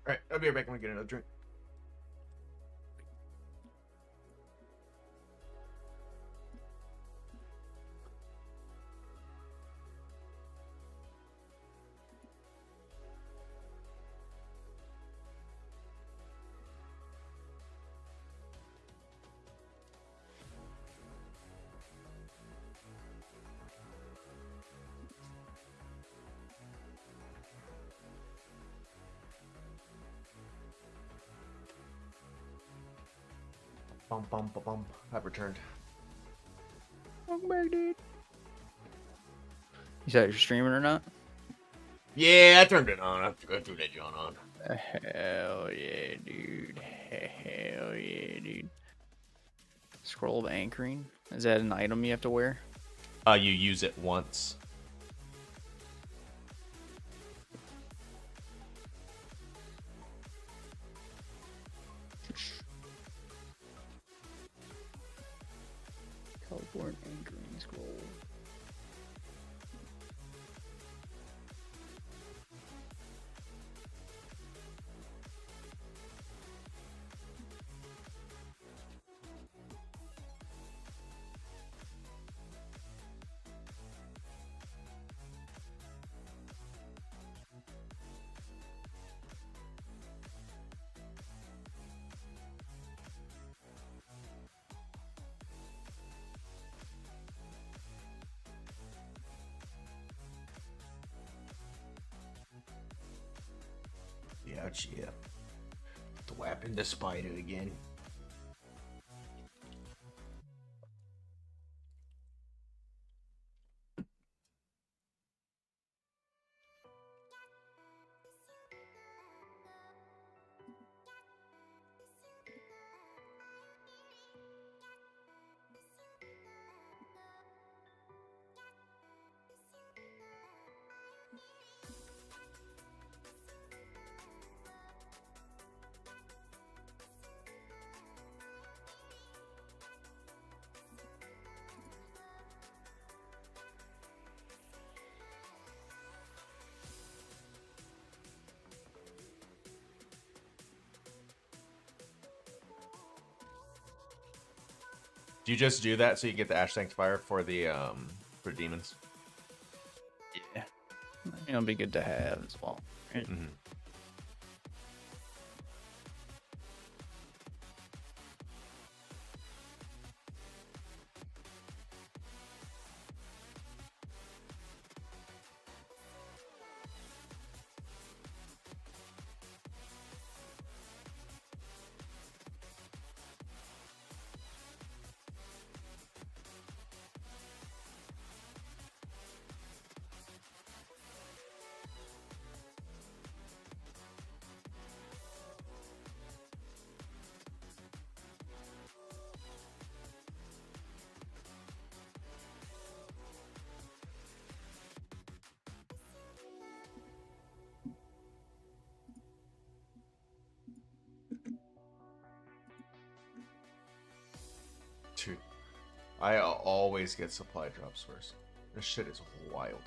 All right, I'll be right back when I get another drink. Bum bum bum bum. I've returned. Welcome back, dude. You said you're streaming or not? Yeah, I turned it on. I threw that John on. Hell yeah, dude. Hell yeah, dude. Scroll of anchoring. Is that an item you have to wear? You use it once. Teleport anchoring scroll. Yeah. Thwapping the spider again. Do you just do that so you get the Ash Sanctifier for the for demons? Yeah. It'll be good to have as well. Right? Mm-hmm. Dude, I always get supply drops first. This shit is wild.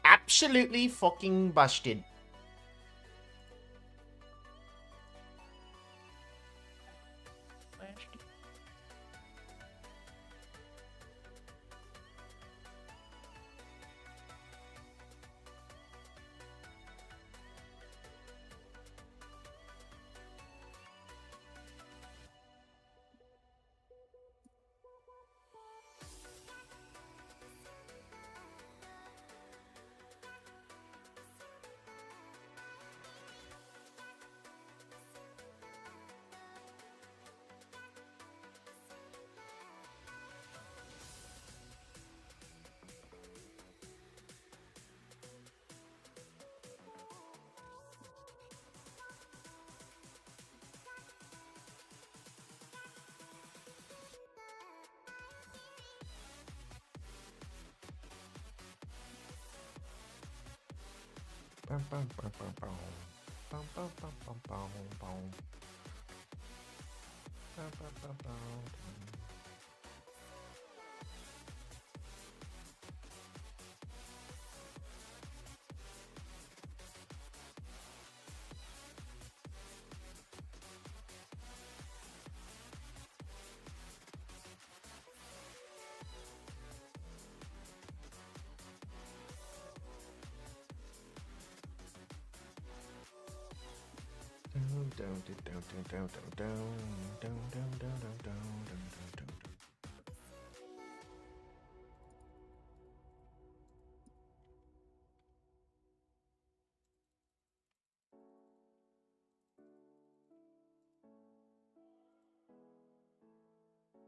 Absolutely fucking busted.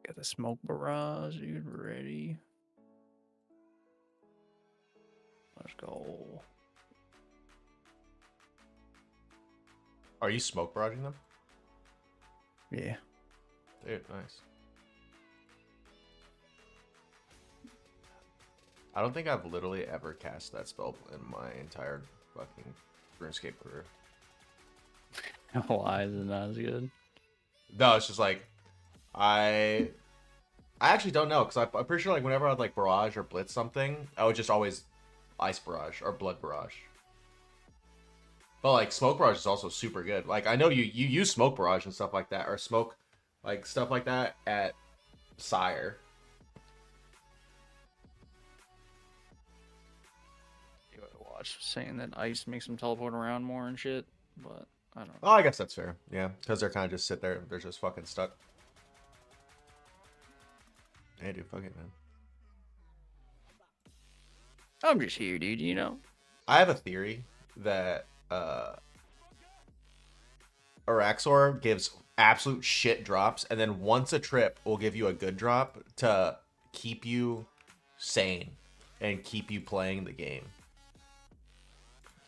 Got the smoke barrage, dude. Ready. Let's go. Are you smoke barraging them? Yeah. Dude, nice. I don't think I've literally ever cast that spell in my entire fucking RuneScape career. Why is it not as good? No, it's just like I actually don't know, because I'm pretty sure like whenever I'd like barrage or blitz something, I would just always ice barrage or blood barrage. But like smoke barrage is also super good. Like I know you use smoke barrage and stuff like that, or smoke like stuff like that at Sire. You gotta watch saying that ice makes them teleport around more and shit, but I don't know. Oh, I guess that's fair. Yeah, because they're kind of just sit there. They're just fucking stuck. Hey, dude, fuck it, man. I'm just here, dude, you know? I have a theory that Araxor gives absolute shit drops, and then once a trip will give you a good drop to keep you sane and keep you playing the game.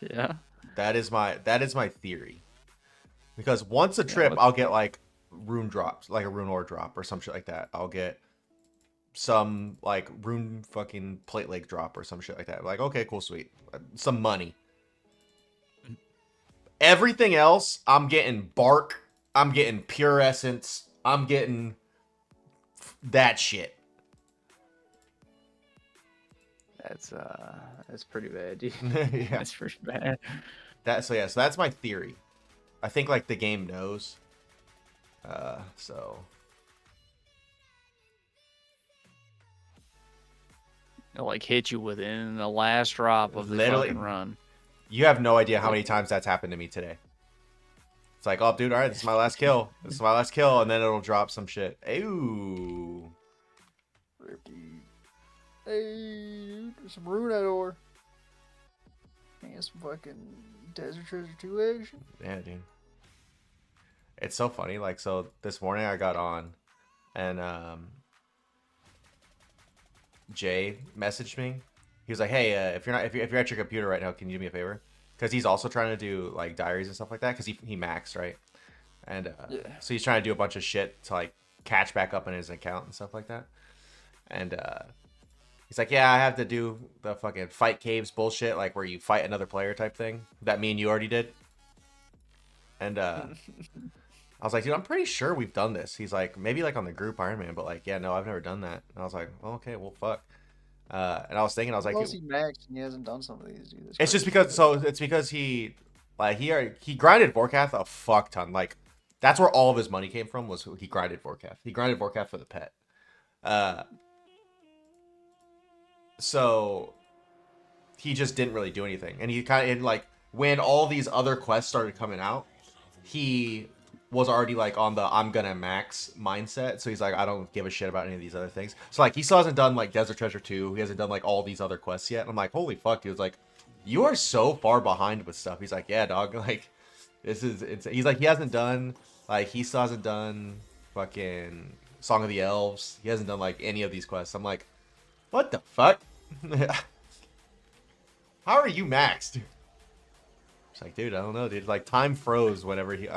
Yeah. That is my theory. Because once a trip, I'll get like rune drops, like a rune ore drop or some shit like that. I'll get some like rune fucking plate leg drop or some shit like that. Like, okay, cool, sweet. Some money. Everything else, I'm getting bark. I'm getting pure essence. I'm getting that shit. That's pretty bad, dude. Yeah. That's pretty bad. So that's my theory. I think like the game knows. So It'll like hit you within the last drop of the fucking run. You have no idea how many times that's happened to me today. It's like, oh, dude, all right, this is my last kill. This is my last kill, and then it'll drop some shit. Ew. Hey, dude, some rune ore. And some fucking Desert Treasure 2 action. Yeah, dude. It's so funny. Like, so this morning I got on, and Jay messaged me. He was like, "Hey, if you're at your computer right now, can you do me a favor?" Because he's also trying to do like diaries and stuff like that. Because he maxed, right? And so he's trying to do a bunch of shit to like catch back up in his account and stuff like that. And he's like, "Yeah, I have to do the fucking fight caves bullshit, like where you fight another player type thing that me and you already did." And I was like, "Dude, I'm pretty sure we've done this." He's like, "Maybe like on the group Iron Man, but like, yeah, no, I've never done that." And I was like, "Well, okay, well, fuck." And I was thinking, I was like, he maxed and he hasn't done some of these, dude. it's just because he grinded Vorkath a fuck ton. Like that's where all of his money came from, was he grinded Vorkath. He grinded Vorkath for the pet. So he just didn't really do anything. And he kind of like when all these other quests started coming out, he was already like on the I'm gonna max mindset. So he's like, I don't give a shit about any of these other things. So like he still hasn't done like Desert Treasure 2. He hasn't done like all these other quests yet. And I'm like, holy fuck, dude. It's like, you are so far behind with stuff. He's like, yeah, dog. Like he's like, he hasn't done like he still hasn't done fucking Song of the Elves. He hasn't done like any of these quests. I'm like, what the fuck? How are you maxed? It's like, dude, I don't know, dude. Like time froze whenever he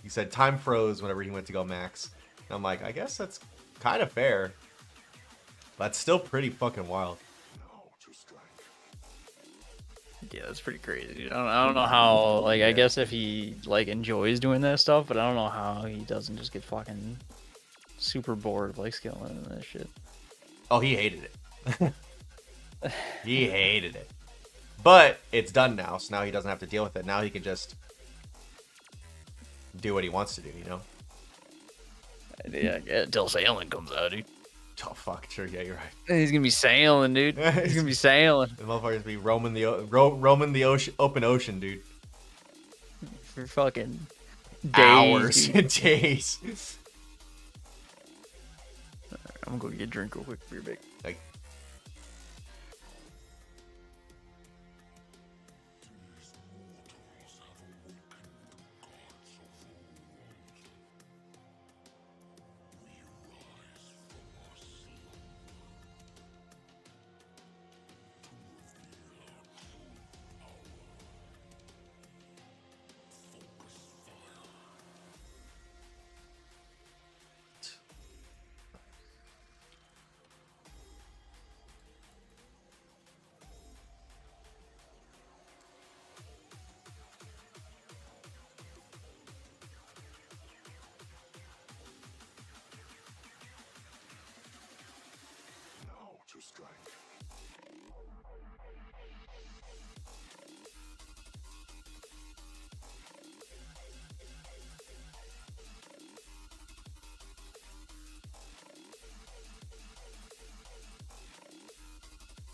said time froze whenever he went to go max. And I'm like, I guess that's kind of fair. But still pretty fucking wild. Yeah, that's pretty crazy. I don't know how, like, I guess if he, like, enjoys doing that stuff, but I don't know how he doesn't just get fucking super bored of, like, skilling and that shit. Oh, he hated it. He hated it. But it's done now, so now he doesn't have to deal with it. Now he can just do what he wants to do, you know? Yeah, until sailing comes out, dude. Oh, fuck, sure, yeah, you're right. He's gonna be sailing, dude. He's gonna be sailing. The motherfuckers be roaming the ocean, open ocean, dude. For fucking hours dude. and days. I'm gonna go get a drink real quick. Be right back. Like,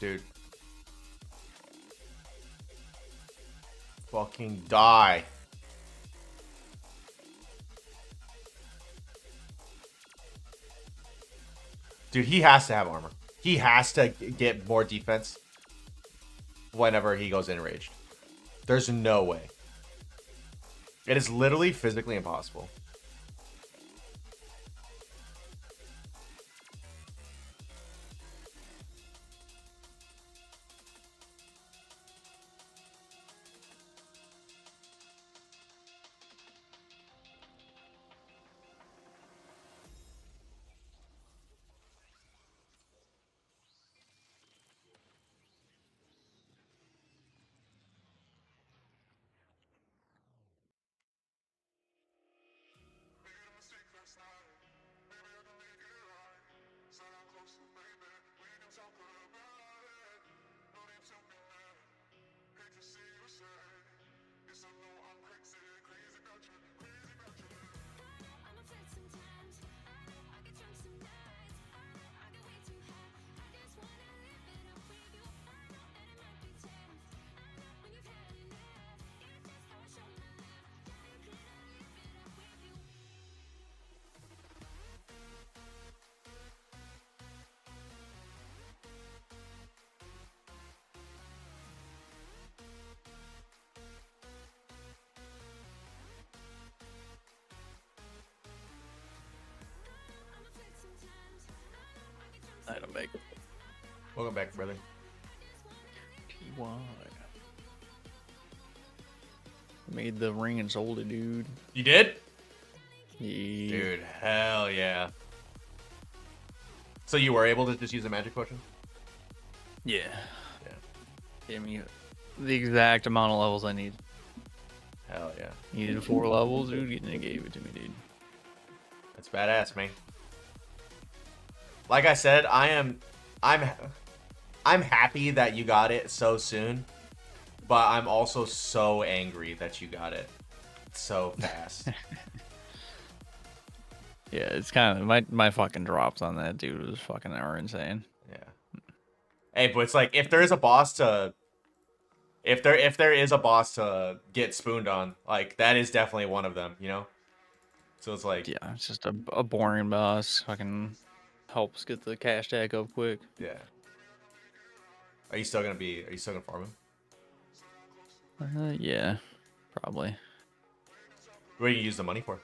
dude. Fucking die. Dude, he has to have armor. He has to get more defense whenever he goes enraged. There's no way. It is literally physically impossible. Item back. Welcome back, brother. TY. Made the ring and sold it, dude. You did? Yeah. Dude, hell yeah. So you were able to just use a magic potion? Yeah. Yeah. Gave me the exact amount of levels I need. Hell yeah. Needed 4 levels, dude, and they gave it to me, dude. That's badass, man. Like I said, I'm happy that you got it so soon, but I'm also so angry that you got it so fast. Yeah, it's kind of my fucking drops on that dude was fucking are insane. Yeah. Hey, but it's like if there is a boss to if there is a boss to get spooned on, like that is definitely one of them, you know? So it's like Yeah, it's just a boring boss. Fucking helps get the cash tag up quick. yeah. Are you still gonna farm him? Yeah, probably. What do you use the money for?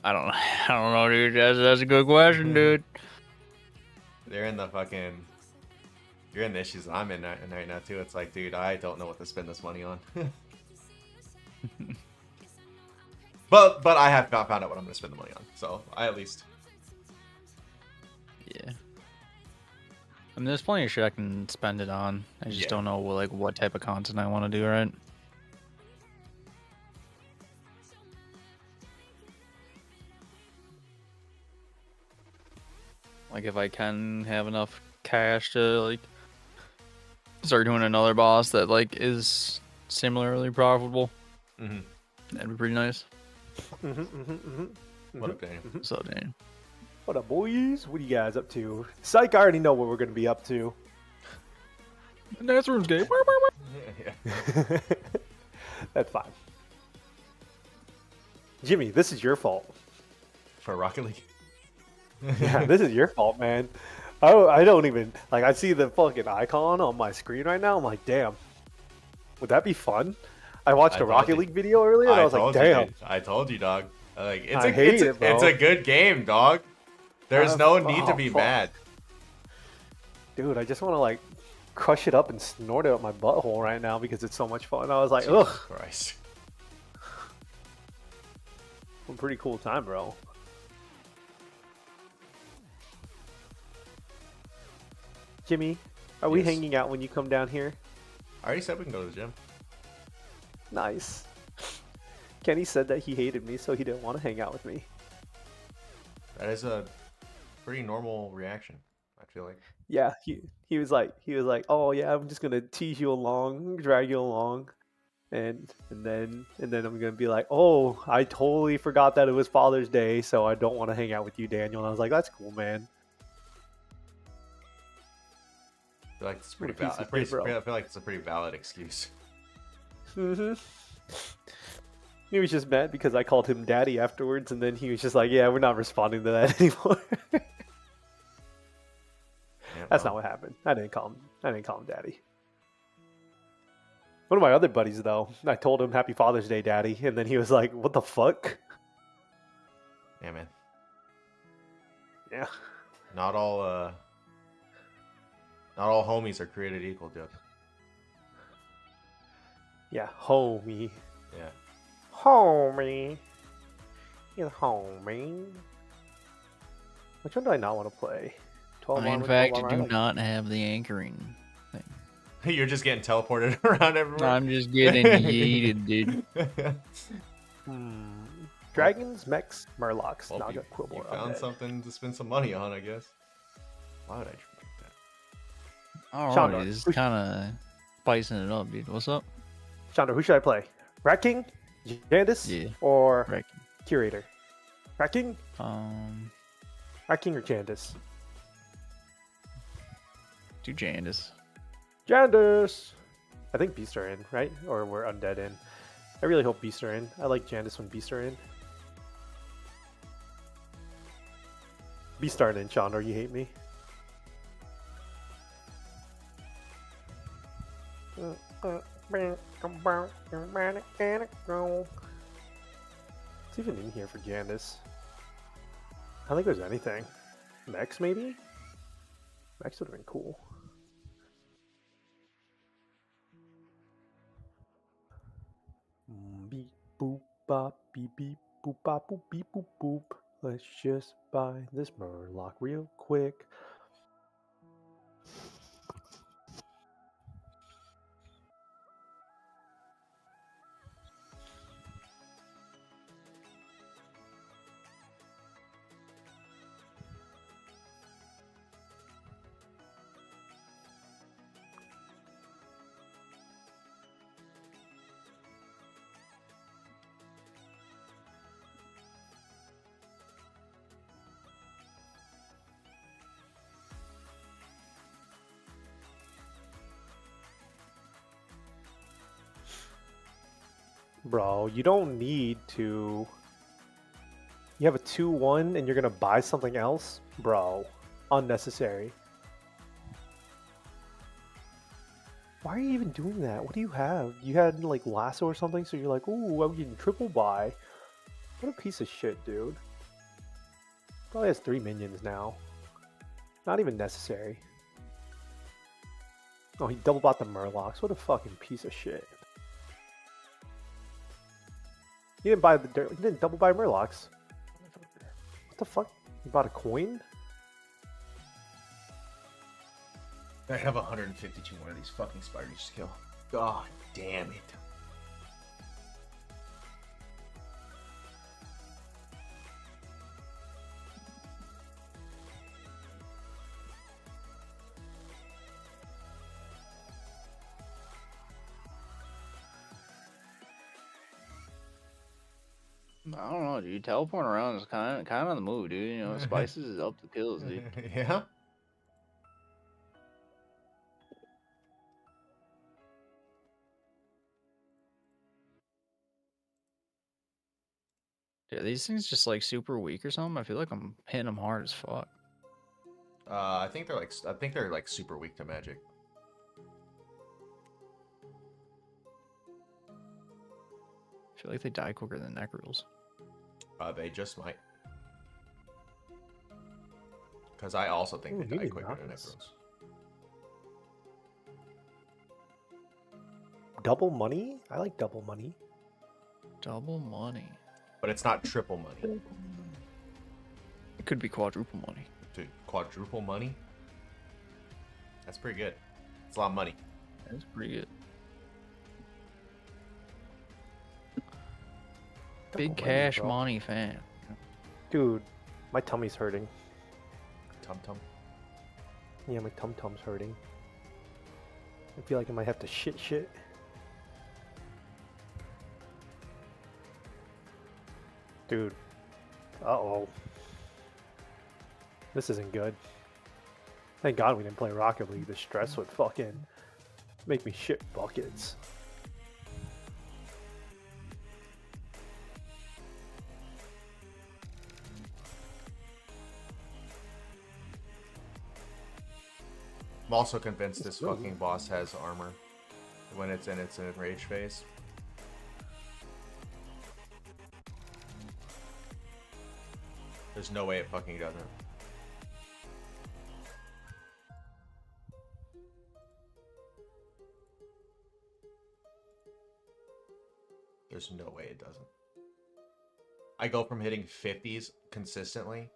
I don't I don't know, dude. That's a good question, dude. They're in the fucking you're in the issues that I'm in right now too. It's like, dude, I don't know what to spend this money on. But I have found out what I'm gonna spend the money on. So I at least Yeah. I mean, there's plenty of shit I can spend it on. I just Yeah. don't know what type of content I want to do, right? Like if I can have enough cash to like start doing another boss that like is similarly profitable, that'd be pretty nice. what up, Daniel? So dang. What up, boys? What are you guys up to? Psych, I already know what we're going to be up to. That's RuneScape. Yeah. That's fine. Jimmy, this is your fault. For Rocket League. Yeah, this is your fault, man. I don't even like. I see the fucking icon on my screen right now. I'm like, damn, would that be fun? I watched I a told Rocket you. League video earlier, and I was like, told damn. you, dude. I told you, dog. Like I hate it, bro. it's a good game, dog. There's no need to be fuck. mad. Dude, I just want to like crush it up and snort it up my butthole right now because it's so much fun. I was like, Jesus ugh, Christ. a pretty cool time, bro. Jimmy, are we Yes. hanging out when you come down here? I already said we can go to the gym. Nice. Kenny said that he hated me, so he didn't want to hang out with me. That is a pretty normal reaction, I feel like. Yeah, he was like, oh yeah, I'm just gonna tease you along, drag you along, and then I'm gonna be like, oh, I totally forgot that it was Father's Day, so I don't want to hang out with you, Daniel. And I was like, that's cool, man. I feel like it's pretty What a piece valid. of shit, bro. I feel like it's a pretty valid excuse. Mm-hmm. He was just mad because I called him daddy afterwards, and then he was just like, yeah, we're not responding to that anymore. Yeah, That's well, not what happened. I didn't call him daddy. One of my other buddies, though, I told him Happy Father's Day, Daddy, and then he was like, "What the fuck?" yeah, man. Yeah. Not all homies are created equal, dude. Yeah, homie. Yeah. Homie. You're the homie. Which one do I not want to play? 12 I, in Armor, fact, 12 do Armor? not have the anchoring thing. You're just getting teleported around everywhere. I'm just getting yeeted, dude. Dragons, mechs, murlocs, Well, Naga, you Quibble, found Undead. something to spend some money on, I guess. Why would I drink that? Alright, Shandor, this is who's- kind of spicing it up, dude. What's up? Chandra, who should I play? Rat King, Jandis, Yeah. or Right. Curator? Rat King? Rat King or Jandis? Do Jandis. Jandis! I think Beasts are in, right? Or we're Undead in. I really hope Beasts are in. I like Jandis when Beasts are in. Beasts aren't in, Chandra. You hate me. It's even in here for Jandis. I don't think there's anything. Mechs, maybe? Mechs would have been cool. Beep boop bop beep beep boop bop boop beep boop boop. Let's just buy this murloc real quick. Bro, you don't need to. You have a 2-1 and you're gonna buy something else? Bro, unnecessary. Why are you even doing that? What do you have? You had like lasso or something, so you're like, ooh, I'm getting triple buy. What a piece of shit, dude. Probably has 3 minions now. Not even necessary. Oh, he double bought the Murlocs. What a fucking piece of shit. He didn't buy the dirt. He didn't double buy Murlocs. What the fuck? He bought a coin? I have 152 more of these fucking spiders to kill. God damn it. I don't know, dude. Teleporting around is kind of on the move, dude. You know, spices is up to kills, dude. Yeah? Yeah, these things just like super weak or something. I feel like I'm hitting them hard as fuck. I think they're like super weak to magic. I feel like they die quicker than Necrals. They just might. Because I also think Ooh, they die maybe quicker not. than Necros. Double money? I like double money. Double money. But it's not triple money. It could be quadruple money. Dude, quadruple money? That's pretty good. It's a lot of money. That's pretty good. Big Double cash bro. money fan. Dude, my tummy's hurting. Tum tum. Yeah, my tum-tum's hurting. I feel like I might have to shit. Dude. Uh-oh. This isn't good. Thank God we didn't play Rocket League. The stress would fucking make me shit buckets. I'm also convinced this fucking boss has armor when it's in its enraged phase. There's no way it fucking doesn't. There's no way it doesn't. I go from hitting 50s consistently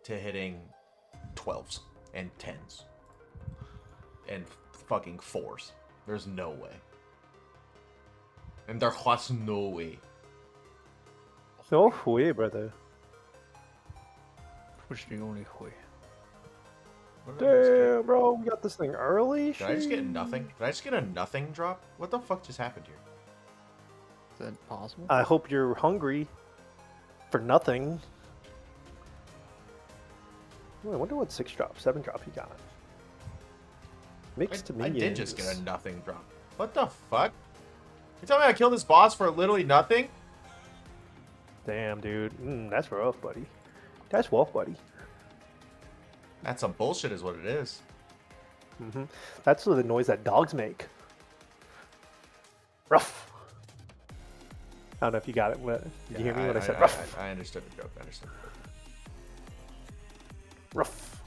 to hitting 12s and 10s and fucking 4s. There's no way. And there was no way. No way, brother. Which the only way. What did I just get? Damn, bro, we got this thing early. Did I just get Shit. nothing? Did I just get a nothing drop? What the fuck just happened here? Is that possible? I hope you're hungry for nothing. Ooh, I wonder what 6 drop, 7 drop you got. Mixed to I me. did just get a nothing drop. What the fuck? You tell me I killed this boss for literally nothing? Damn, dude. That's rough, buddy. That's rough, buddy. That's some bullshit is what it is. That's the noise that dogs make. Rough. I don't know if you got it. Did you hear me when I said rough? I understood the joke. I understood the joke. Rough.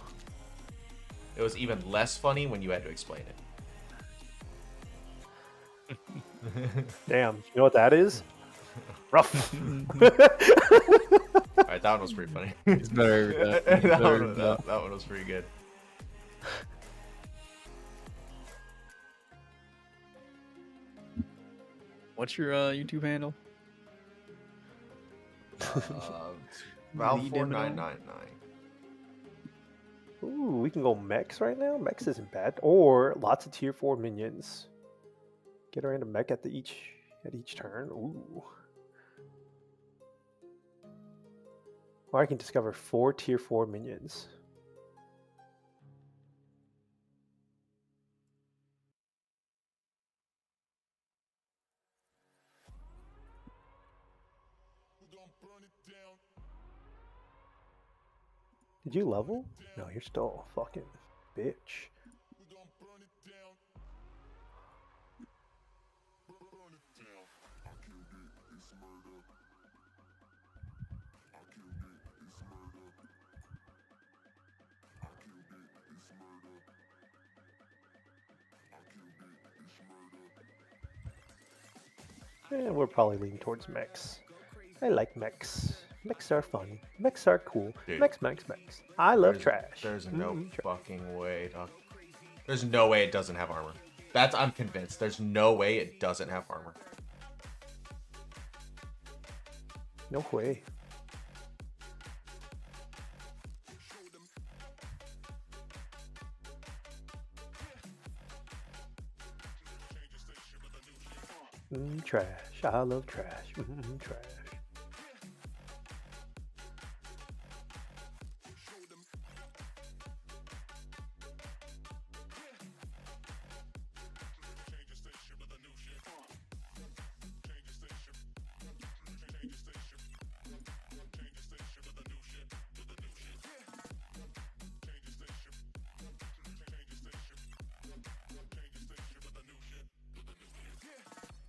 It was even less funny when you had to explain it. Damn. You know what that is? Rough. Alright, that one was pretty funny. It's better. that one was pretty good. What's your YouTube handle? Val4999. Ooh, we can go mechs right now. Mechs isn't bad. Or lots of tier 4 minions. Get a random mech at each turn. Ooh. Or I can discover 4 tier 4 minions. Did you level? No, you're still a fucking bitch. And we're probably leaning towards mechs. I like mechs. Mechs are fun. Mechs are cool. Dude. Mechs. I love trash. There's no Trash. fucking way, dog. There's no way it doesn't have armor. I'm convinced. There's no way it doesn't have armor. No way. Trash. I love trash. Trash.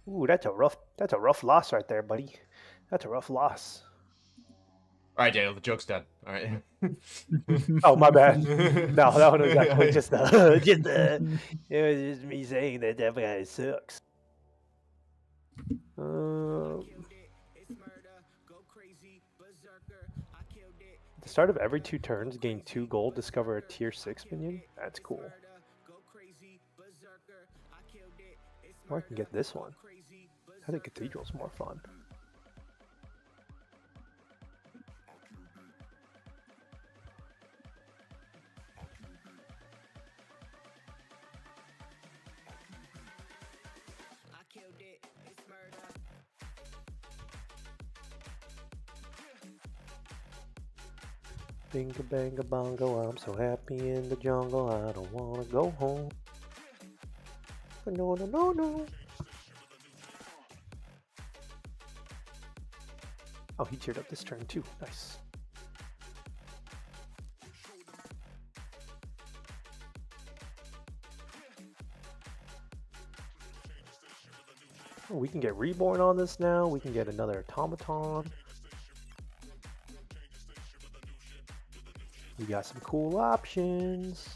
Ooh, that's a rough loss right there, buddy. That's a rough loss. All right, Daniel, the joke's done. All right. Oh, my bad. No, that one was actually just it was just me saying that guy sucks. At the start of every 2 turns, gain 2 gold, discover a tier 6 minion. That's cool. Or I can get this one. I think Cathedral's more fun. Binga banga bongo, I'm so happy in the jungle, I don't wanna go home. No, no, no, no. Oh, he cheered up this turn too. Nice. Oh, we can get reborn on this now. We can get another automaton. We got some cool options.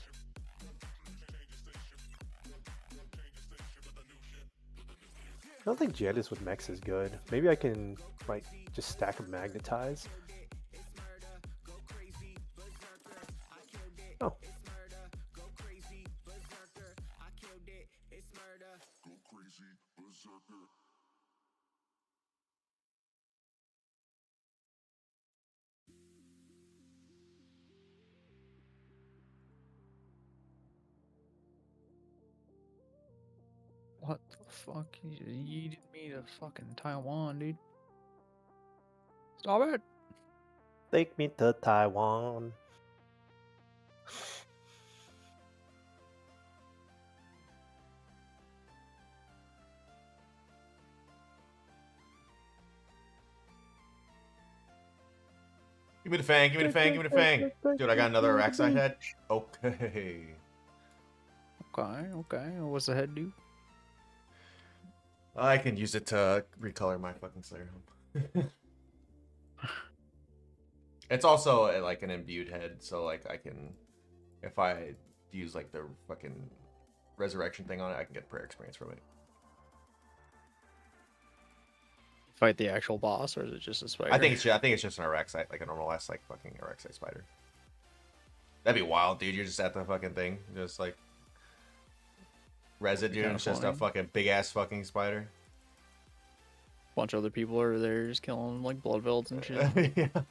I don't think Jadis with Mex is good. Maybe I can like just stack a magnetize. Oh. What the fuck? You yeeted me to fucking Taiwan, dude. Stop it! Take me to Taiwan. Give me the fang, give me the fang, give me the fang. Dude, I got another Araxite head. Okay. Okay. What's the head do? I can use it to recolor my fucking Slayer Home. It's also like an imbued head, so like I can, if I use like the fucking resurrection thing on it, I can get prayer experience from it. Fight the actual boss, or is it just a spider? I think it's just an Araxite, like a normal ass like fucking Araxite spider. That'd be wild, dude. You're just at the fucking thing, just like res it, dude. It's just a fucking big ass fucking spider. Bunch of other people are there just killing like blood velds and shit. Yeah.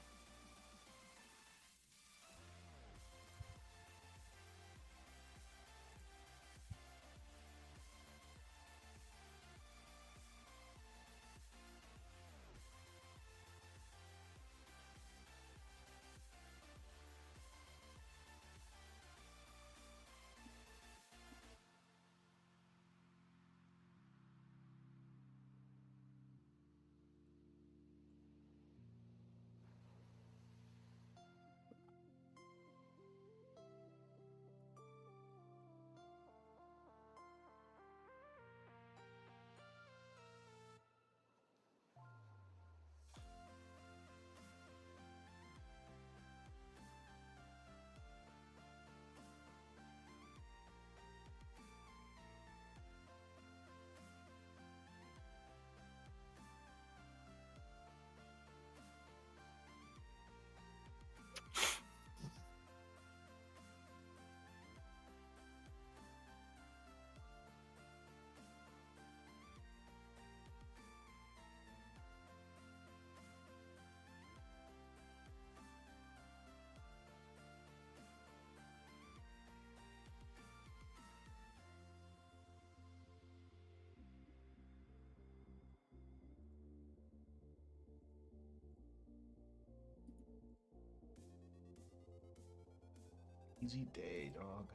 Easy day, dog.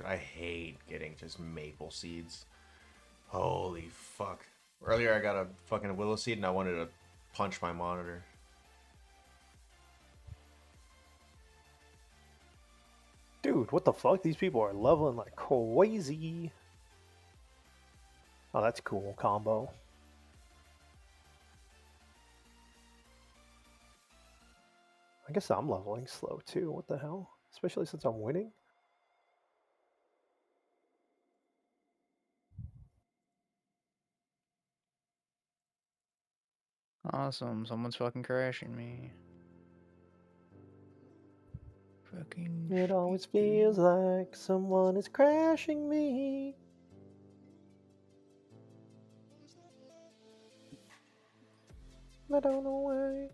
I hate getting just maple seeds. Holy fuck. Earlier I got a fucking willow seed and I wanted to punch my monitor. Dude, what the fuck? These people are leveling like crazy. Oh, that's cool combo. I guess I'm leveling slow too. What the hell? Especially since I'm winning. Awesome. Someone's fucking crashing me. Fucking. It always shit, dude. feels like someone is crashing me. I don't know why.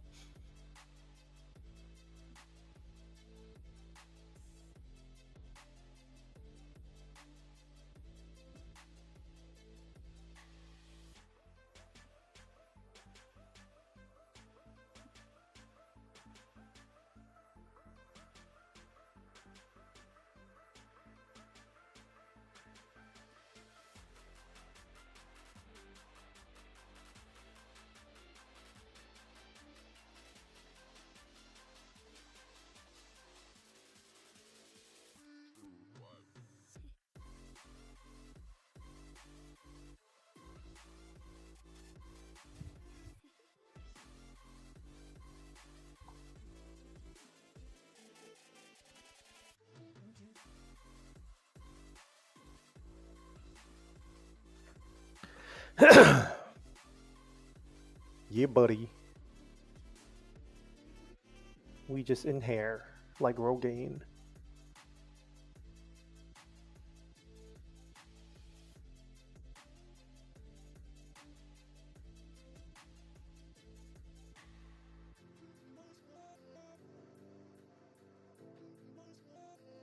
Yeah, buddy. We just in hair, like Rogaine.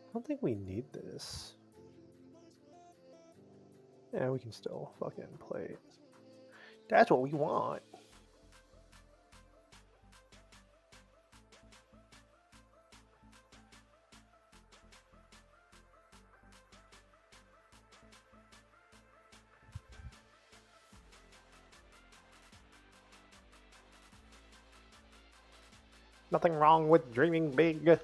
I don't think we need this. Yeah, we can still fucking play it. That's what we want. Nothing wrong with dreaming big.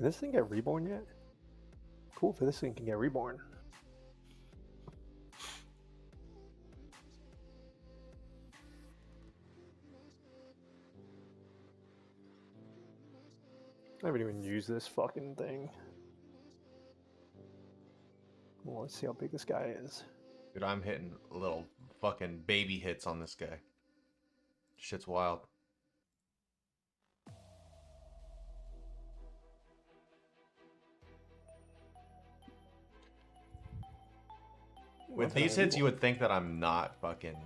Did this thing get reborn yet? Cool if this thing can get reborn. I haven't even used this fucking thing. Well, let's see how big this guy is. Dude, I'm hitting little fucking baby hits on this guy. Shit's wild. With these hits, you would think that I'm not fucking...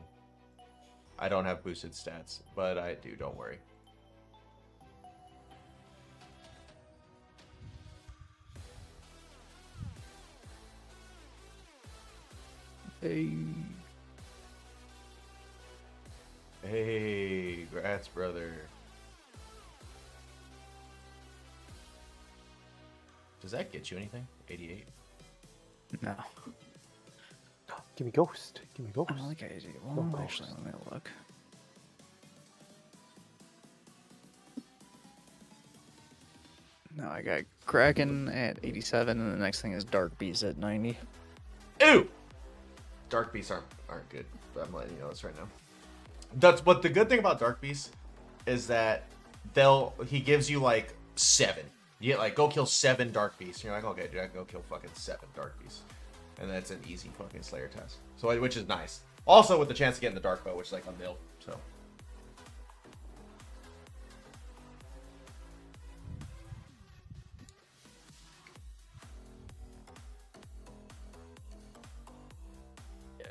I don't have boosted stats, but I do, don't worry. Hey. Hey, grats, brother. Does that get you anything? 88? No. Give me ghost. Give me ghost. I don't think I do. No Well, ghost. actually, let me look. No, I got Kraken at 87, and the next thing is Dark Beast at 90. Ew! Dark Beasts aren't good, but I'm letting you know this right now. That's but the good thing about Dark Beasts is that he gives you like 7. You get like go kill 7 Dark Beasts. And you're like, okay, dude, I can go kill fucking 7 Dark Beasts. And that's an easy fucking Slayer test. So which is nice. Also with the chance to get in the Dark Bow, which is like a mil, so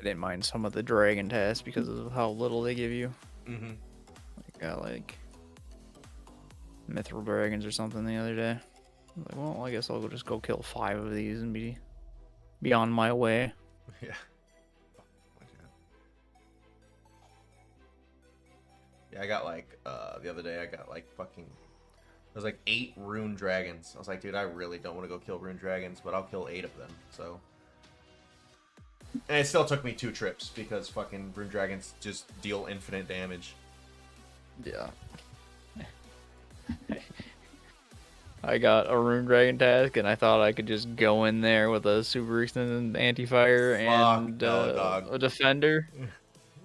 didn't mind some of the dragon tasks because of how little they give you. Mm-hmm. I got like mithril dragons or something the other day. I was like, well, I guess I'll just go kill 5 of these and be on my way. Yeah. Yeah, I got like the other day I got like fucking there's like 8 rune dragons. I was like, dude, I really don't want to go kill rune dragons, but I'll kill 8 of them. So, and it still took me 2 trips because fucking rune dragons just deal infinite damage. Yeah. I got a rune dragon task, and I thought I could just go in there with a super extended anti-fire and a defender.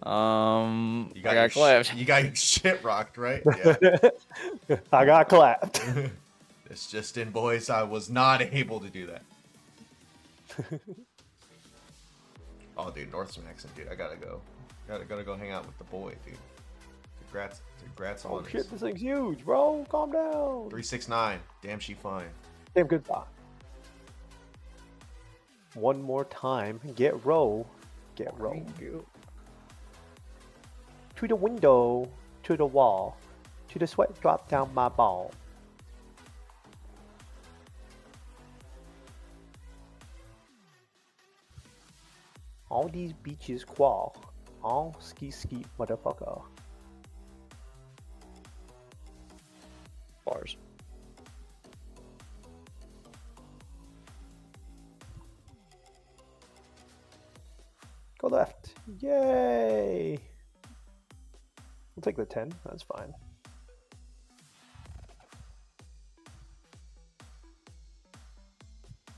I got clapped. You got your shit rocked, right? Yeah. I got clapped. It's just in, boys. I was not able to do that. Oh, dude, North Maxon, dude. I gotta go. Gotta go hang out with the boy, dude. Congrats on Oh this. shit, this thing's huge, bro. Calm down. 369. Damn, she fine. Damn good thought. One more time. Get row. Get row. To the window. To the wall. To the sweat drop down my ball. All these beaches qual. All ski motherfucker. Bars. Go left. Yay! We'll take the 10. That's fine.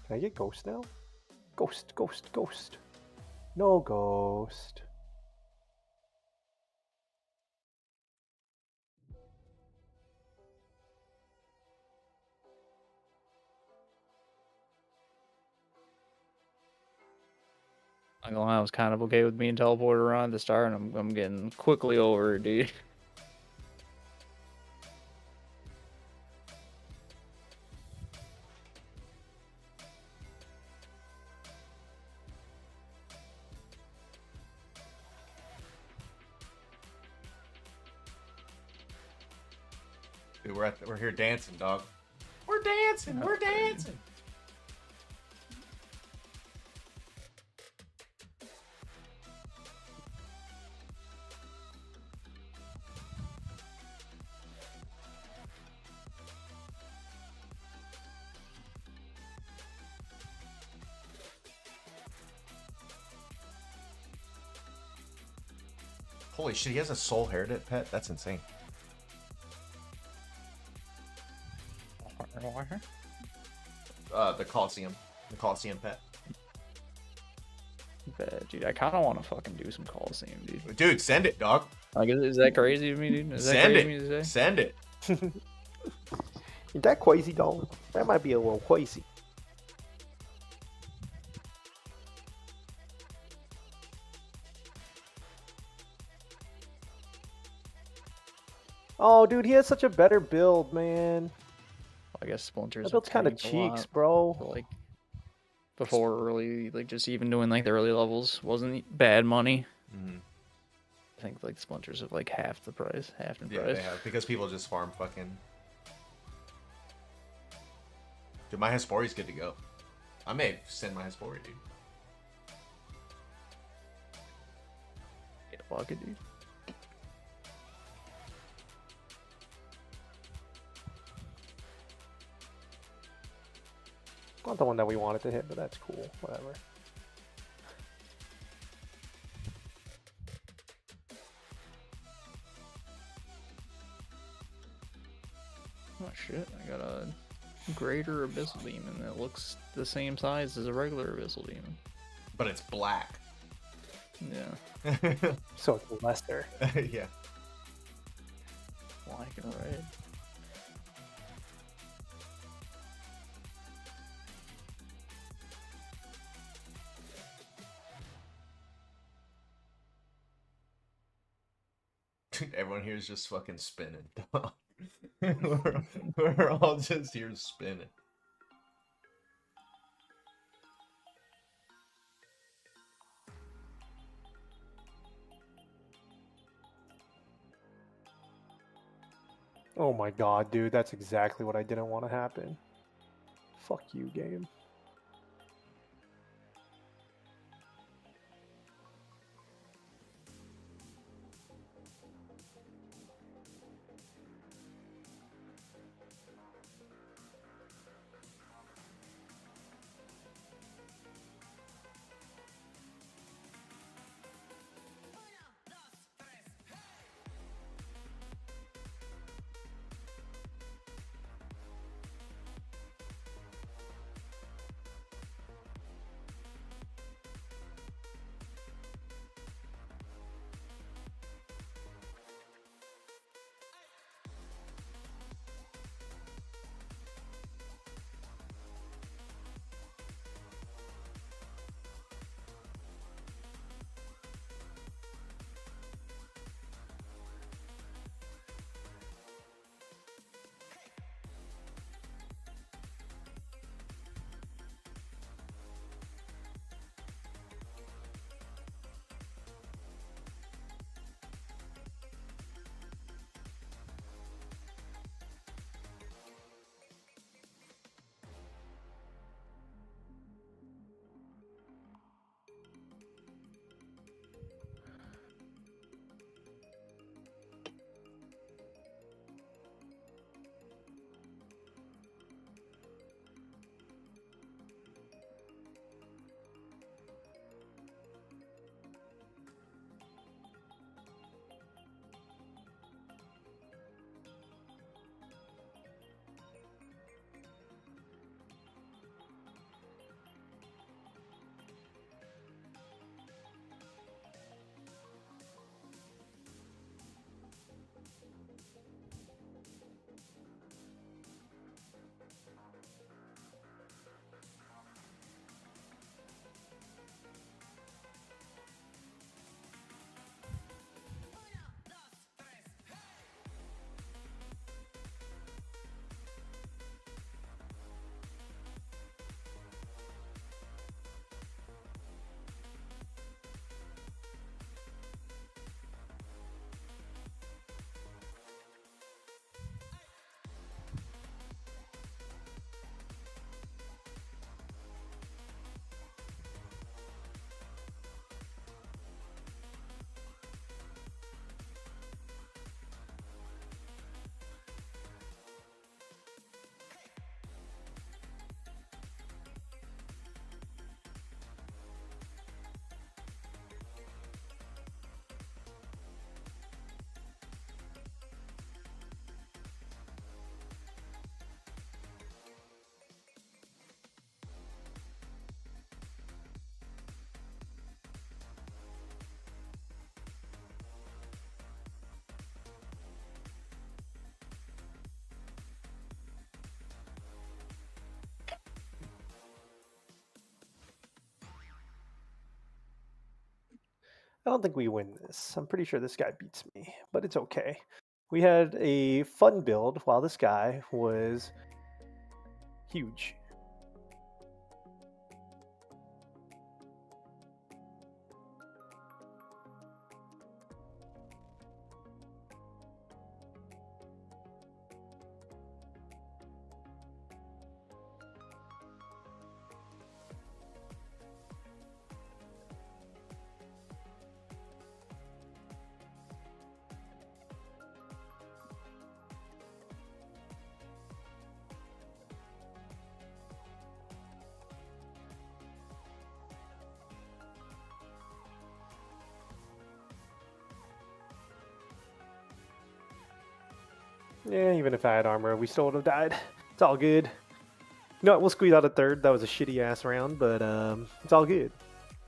Can I get ghost now? Ghost. No ghost. I'm gonna lie, I was kind of okay with being teleported around at the start, and I'm getting quickly over it, dude. Dude, we're here dancing, dog. We're dancing. We're dancing. Holy shit, he has a soul heritage pet? That's insane. The Coliseum. The Coliseum pet. Bet, dude, I kind of want to fucking do some Coliseum, dude. Dude, send it, dog. Like, is that crazy of me, dude? Is that Send crazy of me to it. say? Send it. Is that crazy, dog? That might be a little crazy. Oh, dude, he has such a better build, man. I guess Splinters. That build's kind of cheeks, bro. But, like, before early, like, just even doing like the early levels wasn't bad money. Mm-hmm. I think like Splinters have like half the price, half the Yeah, price. they have. Because people just farm fucking... Dude, my Hespori's good to go. I may send my Hespori, dude. Yeah, fuck it, dude. Not the one that we wanted to hit, but that's cool. Whatever. Oh shit, I got a greater Abyssal Demon that looks the same size as a regular Abyssal Demon. But it's black. Yeah. So it's lesser. Yeah. Black and red. Everyone here is just fucking spinning. we're all just here spinning. Oh my god, dude, that's exactly what I didn't want to happen. Fuck you, game. I don't think we win this. I'm pretty sure this guy beats me, but it's okay. We had a fun build while this guy was huge. Yeah, even if I had armor, we still would have died. It's all good. You know what? We'll squeeze out a third. That was a shitty ass round, but it's all good.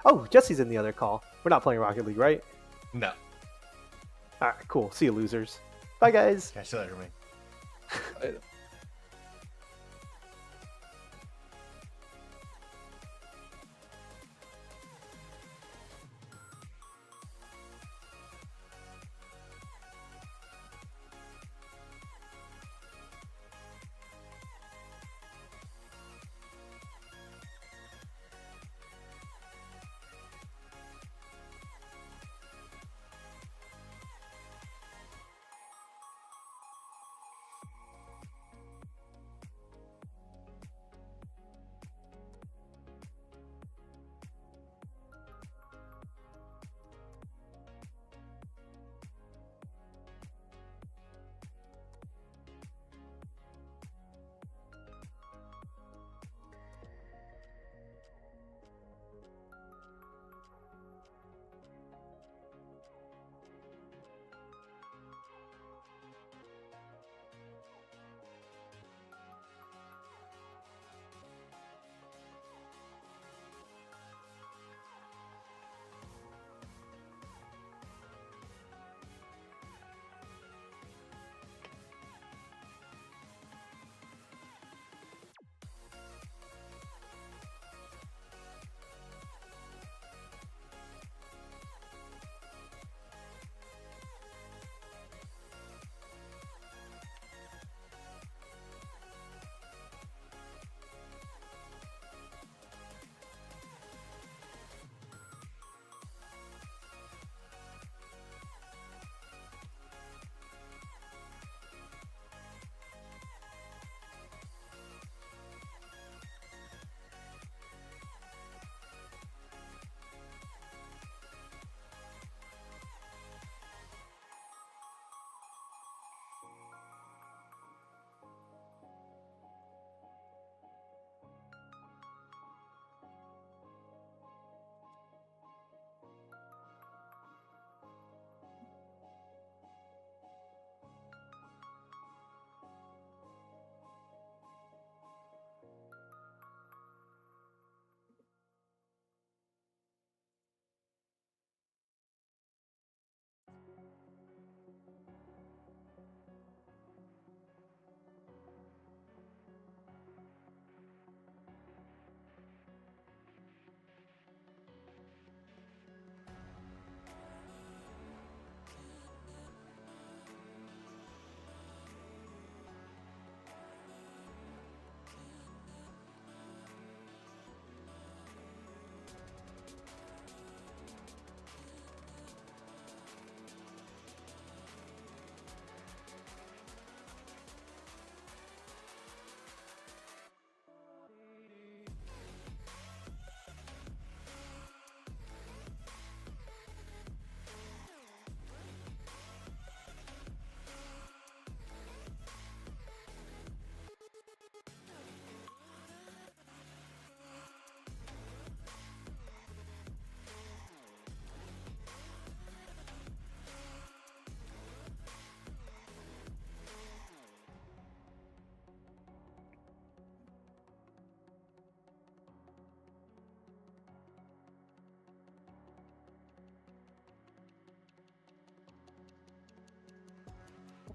Oh, Jesse's in the other call. We're not playing Rocket League, right? No. All right, cool. See you, losers. Bye, guys. Catch you later, man.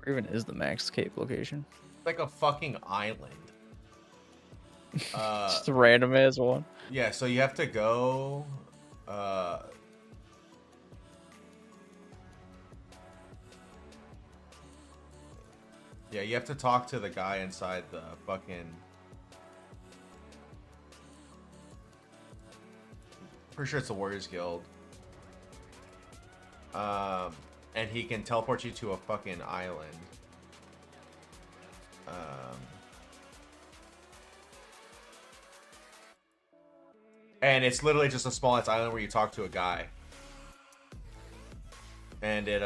Where even is the Max Cape location? Like a fucking island. Just a random ass one. Yeah, so you have to go. Yeah, you have to talk to the guy inside the fucking. Pretty sure it's the Warriors Guild. And he can teleport you to a fucking island. And it's literally just a small ass island where you talk to a guy. And it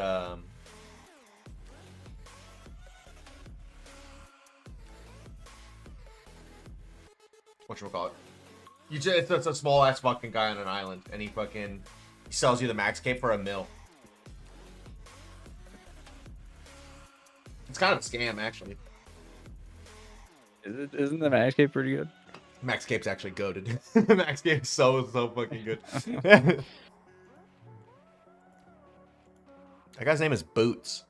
whatchamacallit? It's a small ass fucking guy on an island, and he sells you the Max Cape for $1 million. It's kind of a scam, actually. Isn't the Max Cape pretty good? Max Cape's actually goated. Max Cape's so fucking good. That guy's name is Boots.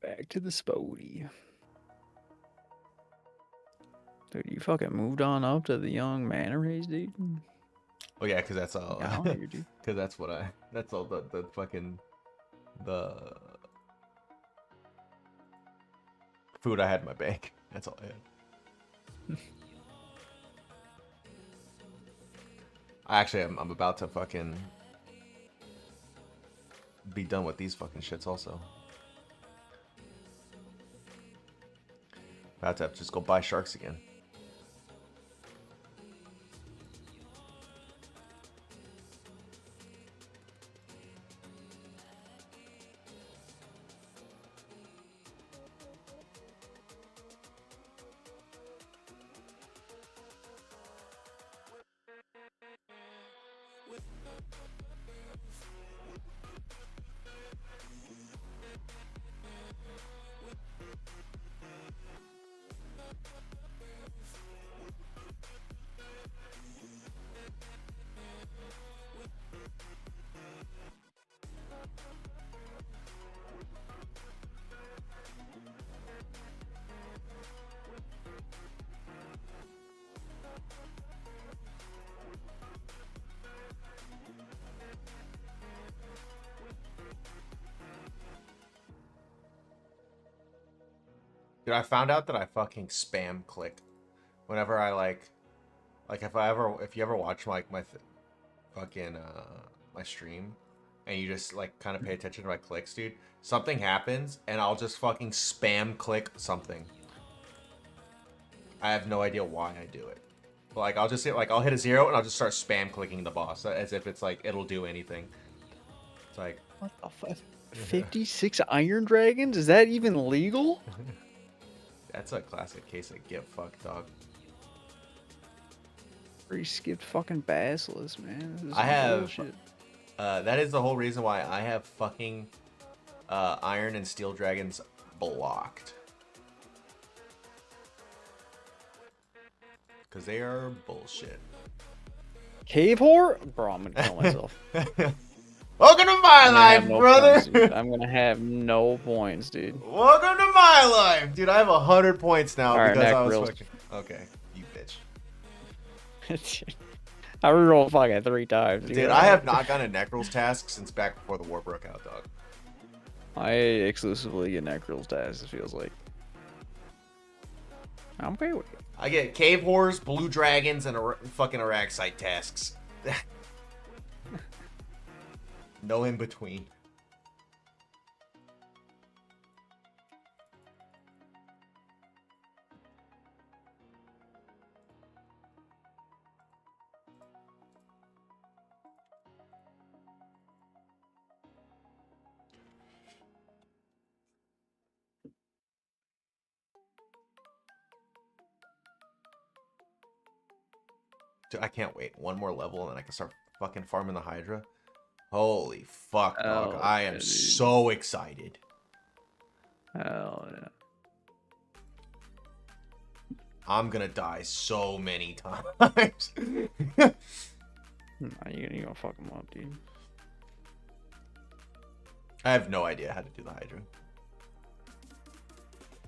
Back to the Spodey. Dude, you fucking moved on up to the young mana race, dude. Oh yeah, because that's all. Because that's what that's all the fucking the food I had in my bank. That's all I had. Actually, I'm about to fucking be done with these fucking shits also. About to have to just go buy sharks again. Dude, I found out that I fucking spam click whenever I like if you ever watch like my fucking my stream and you just like kind of pay attention to my clicks, dude, something happens and I'll just fucking spam click something. I have no idea why I do it. But, like I'll just hit I'll hit a 0 and I'll just start spam clicking the boss as if it's like it'll do anything. It's like, what the fuck? 56 Iron Dragons? Is that even legal? That's a classic case of get fucked, dog. He skipped fucking Basilisk, man. I have bullshit. That is the whole reason why I have fucking Iron and Steel Dragons blocked. Because they are bullshit. Cave whore? Bro, I'm gonna kill myself. Welcome to my life, brother. Points, I'm gonna have no points, dude. Welcome to my life, dude. I have 100 points now right, because I was fucking. Okay, you bitch. I rerolled fucking 3 times. Dude, I have not gotten a Necrol's task since back before the war broke out, dog. I exclusively get Necrol's tasks, it feels like. I'm okay with it. I get Cave Whores, Blue Dragons, and fucking Araxite tasks. No in between. Dude, I can't wait. One more level and then I can start fucking farming the Hydra. Holy fuck, dog. I am so excited. Hell yeah. I'm gonna die so many times. Nah, you're gonna fuck him up, dude. I have no idea how to do the Hydra.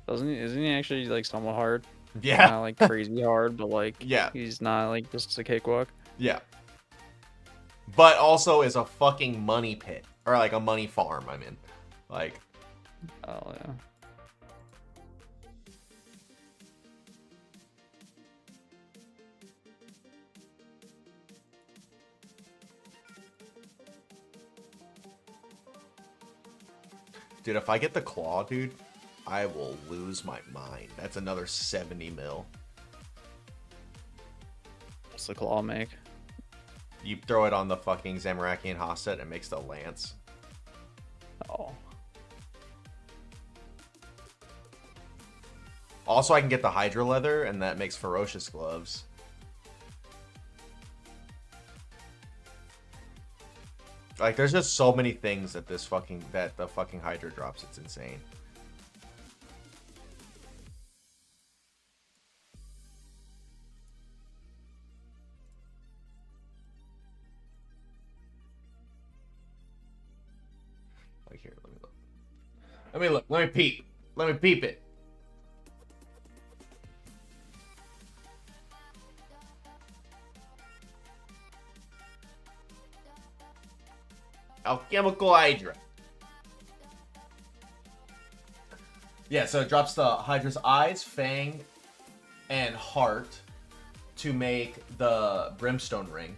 Doesn't he? Isn't he actually like somewhat hard? Yeah. Not like crazy hard, but like yeah. He's not like just a cakewalk. Yeah. But also is a fucking money pit or like a money farm. I mean, like. Oh yeah. Dude, if I get the claw, dude, I will lose my mind. That's another 70 mil. What's the claw make? You throw it on the fucking Zamaraki and Haas set, it makes the lance. Oh. Also, I can get the Hydra leather, and that makes ferocious gloves. Like, there's just so many things that the fucking Hydra drops. It's insane. Like, here, let me look. Let me look. Let me peep. Let me peep it. Alchemical Hydra. Yeah, so it drops the Hydra's eyes, fang, and heart to make the Brimstone ring.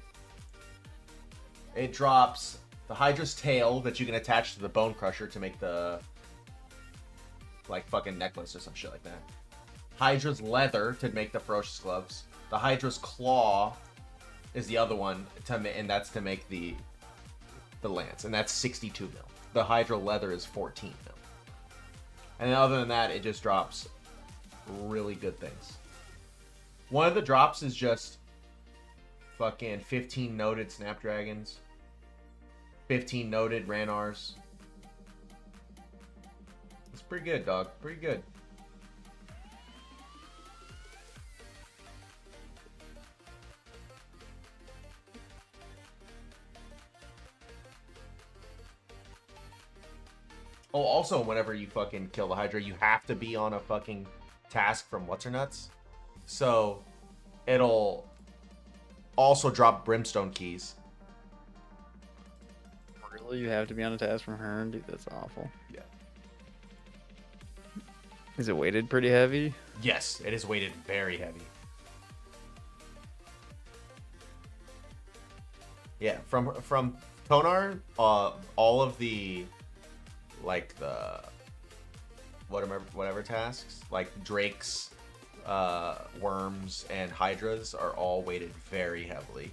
It drops the Hydra's tail that you can attach to the Bone Crusher to make the like fucking necklace or some shit like that. Hydra's leather to make the ferocious gloves. The Hydra's claw is the other one and that's to make the lance, and that's 62 mil. The Hydra leather is 14 mil. And then other than that, it just drops really good things. One of the drops is just fucking 15 noted Snapdragons, 15 noted Ranars. It's pretty good, dog. Pretty good. Oh, also, whenever you fucking kill the Hydra, you have to be on a fucking task from What's-Her-Nuts. So, it'll also drop Brimstone keys. Really? You have to be on a task from her? Dude, that's awful. Yeah. Is it weighted pretty heavy? Yes, it is weighted very heavy. Yeah, from Tonar, all of the like the whatever tasks, like Drakes, Worms, and Hydras are all weighted very heavily.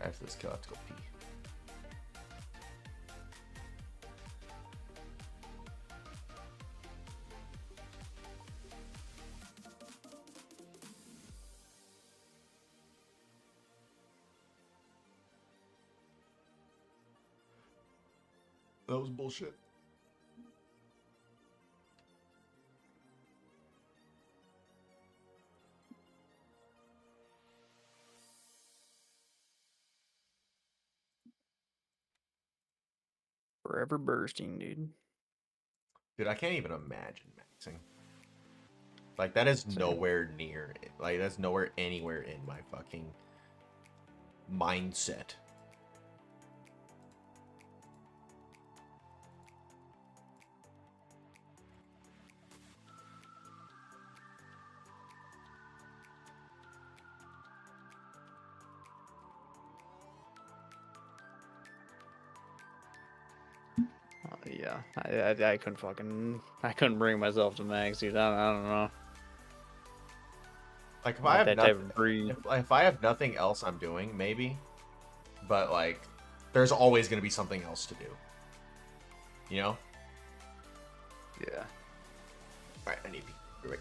After this kill, I have to go pee. That was bullshit. Forever bursting, dude. Dude, I can't even imagine maxing. Like, that is nowhere near it. Like, that's nowhere anywhere in my fucking mindset. Yeah, I couldn't bring myself to max, dude. I don't know. Like, If I have nothing else I'm doing, maybe. But, like, there's always going to be something else to do. You know? Yeah. Alright, I need to be right.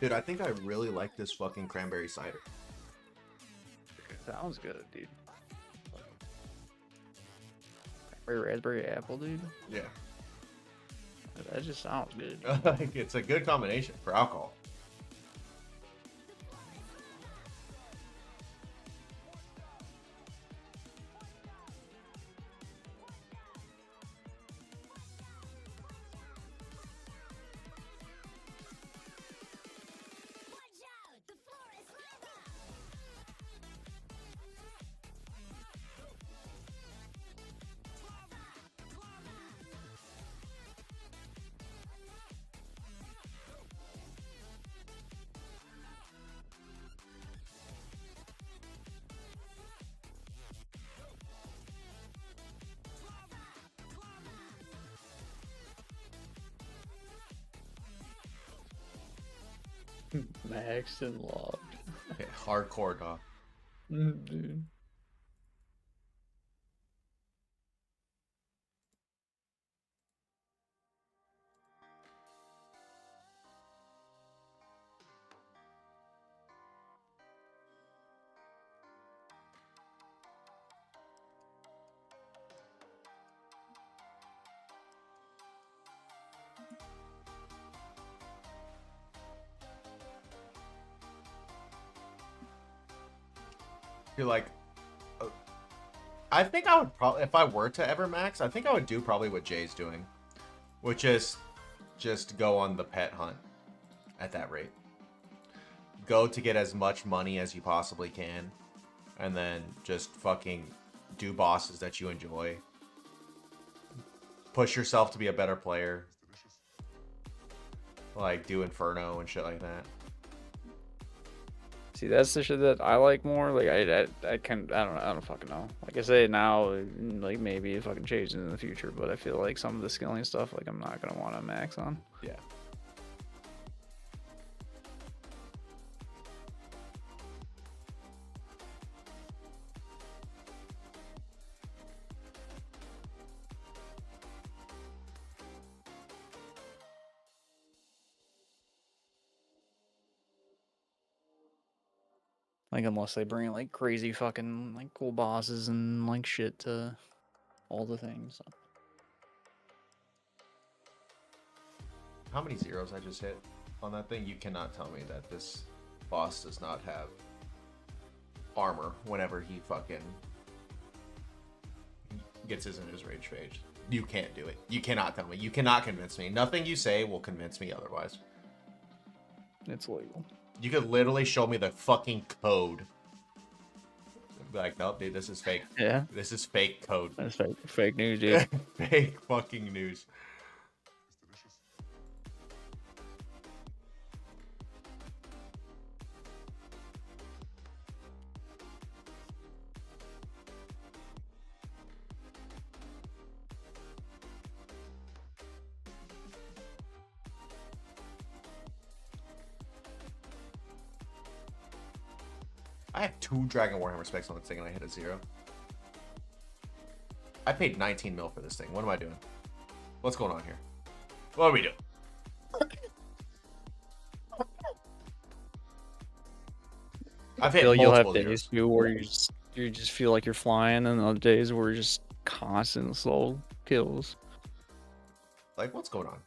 Dude, I think I really like this fucking cranberry cider. Sounds good, dude. Raspberry apple, dude. Yeah. That just sounds good. It's a good combination for alcohol. Maxed and logged. Okay, hardcore, dog. Dude. You're like, I think I would probably, if I were to ever max, I think I would do probably what Jay's doing, which is just go on the pet hunt at that rate. Go to get as much money as you possibly can, and then just fucking do bosses that you enjoy. Push yourself to be a better player. Like, do Inferno and shit like that. See, that's the shit that I like more. Like, I don't know. I don't fucking know. Like I say now, like maybe it fucking changes in the future, but I feel like some of the skilling stuff, like I'm not gonna want to max on. Yeah. Like unless they bring like crazy fucking like cool bosses and like shit to all the things. How many zeros I just hit on that thing? You cannot tell me that this boss does not have armor whenever he fucking gets his rage phase. You can't do it. You cannot tell me. You cannot convince me. Nothing you say will convince me otherwise. It's legal. You could literally show me the fucking code. Be like, nope, dude, this is fake. Yeah. This is fake code. That's fake news, dude. Fake fucking news. I have 2 Dragon Warhammer specs on this thing and I hit a 0. I paid 19 mil for this thing. What am I doing? What's going on here? What are we doing? I've hit You'll have multiple days too where you just feel like you're flying, and other days where you're just constant slow kills. Like, what's going on?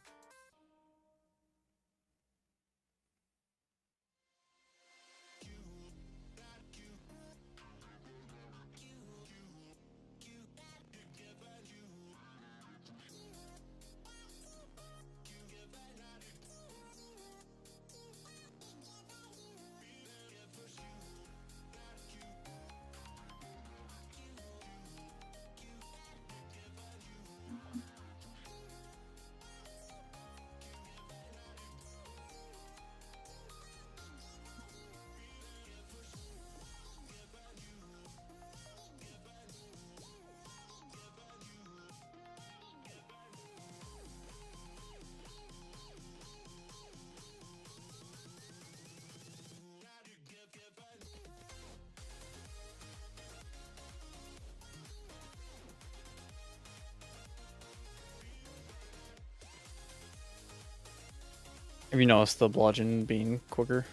Have you noticed the bludgeon being quicker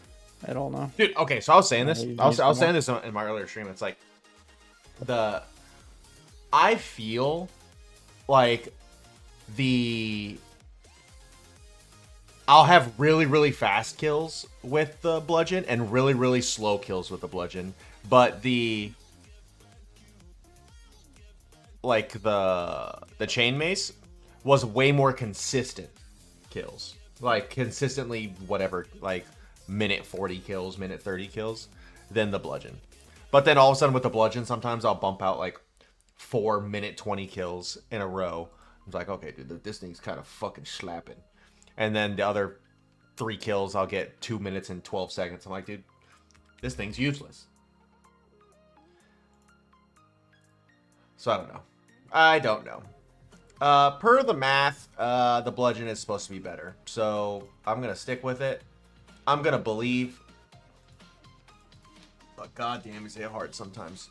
at all now? Dude, okay, so I was saying this. You I was use saying this in my earlier stream. It's like I feel like I'll have really, really fast kills with the bludgeon and really, really slow kills with the bludgeon. But the chain mace was way more consistent kills. Like consistently whatever, like minute 40 kills, minute 30 kills than the bludgeon. But then all of a sudden with the bludgeon, sometimes I'll bump out like 4 minute 20 kills in a row. I'm like, okay, dude, this thing's kind of fucking slapping. And then the other 3 kills, I'll get 2 minutes and 12 seconds. I'm like, dude, this thing's useless. So I don't know. Per the math, the bludgeon is supposed to be better. So I'm going to stick with it. I'm going to believe. But goddamn, is it hard sometimes.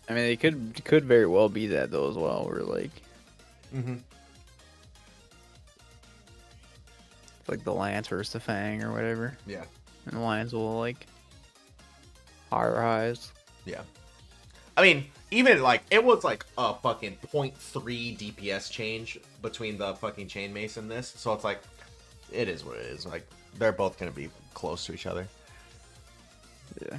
I mean, it could very well be that though as well. Where like, it's like the lance versus the fang or whatever. Yeah. And the lance will like higher highs. Yeah. I mean, even like it was like a fucking 0.3 DPS change between the fucking chain mace and this. So it's like, it is what it is. Like they're both gonna be close to each other. Yeah.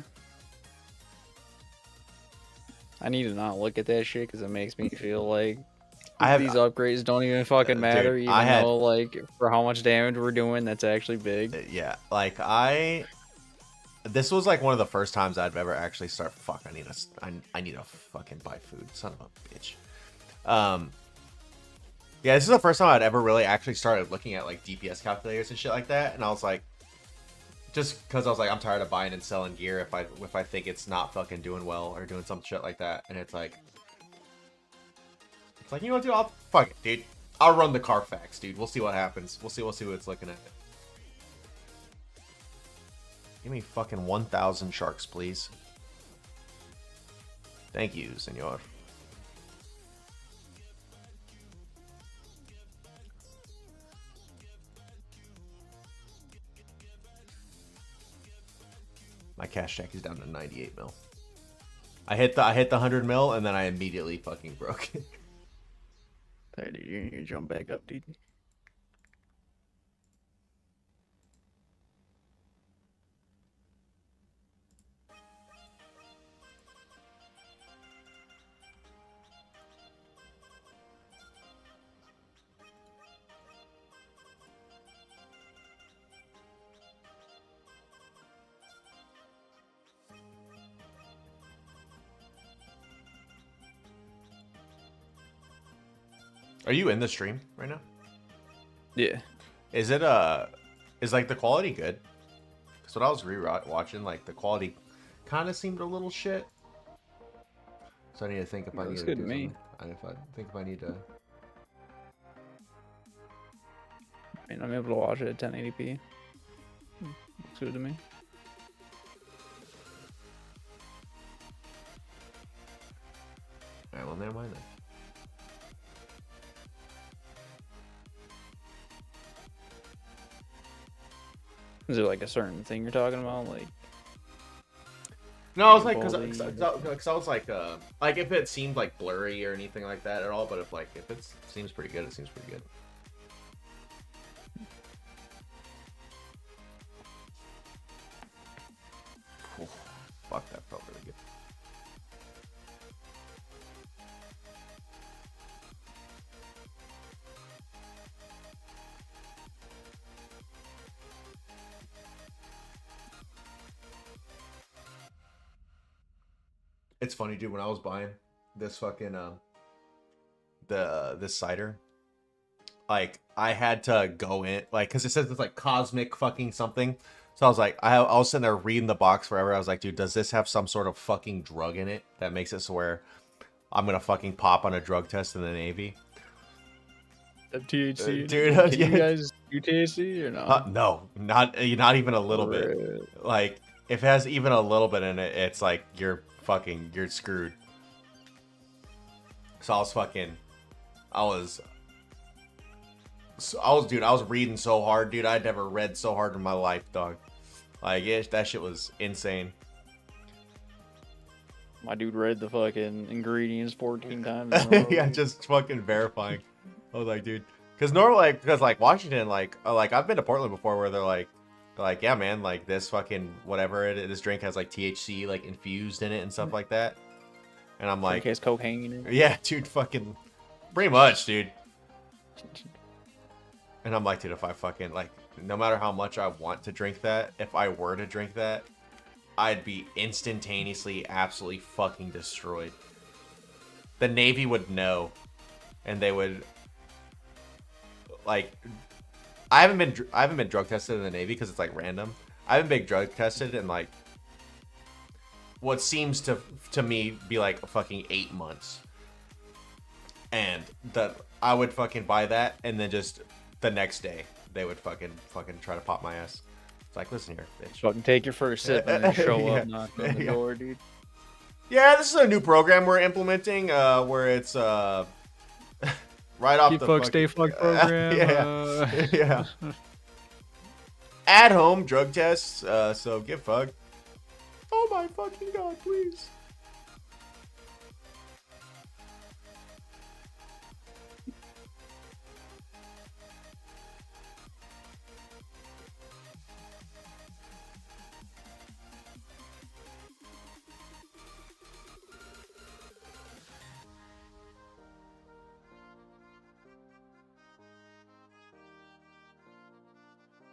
I need to not look at that shit because it makes me feel like these upgrades don't even fucking matter, dude, even though like for how much damage we're doing, that's actually big. Yeah, like this was like one of the first times I've ever actually started. Fuck, I need to fucking buy food, son of a bitch. Yeah, this is the first time I'd ever really actually started looking at like DPS calculators and shit like that, and I was like, just because I was like, I'm tired of buying and selling gear if I think it's not fucking doing well or doing some shit like that, and it's like, you know what, dude? Fuck it, dude. I'll run the Carfax, dude. We'll see what happens. We'll see what it's looking at. Give me fucking 1,000 sharks, please. Thank you, senor. My cash check is down to 98 mil. I hit the 100 mil and then I immediately fucking broke it. Hey, dude, you need to jump back up, dude. Are you in the stream right now? Yeah. Is it is like the quality good? Because when I was watching, like the quality kind of seemed a little shit. So I need to think if I need to do something. If I need to. I mean, I'm able to watch it at 1080p. Looks good to me. Alright, well, never mind then. Is there like a certain thing you're talking about, like? No, I was like, because I was like if it seemed like blurry or anything like that at all, but if it seems pretty good, it seems pretty good. Ooh, fuck, that felt really good. It's funny, dude, when I was buying this fucking this cider, like I had to go in, like, because it says it's like cosmic fucking something. So I was like, I was sitting there reading the box forever. I was like, dude, does this have some sort of fucking drug in it that makes it so where I'm gonna fucking pop on a drug test in the Navy? THC, dude. Can you guys do THC or no? No, not even a little bit. Like, if it has even a little bit in it, it's like you're screwed. So I was dude, I was reading so hard, dude. I'd never read so hard in my life, dog. Like, that shit was insane. My dude read the fucking ingredients 14 times. In a row, Yeah, dude. just fucking verifying. I was like, dude, because normally, because like Washington, like I've been to Portland before, where they're like, yeah, man, like this fucking whatever this drink has like THC like infused in it and stuff like that. And I'm like, has cocaine in it. yeah, dude, fucking, pretty much, dude. And I'm like, dude, if I fucking like, no matter how much I want to drink that, if I were to drink that, I'd be instantaneously absolutely fucking destroyed. The Navy would know, and they would like. I haven't been drug tested in the Navy because it's like random. I haven't been drug tested in like what seems to me be like fucking 8 months, and I would fucking buy that, and then just the next day they would fucking try to pop my ass. It's like, listen here, bitch. Fucking take your first sip and then show Yeah. up, knock on the door, dude. Yeah, this is a new program we're implementing, where it's right off Keep the fuck, stay fuck program. Yeah. Yeah. At home drug tests. So get fucked. Oh my fucking god, please.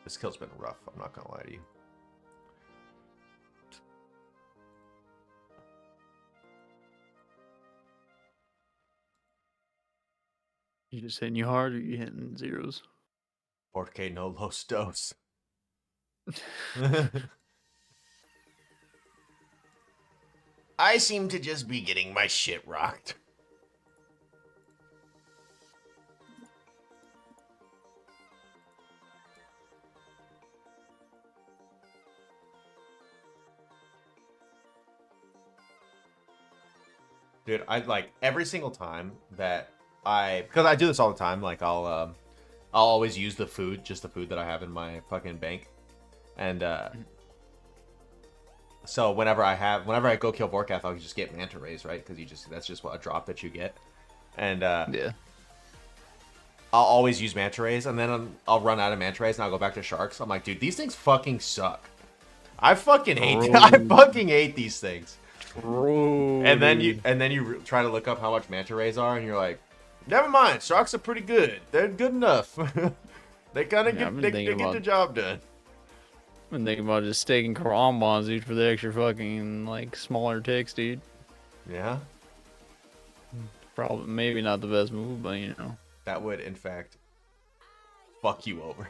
This kill's been rough, I'm not gonna lie to you. You just hitting you hard or you hitting zeros? Porque no los dos. I seem to just be getting my shit rocked. Dude, I like every single time that because I do this all the time, like I'll always use the food, just the food that I have in my fucking bank. And so whenever I go kill Vorkath, I'll just get manta rays, right? Because that's just what a drop that you get. And Yeah. I'll always use manta rays, and then I'll run out of manta rays and I'll go back to sharks. I'm like, dude, these things fucking suck. I fucking hate these things. And then you try to look up how much manta rays are, and you're like, never mind, sharks are pretty good. They're good enough. They kind of get the job done. I'm thinking about just staking Quran bonds, dude, for the extra fucking like smaller ticks, dude. Yeah, Probably maybe not the best move, but you know. that would in fact fuck you over.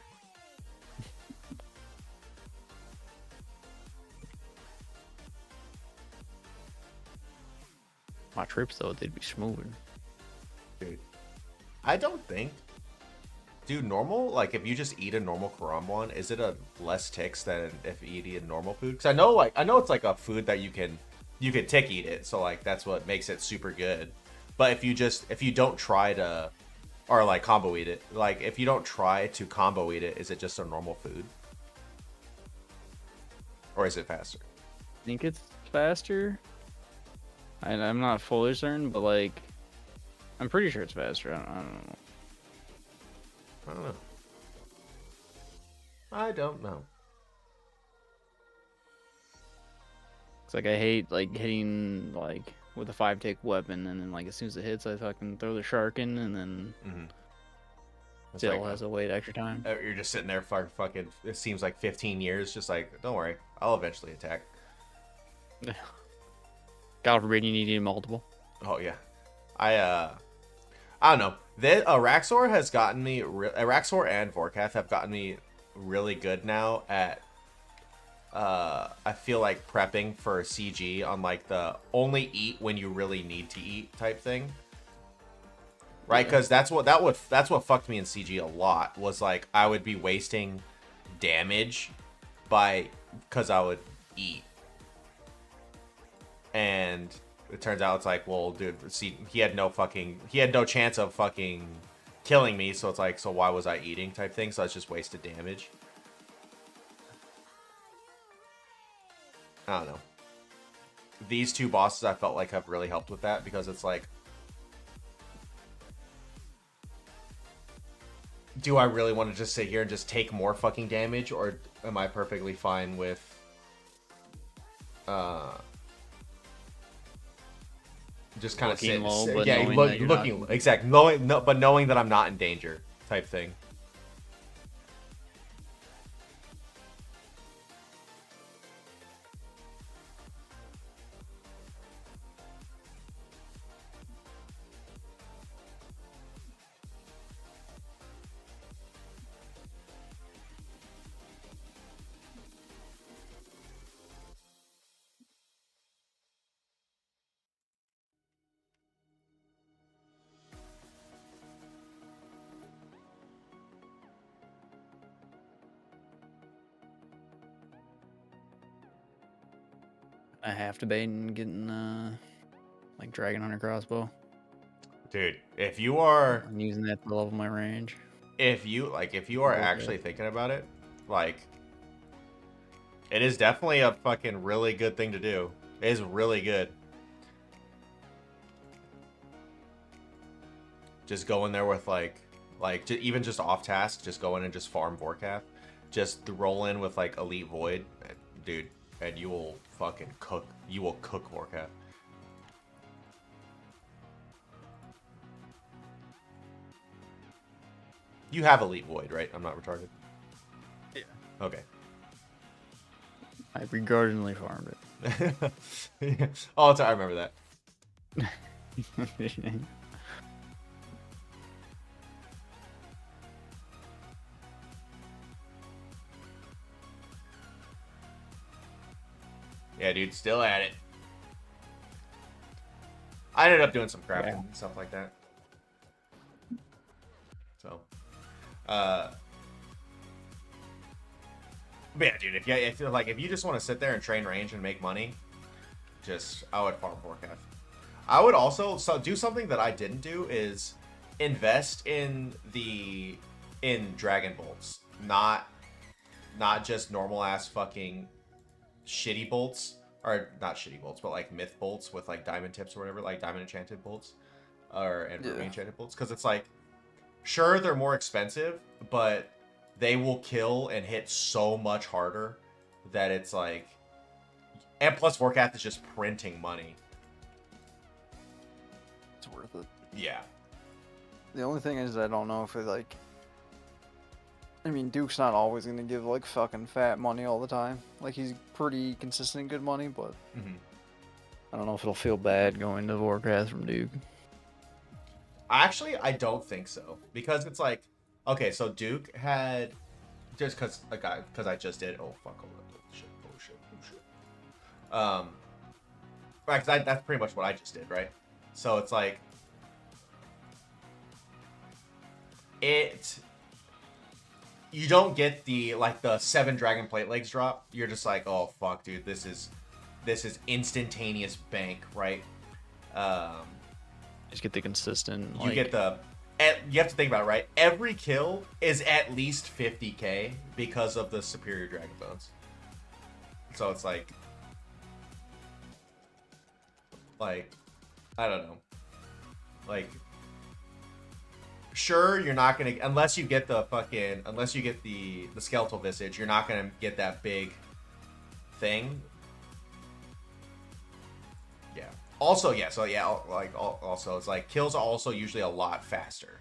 My trips though, they'd be smooth. Dude, I don't think. Dude, normal, like if you just eat a normal Karamwan, is it a less ticks than if you eat a normal food? Because I know it's like a food that you can tick eat it, so like that's what makes it super good. But if you don't try to, or like combo eat it, like if you don't try to combo eat it, is it just a normal food? Or is it faster? I think it's faster. I'm not fully certain, but like, I'm pretty sure it's faster. I don't know. I don't know. I don't know. It's like I hate like hitting like with a 5-tick weapon, and then like as soon as it hits, I fucking throw the shark in, and then It's still like, has to wait extra time. you're just sitting there for fucking, it seems like 15 years, just like, don't worry, I'll eventually attack. God forbid you need to eat multiple. Oh yeah, I don't know. Araxor has gotten me. Araxor and Vorkath have gotten me really good now at. I feel like prepping for CG on like the only eat when you really need to eat type thing. Right, because that's what fucked me in CG a lot. Was like I would be wasting damage because I would eat. And it turns out it's like, well, dude, see, he had no chance of fucking killing me. So it's like, so why was I eating type thing? So it's just wasted damage. I don't know. These two bosses I felt like have really helped with that because it's like, do I really want to just sit here and just take more fucking damage, or am I perfectly fine with just kind of looking low, sit, but yeah, looking exactly, but knowing that I'm not in danger type thing. I have to bait and getting like Dragon Hunter crossbow. Dude, if you are I'm using that to level my range. if you are actually thinking about it, like, it is definitely a fucking really good thing to do. It is really good. Just go in there with even just off task, just go in and just farm Vorkath. Just roll in with like Elite Void, dude, and you will fucking cook. You will cook Vorkath. You have Elite Void, right? I'm not retarded. Yeah. Okay. I begrudgingly farmed it. Oh, I remember that. Yeah, dude, still at it. I ended up doing some crafting and stuff like that. So, but yeah, dude, if you just want to sit there and train range and make money, I would farm Vorkath. I would also do something that I didn't do is invest in Dragon Bolts, not just normal ass fucking shitty bolts, or not shitty bolts, but like myth bolts with like diamond tips or whatever, like diamond enchanted bolts, and ruby enchanted bolts, because it's like, sure, they're more expensive, but they will kill and hit so much harder that it's like, and plus Vorkath is just printing money. It's worth it. Yeah. The only thing is, I don't know if it like. I mean, Duke's not always gonna give like fucking fat money all the time. Like, he's pretty consistent good money, but I don't know if it'll feel bad going to Vorkath from Duke. Actually, I don't think so, because it's like, okay, so Duke had, just because I just did. Oh fuck! Oh shit! Right, because that's pretty much what I just did, right? So it's like, you don't get the 7 dragon plate legs drop. You're just like, oh fuck, dude, this is instantaneous bank, right? Just get the consistent. You get you have to think about it, right? Every kill is at least 50k because of the superior dragon bones. So it's like I don't know. Like, sure, you're not gonna, unless you get the skeletal visage, you're not gonna get that big thing. Yeah. Also, yeah. So yeah, also it's like kills are also usually a lot faster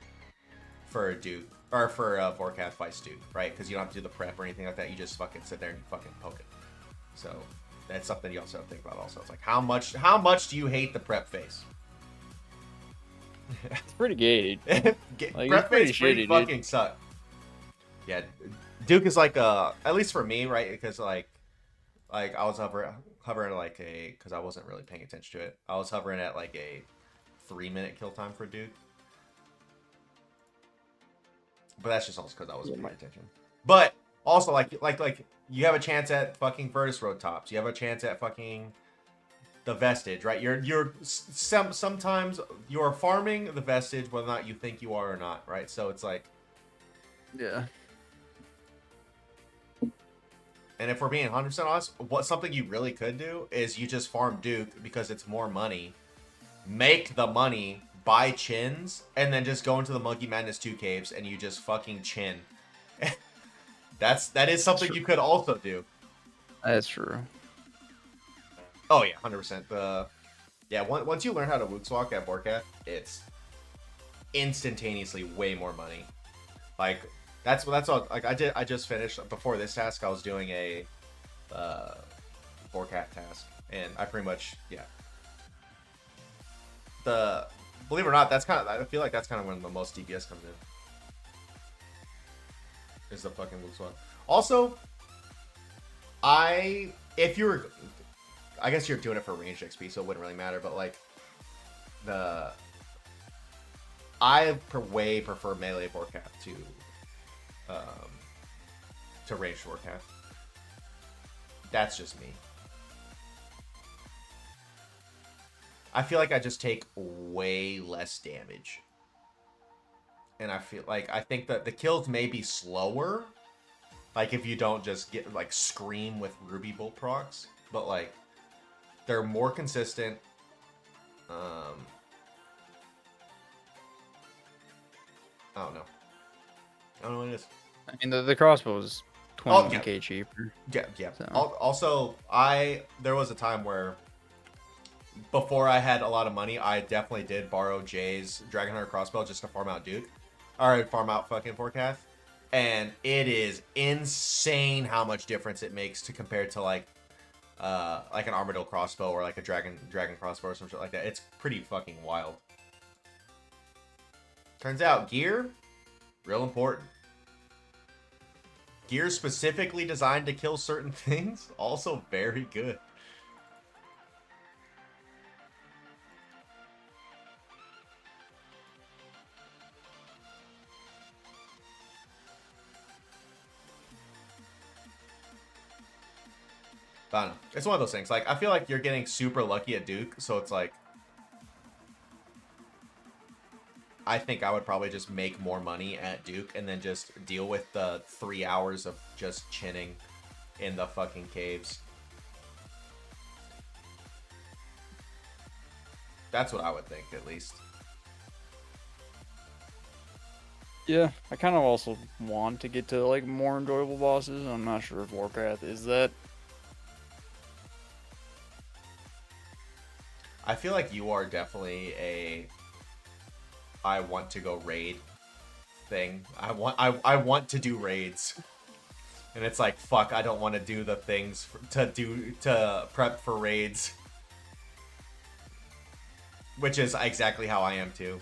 for a Duke, or for Vorkath fights Duke, right? Because you don't have to do the prep or anything like that. You just fucking sit there and you fucking poke it. So that's something you also have to think about. Also, it's like, how much do you hate the prep phase? It's pretty gay. Prep phase pretty fucking suck. Yeah, Duke is like at least for me, right? Because like I was hovering like because I wasn't really paying attention to it. I was hovering at like a 3-minute kill time for Duke. But that's just also because I wasn't paying attention. But also like you have a chance at fucking Virtus Road tops. You have a chance at fucking the vestige, right? Sometimes you're farming the vestige whether or not you think you are or not, right? So it's like, yeah. And if we're being 100% honest, something you really could do is you just farm Duke because it's more money, make the money, buy chins, and then just go into the Monkey Madness 2 caves and you just fucking chin. that is something you could also do. That's true. Oh yeah, 100%. Once you learn how to Wooks Walk at Borcat, it's instantaneously way more money. Like that's all. Like I just finished before this task. I was doing a Borcat task, and I pretty much believe it or not, I feel like that's kind of when the most DPS comes in. Is the fucking Wooks Walk. Also, I guess you're doing it for ranged XP, so it wouldn't really matter. But like I way prefer melee Warcraft to ranged Warcraft. That's just me. I feel like I just take way less damage. And I think that the kills may be slower. Like if you don't just get like scream with Ruby Bolt procs, but like they're more consistent. I don't know. I don't know what it is. I mean, the crossbow is 20k cheaper. Yeah. So. Also, there was a time where before I had a lot of money, I definitely did borrow Jay's Dragon Hunter crossbow just to farm out Duke. Or farm out fucking Forecast. And it is insane how much difference it makes to compare to like an Armadillo crossbow or like a dragon crossbow or some shit like that. It's pretty fucking wild. Turns out gear, real important. Gear specifically designed to kill certain things, also very good. I don't know. It's one of those things. Like, I feel like you're getting super lucky at Duke, so it's like I think I would probably just make more money at Duke and then just deal with the 3 hours of just chinning in the fucking caves. That's what I would think, at least. Yeah, I kind of also want to get to like more enjoyable bosses. I'm not sure if Warcraft is that. I feel like you are definitely I want to go raid thing. I want to do raids. And it's like, fuck, I don't want to do the things to prep for raids. Which is exactly how I am too.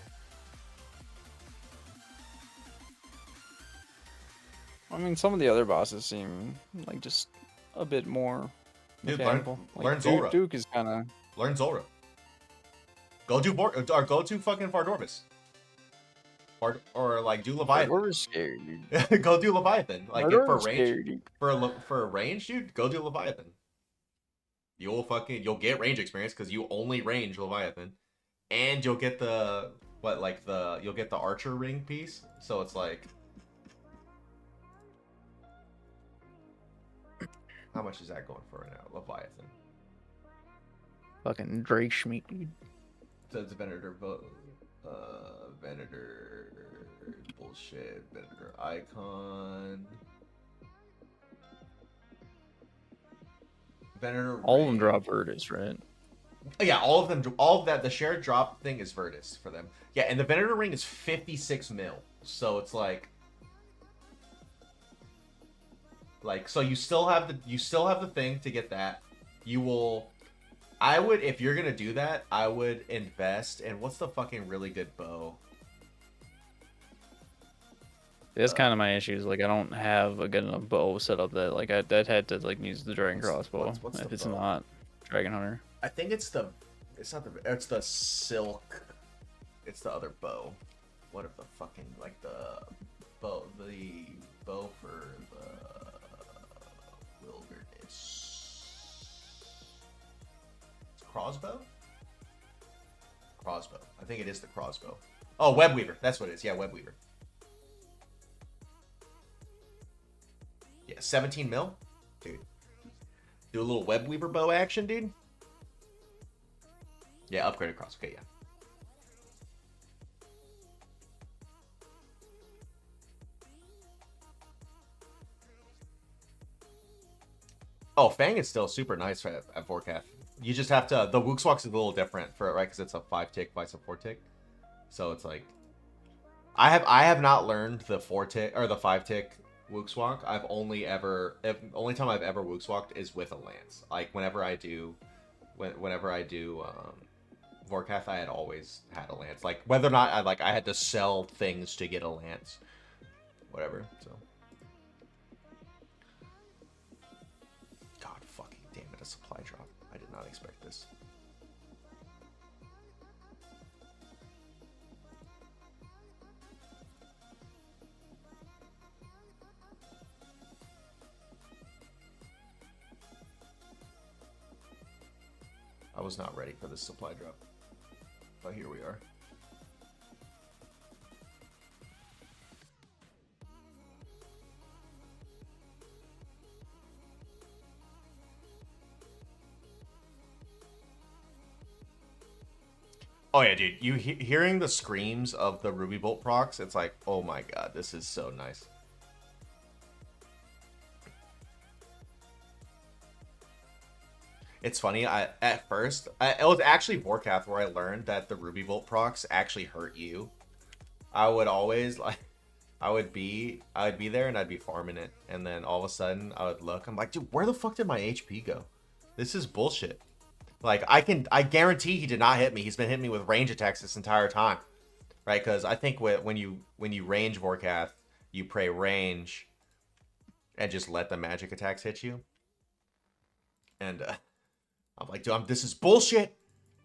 I mean, some of the other bosses seem like just a bit more mechanical. Learn Zulrah. Duke is kind of... Learn Zulrah. Go do fucking Fardorvis. Or like do Leviathan. Fardorvis scared, dude. Go do Leviathan. Like for range, scared, for range, dude, go do Leviathan. You'll get range experience because you only range Leviathan, and you'll get you'll get the archer ring piece. So it's like, how much is that going for right now? Leviathan. Fucking Drake Schmeat, dude. So it's Venator Venator bullshit. Venator icon. Venator. All of them drop Virtus, right? Yeah, all of them. All of that. The shared drop thing is Virtus for them. Yeah, and the Venator ring is 56 mil. So it's like, so you still have the thing to get that. You will. I would, if you're gonna do that, I would invest in what's the fucking really good bow. That's kind of my issue. Like, I don't have a good enough bow set up that like I'd had to like use the Dragon Crossbow if it's not Dragon Hunter. I think it's the silk. It's the other bow. What if the fucking the bow for the wilderness? crossbow? Crossbow. I think it is the crossbow. Oh, web weaver. That's what it is. Yeah, web weaver. Yeah, 17 mil? Dude. Do a little web weaver bow action, dude? Yeah, upgraded cross. Okay, yeah. Oh, Fang is still super nice at Vorkath. You just have to... The Wookswalk is a little different for it, right? Because it's a 5-tick vice a 4-tick. So it's like... I have not learned the 4-tick or the 5-tick Wookswalk. I've only ever... only time I've ever Wookswalked is with a lance. Like, whenever I do Vorkath, I had always had a lance. Like, whether or not I had to sell things to get a lance. Whatever, so... God fucking damn it, a supply drop. I did not expect this. I was not ready for this supply drop. But here we are. Oh yeah, dude. You hearing the screams of the Ruby Bolt procs, it's like, oh my god, this is so nice. It's funny, at first, it was actually Vorkath where I learned that the Ruby Bolt procs actually hurt you. I would always, like, I would be there and I'd be farming it. And then all of a sudden, I would look, I'm like, dude, where the fuck did my HP go? This is bullshit. Like, I guarantee he did not hit me. He's been hitting me with range attacks this entire time. Right? Because I think when you range Vorkath, you pray range and just let the magic attacks hit you. And, I'm like, dude, this is bullshit.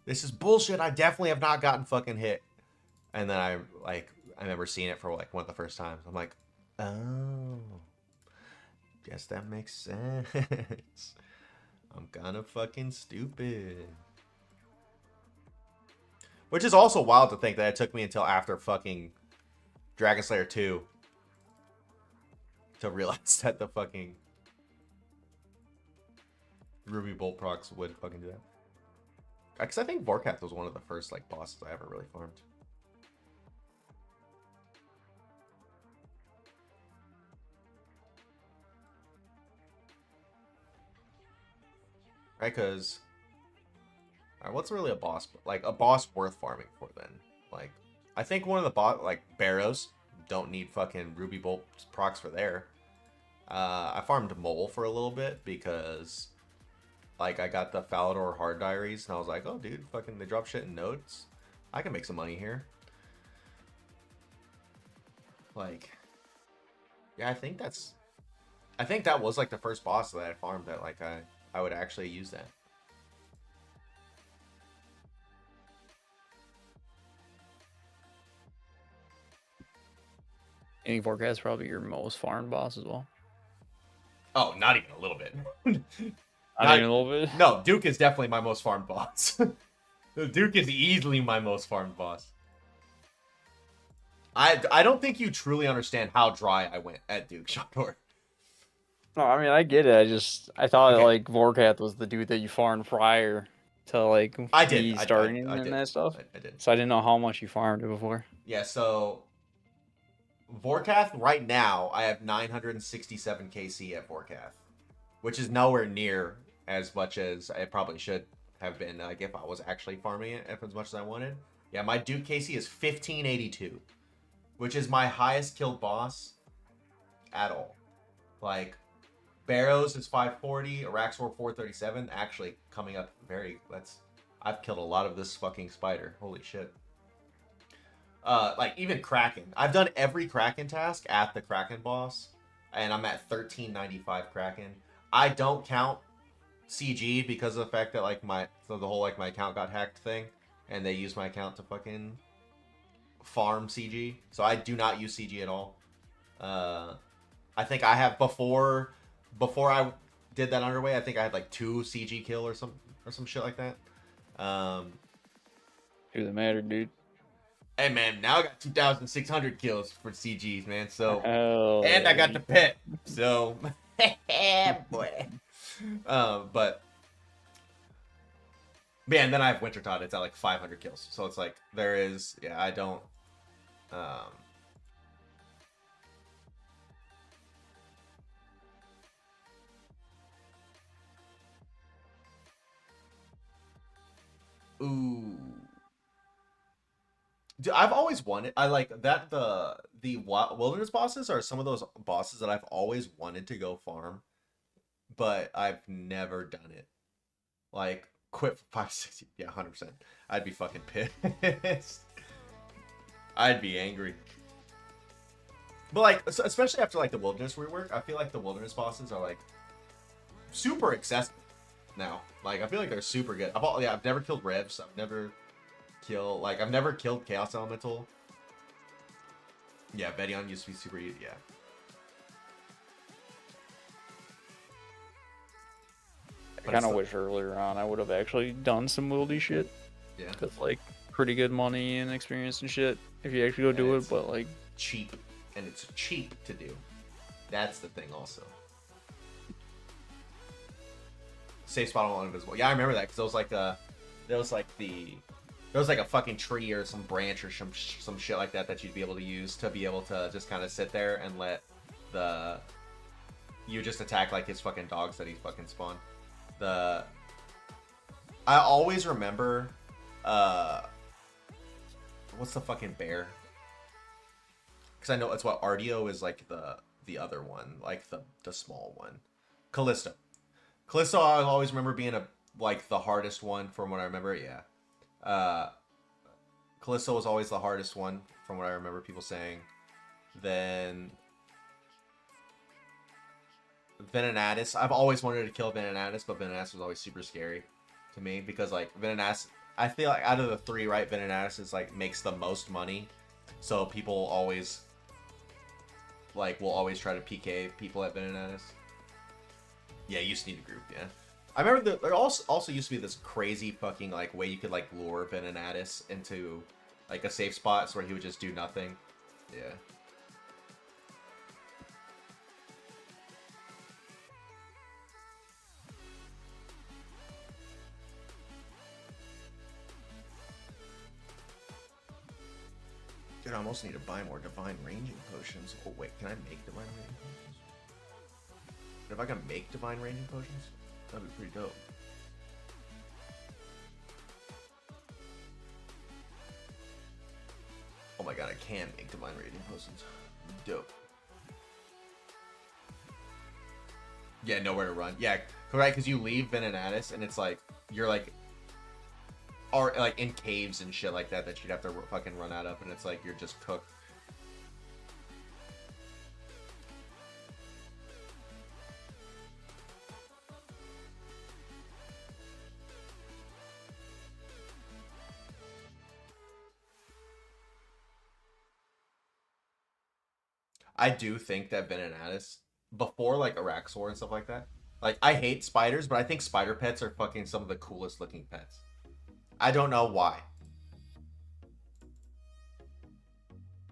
This is bullshit. I definitely have not gotten fucking hit. And then I remember seeing it for like one of the first times. I'm like, oh, guess that makes sense. I'm kind of fucking stupid. Which is also wild to think that it took me until after fucking Dragon Slayer 2 to realize that the fucking Ruby Bolt procs would fucking do that. Because I think Vorkath was one of the first like bosses I ever really farmed. Right, because what's really a boss? Like a boss worth farming for then? Like, I think one of the like Barrows don't need fucking Ruby Bolt procs for there. I farmed Mole for a little bit because like I got the Falador Hard Diaries and I was like, oh dude, fucking they drop shit in nodes. I can make some money here. Like, yeah, I think that was like the first boss that I farmed that like I would actually use that. Any Forecast is probably your most farmed boss as well. Oh, not even a little bit. Not even a little bit? No, Duke is definitely my most farmed boss. Duke is easily my most farmed boss. I don't think you truly understand how dry I went at Duke, Shondor. No, I mean, I get it. I thought okay. Like Vorkath was the dude that you farmed prior to like starting and that stuff. I did. So I didn't know how much you farmed it before. Yeah, so Vorkath right now I have 967 KC at Vorkath, which is nowhere near as much as it probably should have been like if I was actually farming it as much as I wanted. Yeah, my Duke KC is 1582, which is my highest killed boss at all. Like Barrows is 540, Araxor 437. Actually, coming up I've killed a lot of this fucking spider. Holy shit. Like even Kraken. I've done every Kraken task at the Kraken boss, and I'm at 1395 Kraken. I don't count CG because of the fact that like my whole like my account got hacked thing, and they used my account to fucking farm CG. So I do not use CG at all. I think I have before I did that underway, I think I had like 2 CG kill or some shit like that. Doesn't matter, dude. Hey man, now I got 2,600 kills for CGs, man. So, Hell and I got yeah. the pet. So, boy. But man, then I have Winter Todd. It's at like 500 kills. So it's like there is, yeah. I don't. Ooh. Dude, I've always wanted. I like that the wilderness bosses are some of those bosses that I've always wanted to go farm, but I've never done it. Like quit for 560. Yeah, 100%. I'd be fucking pissed. I'd be angry. But like, especially after like the wilderness rework, I feel like the wilderness bosses are like super accessible now. Like I feel like they're super good. I've never killed Revs. I've never killed Chaos Elemental. Yeah, Betty on used to be super easy. Yeah. I kind of wish earlier on I would have actually done some wildy shit. Yeah. Cause like pretty good money and experience and shit if you actually go do it, but like cheap, and it's cheap to do. That's the thing also. Safe spot on invisible. Yeah, I remember that because there was like a fucking tree or some branch or some shit like that you'd be able to use to be able to just kind of sit there and let you just attack like his fucking dogs that he fucking spawned. I always remember what's the fucking bear? Because I know it's what Ardio is like the other one, like the small one. Callisto. Callisto I always remember being like the hardest one from what I remember, yeah. Callisto was always the hardest one from what I remember people saying. Then Venenatis. I've always wanted to kill Venenatis, but Venenatis was always super scary to me because like Venenatis, I feel like out of the three, right, Venenatis is like makes the most money, so people always will always try to PK people at Venenatis. Yeah, you just need a group. Yeah, I remember there also used to be this crazy fucking like way you could like lure Venenatis into like a safe spot where he would just do nothing. Yeah. Dude, I almost need to buy more divine ranging potions. Oh wait, can I make divine ranging potions? If I can make divine ranging potions, that'd be pretty dope. Oh my god, I can make divine ranging potions. Dope. Yeah, nowhere to run. Yeah, right, because you leave Venenatis and it's like you're like or like in caves and shit like that you'd have to fucking run out of, and it's like you're just cooked. I do think that Venenatis, before like Araxor and stuff like that, like I hate spiders, but I think spider pets are fucking some of the coolest looking pets. I don't know why.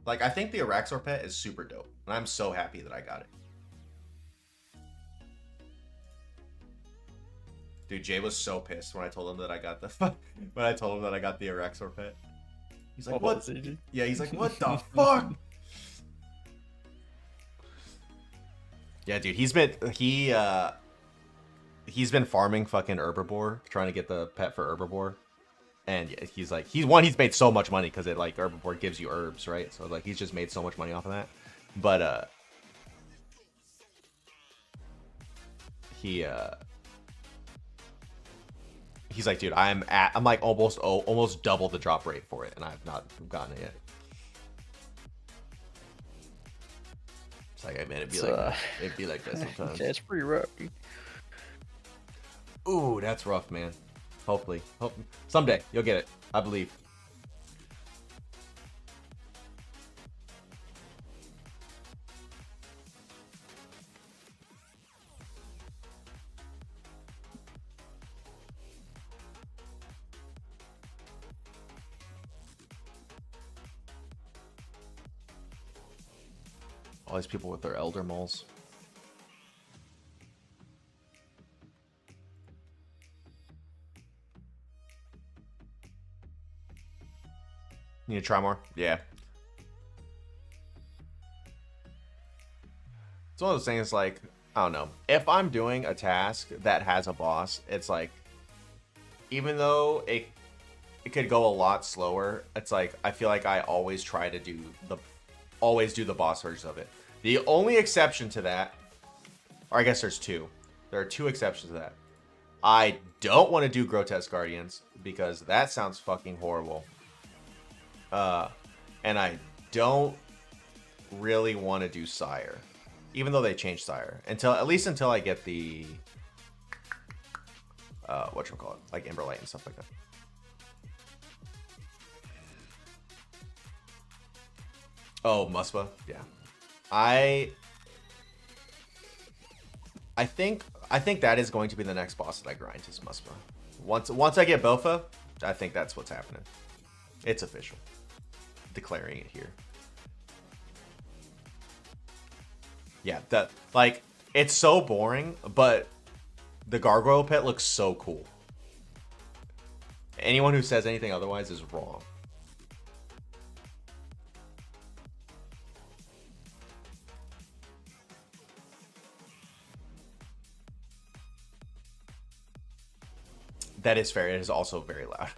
Like, I think the Araxor pet is super dope, and I'm so happy that I got it. Dude, Jay was so pissed when I told him that I got the Araxor pet. He's like, "What?" Yeah, he's like, "What the fuck?" Yeah, dude, he's been farming fucking Herbivore, trying to get the pet for Herbivore. And he's made so much money because it like Herbivore gives you herbs, right? So like he's just made so much money off of that. But he's like, dude, I'm like almost double the drop rate for it, and I've not gotten it yet. It's like, hey man, it'd be like that sometimes. That's pretty rough. Ooh, that's rough, man. Hopefully, someday you'll get it. I believe. All these people with their elder moles. You need to try more? Yeah. It's one of those things like, I don't know. If I'm doing a task that has a boss, it's like, even though it could go a lot slower, it's like, I feel like I always try to do the boss versions of it. The only exception to that, or I guess there's two. There are two exceptions to that. I don't want to do Grotesque Guardians because that sounds fucking horrible. And I don't really want to do Sire, even though they changed Sire, at least until I get the whatchamacallit, like Emberlight and stuff like that. Oh, Muspa, yeah. I think that is going to be the next boss that I grind is Muspa. Once I get Bofa, I think that's what's happening. It's official. Declaring it here. Yeah, that, like, it's so boring, but the gargoyle pit looks so cool. Anyone who says anything otherwise is wrong. That is fair. It is also very loud.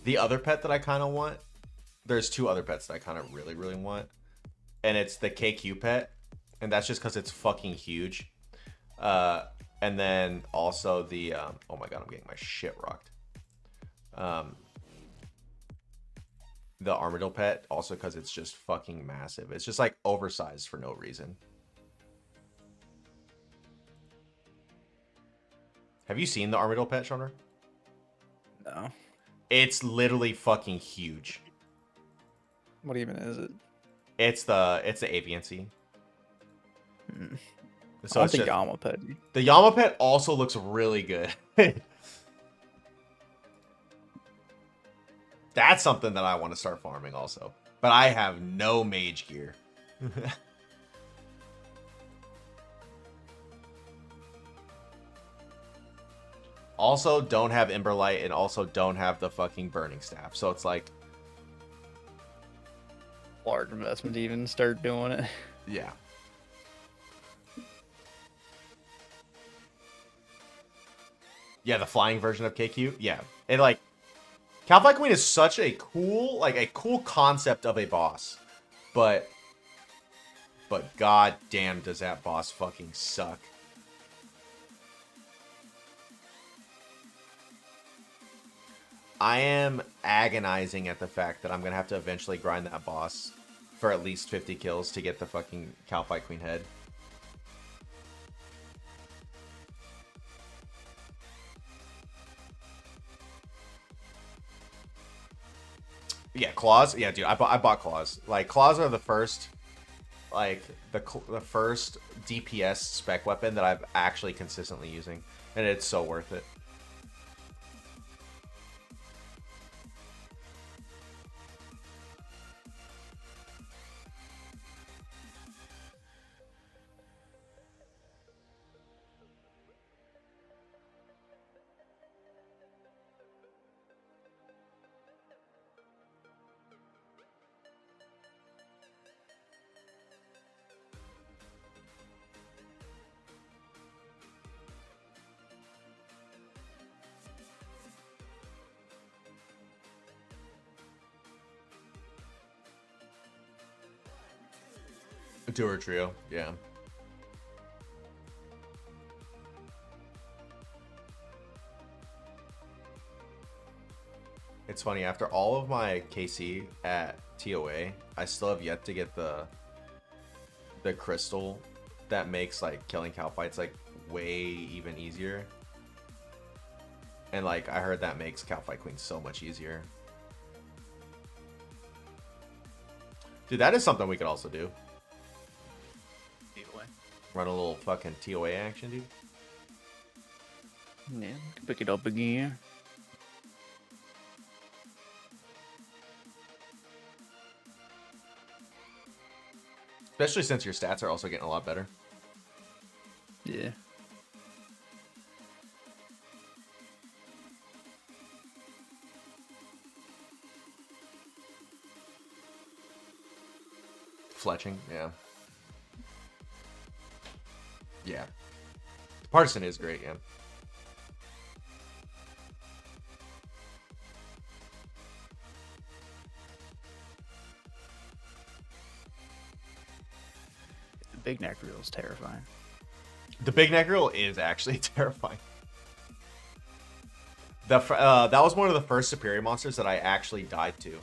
The other pet that I kind of want, there's two other pets that I kind of really, really want. And it's the KQ pet. And that's just because it's fucking huge. And then also the, oh my god, I'm getting my shit rocked. The Armadillo pet, also because it's just fucking massive. It's just like oversized for no reason. Have you seen the Armadillo pet, Shoner? No. It's literally fucking huge. What even is it? It's the Aviancy. So I don't think Yamapet. The Yamapet also looks really good. That's something that I want to start farming also. But I have no mage gear. Also don't have Emberlight and also don't have the fucking Burning Staff. So it's like... large investment to even start doing it. Yeah. Yeah, the flying version of KQ. Yeah. And like... Calphi Queen is such a cool, like a cool concept of a boss. But god damn does that boss fucking suck. I am agonizing at the fact that I'm going to have to eventually grind that boss for at least 50 kills to get the fucking Calphi Queen head. Yeah, claws. Yeah, dude, I bought claws. Like, claws are the first, like, the first DPS spec weapon that I've actually consistently using. And it's so worth it. Duo trio, yeah. It's funny, after all of my KC at TOA, I still have yet to get the crystal that makes like killing cow fights like way even easier. And like I heard that makes Cow Fight Queen so much easier. Dude, that is something we could also do. Run a little fucking TOA action, dude. Yeah, pick it up again. Especially since your stats are also getting a lot better. Yeah. Fletching, yeah. Yeah. Partisan is great, yeah. The big neck reel is terrifying. The big neck reel is actually terrifying. That was one of the first superior monsters that I actually died to.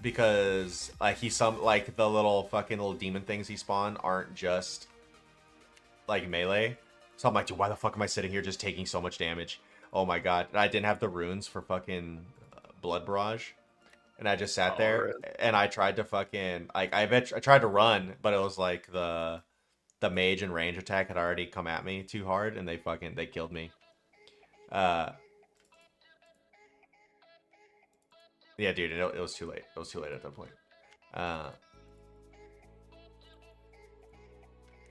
Because like the little fucking little demon things he spawned aren't just like melee. So I'm like, dude, why the fuck am I sitting here just taking so much damage? Oh my god. And I didn't have the runes for fucking Blood Barrage. And I just sat there and I tried to fucking like I tried to run, but it was like the mage and range attack had already come at me too hard and they killed me. Yeah, dude, it was too late. It was too late at that point.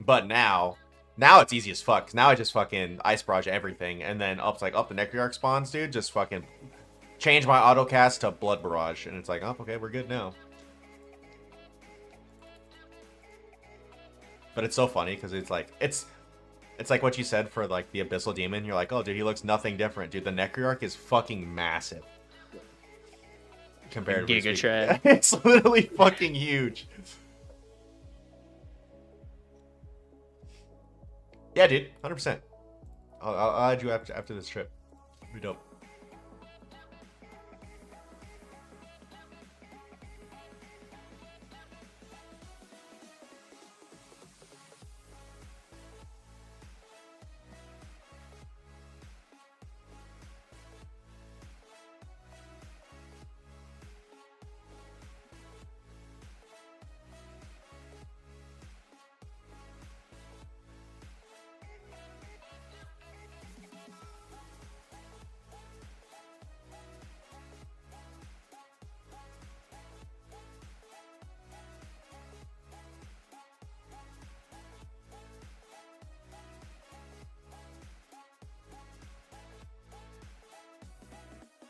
But now it's easy as fuck. 'Cause now I just fucking ice barrage everything, and then the Necryarch spawns, dude. Just fucking change my auto cast to Blood Barrage, and it's like, oh, okay, we're good now. But it's so funny because it's like what you said for like the Abyssal Demon. You're like, oh, dude, he looks nothing different, dude. The Necryarch is fucking massive. Compared to Giga Chad. It's literally fucking huge. Yeah, dude, 100%. I'll add you after this trip. It'd be dope.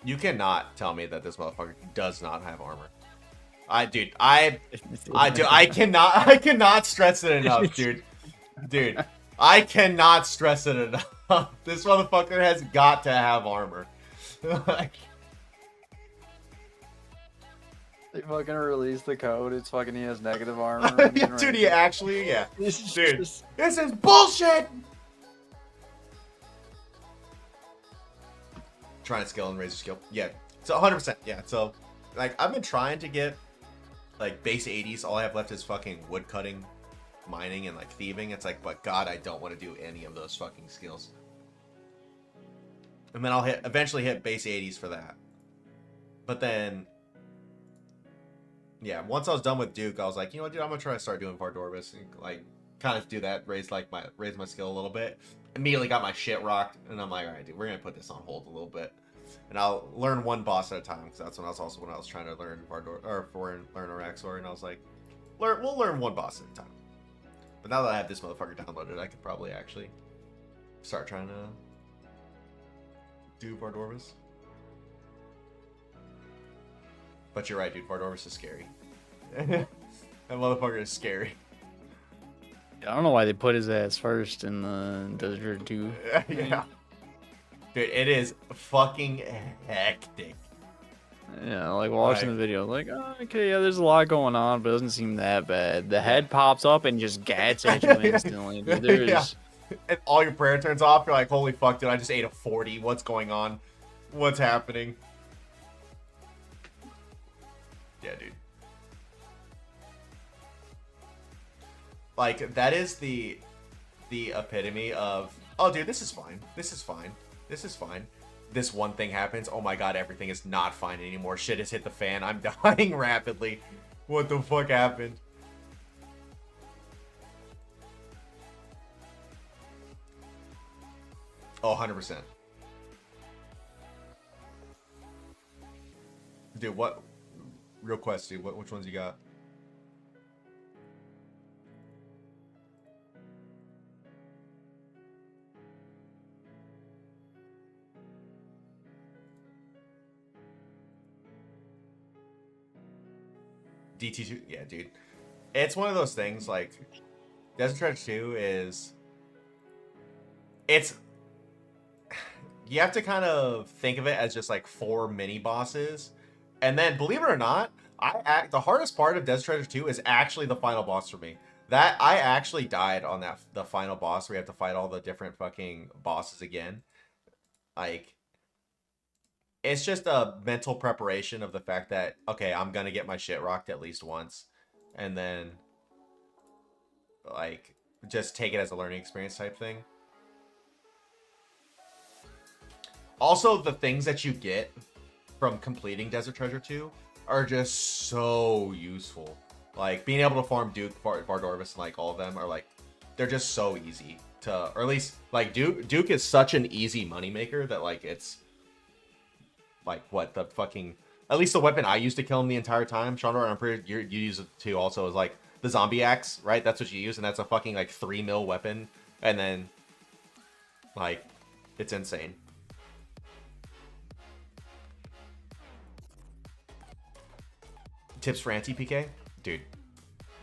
You cannot tell me that this motherfucker does not have armor. I cannot stress it enough, dude. Dude, I cannot stress it enough. This motherfucker has got to have armor. Like, they fucking released the code. It's fucking he has negative armor. dude, he actually, yeah. Dude, this is bullshit. Trying to scale and raise your skill. Yeah, so 100%. Yeah, so like I've been trying to get like base 80s. All I have left is fucking wood cutting, mining, and like thieving. It's like, but God, I don't want to do any of those fucking skills. And then I'll eventually hit base 80s for that. But then, yeah, once I was done with Duke, I was like, you know what, dude, I'm gonna try to start doing Vardorvis and like kind of do that, raise my skill a little bit. Immediately got my shit rocked, and I'm like, all right, dude, we're gonna put this on hold a little bit, and I'll learn one boss at a time, because that's when I was trying to learn learn Araxor, and I was like, we'll learn one boss at a time. But now that I have this motherfucker downloaded, I could probably actually start trying to do Vardorvis. But you're right, dude, Vardorvis is scary. That motherfucker is scary. I don't know why they put his ass first in the Desert 2. Yeah. Dude, it is fucking hectic. Yeah, like watching the video, like, oh, okay, yeah, there's a lot going on, but it doesn't seem that bad. The head pops up and just gats at you instantly. Dude, there's... And all your prayer turns off. You're like, holy fuck, dude, I just ate a 40. What's going on? What's happening? Yeah, dude. Like, that is the epitome of, oh, dude, this is fine. This is fine. This is fine. This one thing happens. Oh my god, everything is not fine anymore. Shit has hit the fan. I'm dying rapidly. What the fuck happened? Oh, 100%. Dude, what? Real quest, dude. Which ones you got? DT2, yeah, dude. It's one of those things, like, Desert Treasure 2 is... It's... You have to kind of think of it as just, like, 4 mini-bosses. And then, believe it or not, the hardest part of Desert Treasure 2 is actually the final boss for me. I actually died on the final boss where you have to fight all the different fucking bosses again. Like... It's just a mental preparation of the fact that, okay, I'm gonna get my shit rocked at least once. And then, like, just take it as a learning experience type thing. Also, the things that you get from completing Desert Treasure 2 are just so useful. Like, being able to farm Duke, Bardorvis, and, like, all of them are, like, they're just so easy to, or at least, like, Duke is such an easy moneymaker that, like, it's... Like, what, the fucking... At least the weapon I used to kill him the entire time, Chandra, and I'm pretty... You use it too also, is like, the zombie axe, right? That's what you use, and that's a fucking, like, 3 mil weapon. And then, like, it's insane. Tips for anti-PK? Dude,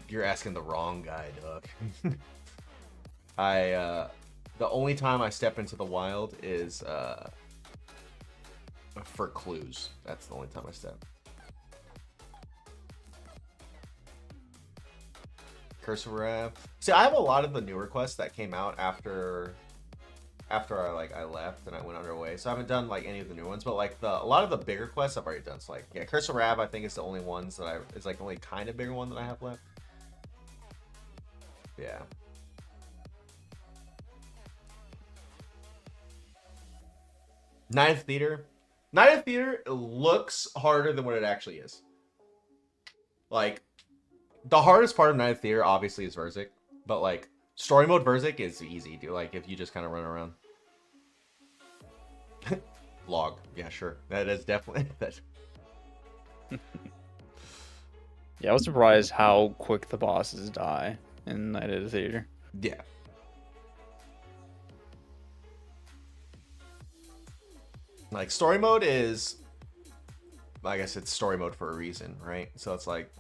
you're asking the wrong guy, dog. The only time I step into the wild is, for clues. That's the only time I step. Curse of Wrath. See, I have a lot of the newer quests that came out after I left and I went underway. So I haven't done like any of the new ones, but like a lot of the bigger quests I've already done. So like, yeah, Curse of Wrath I think is the only ones that is like the only kind of bigger one that I have left. Yeah. Ninth Theater. Night of Theater looks harder than what it actually is. Like, the hardest part of Night of Theater obviously is Verzik, but like, story mode Verzik is easy, dude. Like, if you just kind of run around. Log, yeah, sure. That is definitely that. Yeah, I was surprised how quick the bosses die in Night of the Theater. Yeah. Like, story mode is, I guess it's story mode for a reason, right? So it's like,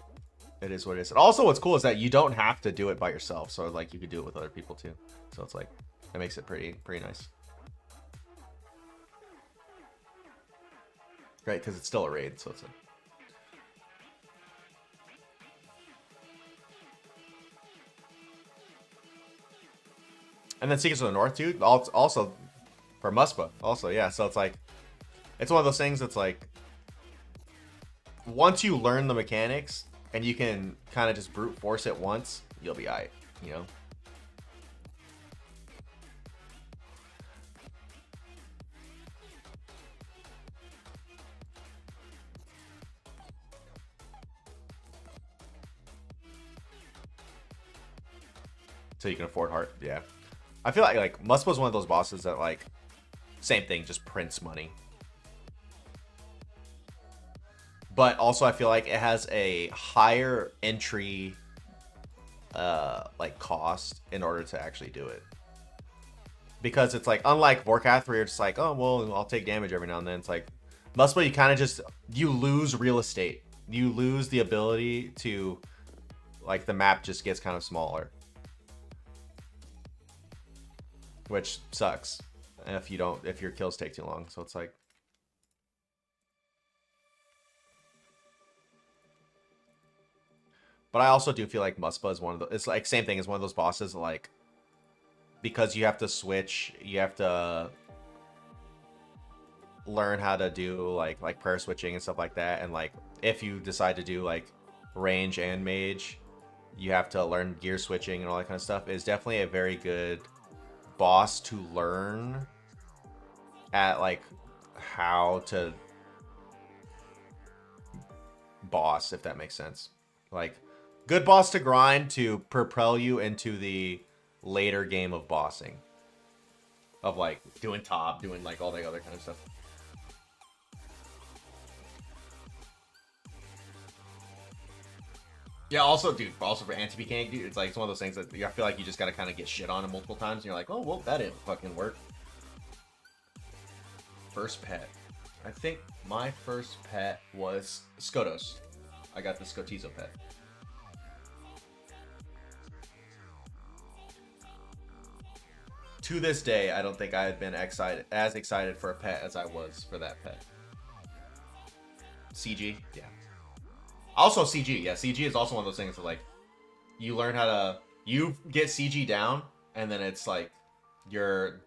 it is what it is. And also what's cool is that you don't have to do it by yourself. So like, you could do it with other people too. So it's like, that makes it pretty nice. Right, because it's still a raid, so it's a... And then Secrets of the North too, also for Muspa, also, yeah. So it's like, it's one of those things that's like, once you learn the mechanics and you can kind of just brute force it once, you'll be aight, you know? So you can afford heart, yeah. I feel like Muspa's one of those bosses that like, same thing, just prints money. But also I feel like it has a higher entry like cost in order to actually do it. Because it's like, unlike Vorkath where you're just like, oh, well, I'll take damage every now and then. It's like, Muspa, you kind of just, you lose real estate. You lose the ability to, like, the map just gets kind of smaller. Which sucks if your kills take too long. So it's like, but I also do feel like Muspa is one of the, it's like same thing as one of those bosses, like, because you have to switch, you have to learn how to do like prayer switching and stuff like that. And like, if you decide to do like range and mage, you have to learn gear switching and all that kind of stuff. It's definitely a very good boss to learn at like how to boss, if that makes sense. Like, good boss to grind to propel you into the later game of bossing. Of like doing top, doing like all the other kind of stuff. Yeah, also, dude, also for anti-PK, dude, it's like, it's one of those things that I feel like you just gotta kind of get shit on it multiple times, and you're like, oh, well, that didn't fucking work. First pet. I think my first pet was Skotos. I got the Scotizo pet. To this day, I don't think I had been as excited for a pet as I was for that pet. CG, yeah. Also CG, yeah. CG is also one of those things that, like, you learn how to, you get CG down, and then it's like your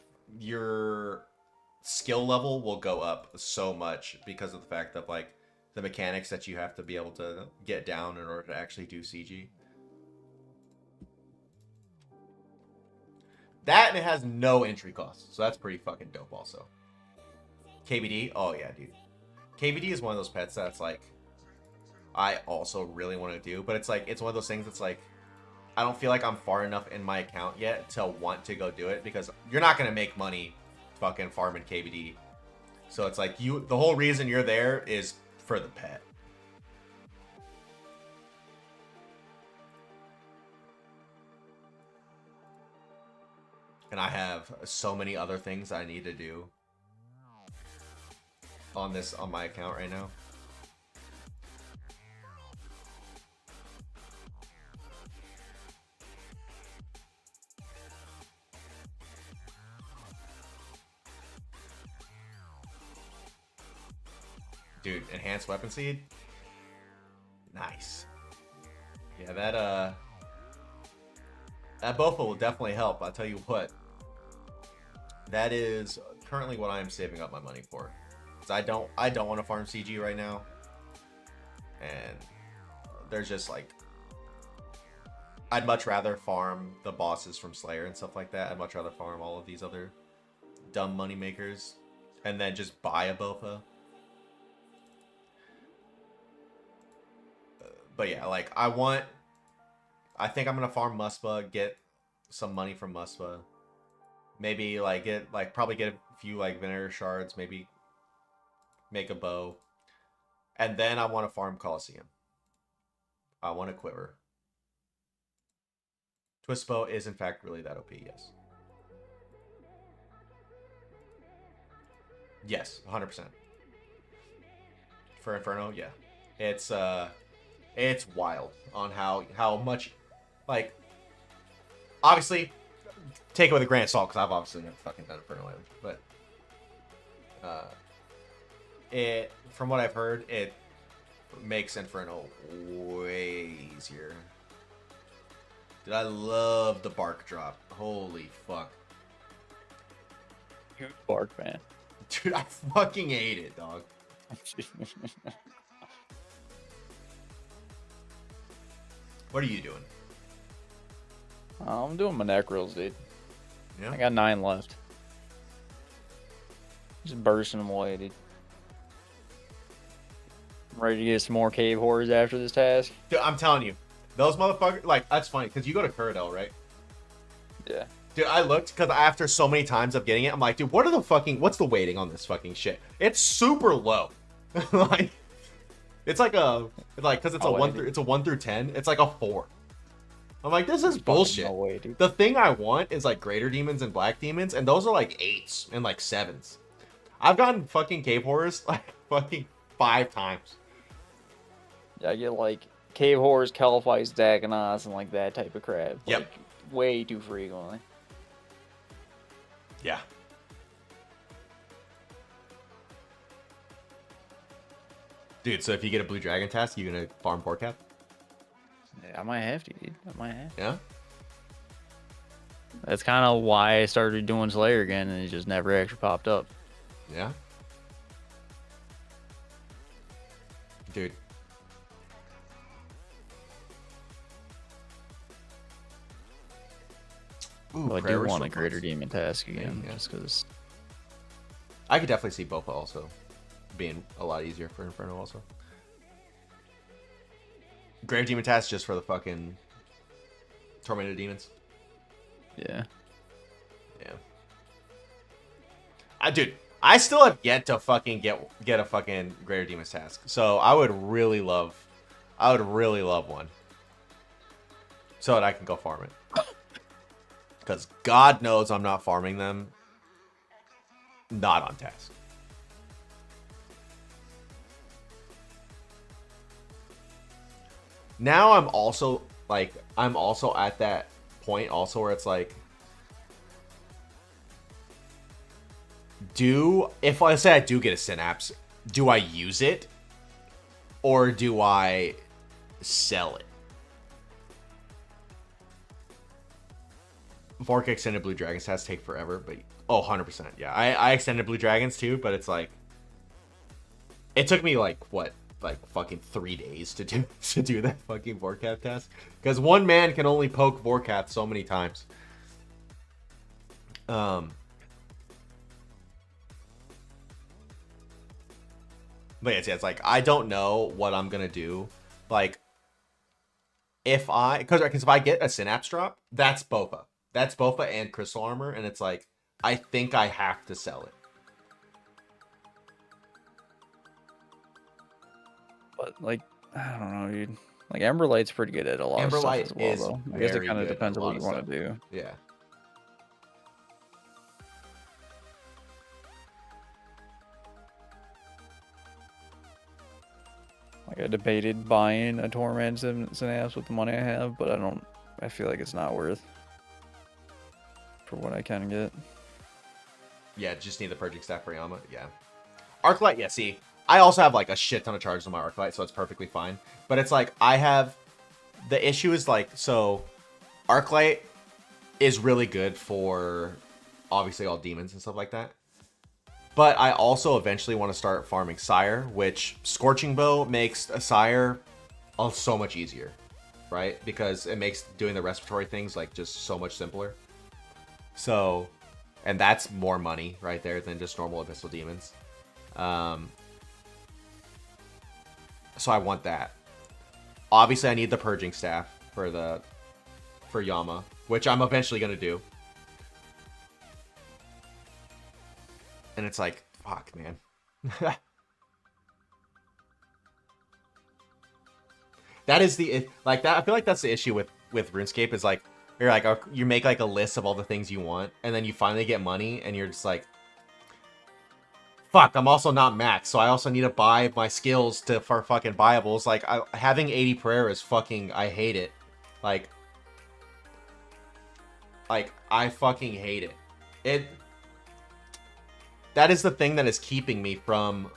skill level will go up so much because of the fact that, like, the mechanics that you have to be able to get down in order to actually do CG. That, and it has no entry cost, so that's pretty fucking dope also. KBD, oh yeah, dude. KBD is one of those pets that's like, I also really want to do, but it's like, it's one of those things that's like, I don't feel like I'm far enough in my account yet to want to go do it, because you're not going to make money fucking farming KBD. So it's like, the whole reason you're there is for the pet. And I have so many other things I need to do on my account right now. Dude, enhanced weapon seed? Nice. Yeah, that Bofa will definitely help, I'll tell you what. That is currently what I am saving up my money for. Because I don't want to farm CG right now. And there's just like, I'd much rather farm the bosses from Slayer and stuff like that. I'd much rather farm all of these other dumb money makers and then just buy a Bofa. But yeah, like, I think I'm gonna farm Muspa, get some money from Muspa, maybe like probably get a few like Veneer shards, maybe make a bow, and then I want to farm Coliseum. I want a quiver. Twist bow is in fact really that OP, yes. Yes, 100%. For Inferno, yeah. It's wild on how much, like, obviously, take it with a grain of salt, because I've obviously never fucking done Inferno lately, but from what I've heard, it makes Inferno way easier. Dude, I love the bark drop. Holy fuck. Huge bark, man. Dude, I fucking hate it, dog. What are you doing? I'm doing my Necrils, dude. Yeah. I got 9 left. Just bursting them away, dude. I'm ready to get some more cave horrors after this task. Dude, I'm telling you, those motherfuckers, like, that's funny, because you go to Kuradel, right? Yeah. Dude, I looked, because after so many times of getting it, I'm like, dude, what's the weighting on this fucking shit? It's super low. Like, it's like because it's a 1 through 10, it's like a 4. I'm like, this is bullshit. No way, dude. The thing I want is like greater demons and black demons, and those are like 8s and like 7s. I've gotten fucking cave horrors like fucking 5 times. Yeah, I get like cave horrors, Caliphys, Dagonoths, and like that type of crap. Yep. Like, way too frequently. Yeah. Dude, so if you get a blue dragon task, you gonna farm Portcap? Yeah, I might have to, dude. I might have to. Yeah. That's kind of why I started doing Slayer again, and it just never actually popped up. Yeah. Dude. Ooh, But I do want a greater demon task again, Yeah. just because. I could definitely see Bofa also being a lot easier for Inferno also. Grave Demon task just for the fucking Tormented Demons. Yeah. Yeah. Dude, I still have yet to fucking get a fucking Greater Demons task. So I would really love one. So that I can go farm it. Because God knows I'm not farming them. Not on task. Now I'm also at that point also where it's like, if I say I do get a synapse, do I use it or do I sell it? Vork extended Blue Dragons has to take forever, but 100%. Yeah, I extended Blue Dragons too, but it's like, it took me like fucking 3 days to do that fucking Vorkath task, because one man can only poke Vorkath so many times. But yeah, it's like, I don't know what I'm gonna do. Like, because if I get a synapse drop, that's Bofa. That's Bofa and Crystal Armor, and it's like, I think I have to sell it. But like, I don't know, dude. Like Emberlight's pretty good at a lot of stuff as well, though. I guess it kind of depends on what you want to do. Yeah. Like I debated buying a Torment Synapse with the money I have, but I feel like it's not worth for what I can get. Yeah, just need the Purging Staff for Yama. Yeah. Arclight, yeah, see, I also have like a shit ton of charges on my Arclight, so it's perfectly fine. But it's like, the issue is like, so Arclight is really good for obviously all demons and stuff like that. But I also eventually want to start farming Sire, which Scorching Bow makes a Sire so much easier, right? Because it makes doing the respiratory things like just so much simpler. So, and that's more money right there than just normal Abyssal Demons. So I want that. Obviously, I need the Purging Staff for Yama, which I'm eventually gonna do. And it's like, fuck, man. That is like that. I feel like that's the issue with RuneScape is like, you make like a list of all the things you want, and then you finally get money, and you're just like, fuck, I'm also not max, so I also need to buy my skills for fucking buyables. Like, having 80 prayer is fucking, I hate it. Like, I fucking hate it. That is the thing that is keeping me from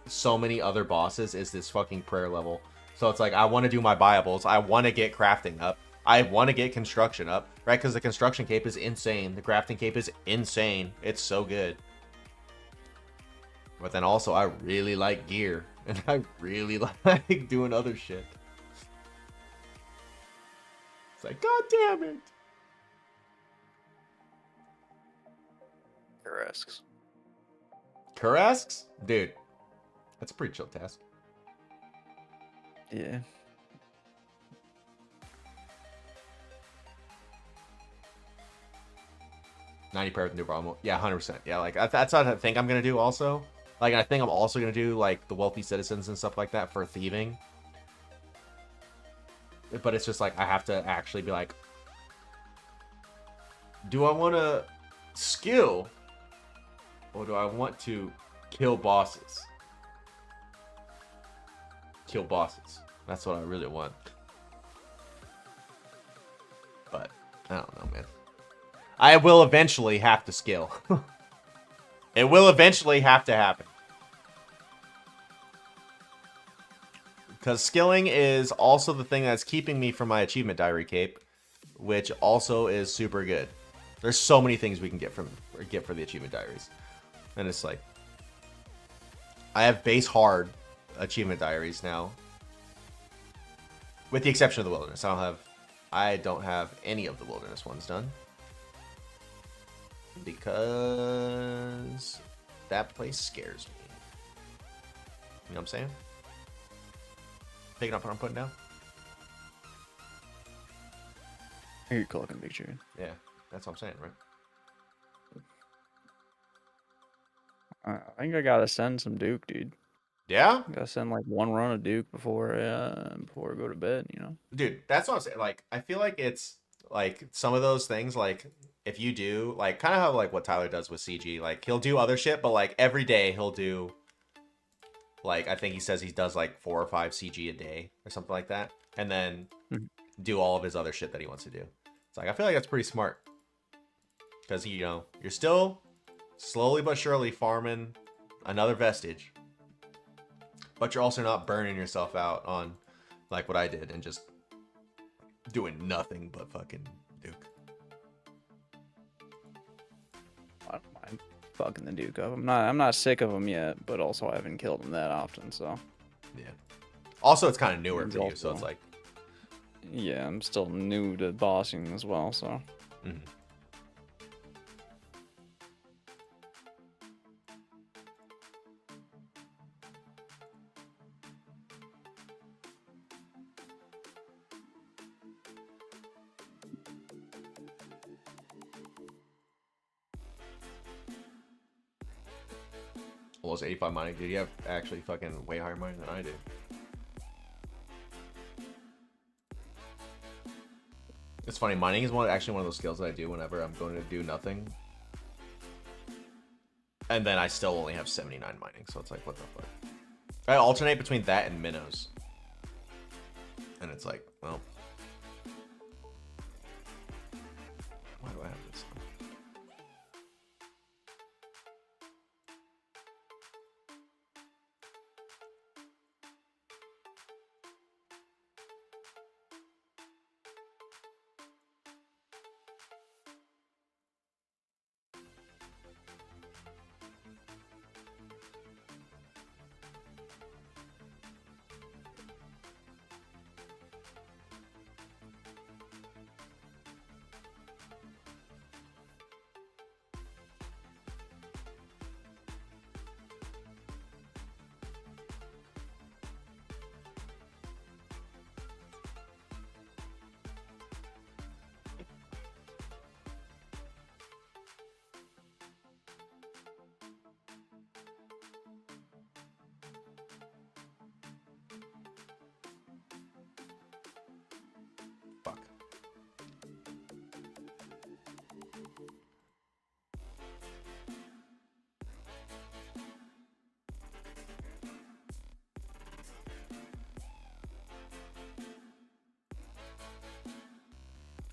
so many other bosses, is this fucking prayer level. So it's like, I want to do my buyables. I want to get crafting up. I want to get construction up, right? Because the construction cape is insane. The crafting cape is insane. It's so good. But then also, I really like gear. And I really like doing other shit. It's like, god damn it. Carrasks. Carrasks? Dude, that's a pretty chill task. Yeah. $90 prayer with Noob Armor. Yeah, 100%. Yeah, like, that's what I think I'm going to do also. Like, I think I'm also going to do, like, the wealthy citizens and stuff like that for thieving. But it's just, like, I have to actually be like, do I want to skill? Or do I want to kill bosses? Kill bosses. That's what I really want. But, I don't know, man. I will eventually have to skill. It will eventually have to happen. Because skilling is also the thing that's keeping me from my achievement diary cape, which also is super good. There's so many things we can get for the achievement diaries. And it's like, I have base hard achievement diaries now. With the exception of the wilderness. I don't have any of the wilderness ones done. Because that place scares me. You know what I'm saying? Picking up what I'm putting down? I hear you clocking, Big Chicken. Yeah, that's what I'm saying, right? I think I gotta send some Duke, dude. Yeah? I gotta send like one run of Duke before I go to bed, you know? Dude, that's what I'm saying. Like, I feel like it's like some of those things, like, if you do, like, kind of how like what Tyler does with CG, like, he'll do other shit, but like every day he'll do Like, I think he says he does like 4 or 5 CG a day or something like that. And then do all of his other shit that he wants to do. It's like, I feel like that's pretty smart. Because, you know, you're still slowly but surely farming another vestige. But you're also not burning yourself out on like what I did and just doing nothing but fucking Duke. I don't mind fucking the Duke up. I'm not sick of him yet, but also I haven't killed him that often, so. Yeah. Also, it's kind of newer for you, so it's like. Yeah, I'm still new to bossing as well, so. Mm-hmm. Almost 85 mining. Dude, you have actually fucking way higher mining than I do. It's funny, mining is actually one of those skills that I do whenever I'm going to do nothing. And then I still only have 79 mining, so it's like, what the fuck? I alternate between that and minnows. And it's like, well. Why do I have this? Fuck.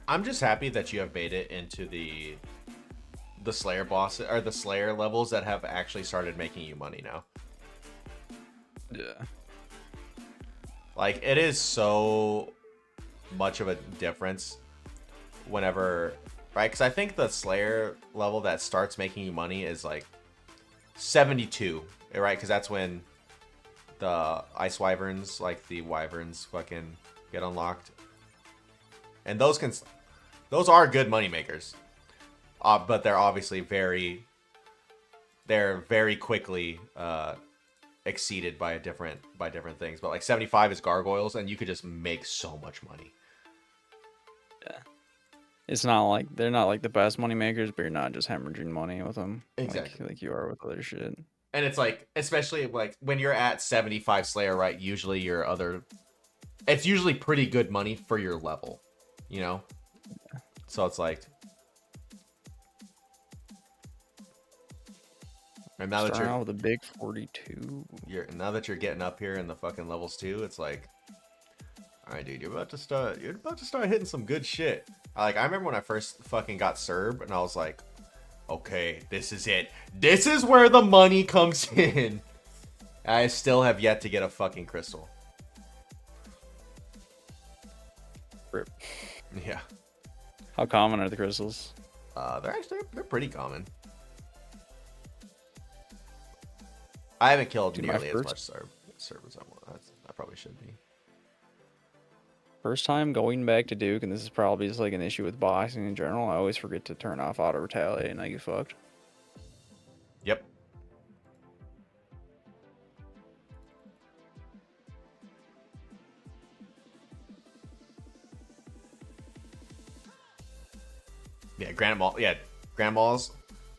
I'm just happy that you have made it into the Slayer boss or the Slayer levels that have actually started making you money now. Yeah. Like, it is so much of a difference whenever, right? Because I think the Slayer level that starts making you money is like 72, right? Because that's when the ice wyverns, like the wyverns, fucking get unlocked, and those are good money makers, but they're obviously very quickly exceeded by different things. But like 75 is gargoyles, and you could just make so much money. Yeah. It's not like they're not like the best money makers, but you're not just hemorrhaging money with them. Exactly. Like you are with other shit. And it's like, especially like when you're at 75 Slayer, right? Usually it's usually pretty good money for your level, you know? Yeah. So it's like, and now that you're with a big 42, now that you're getting up here in the fucking levels too, it's like, all right, dude, you're about to start hitting some good shit. I remember when I first fucking got Serb, and I was like, okay, this is it. This is where the money comes in. I still have yet to get a fucking crystal. Rip. Yeah. How common are the crystals? They're pretty common. I haven't killed nearly as much Serb as I want. I probably should be. First time going back to Duke, and this is probably just like an issue with boxing in general, I always forget to turn off auto retaliate and I get fucked. Yep. Yeah, Grand Malls.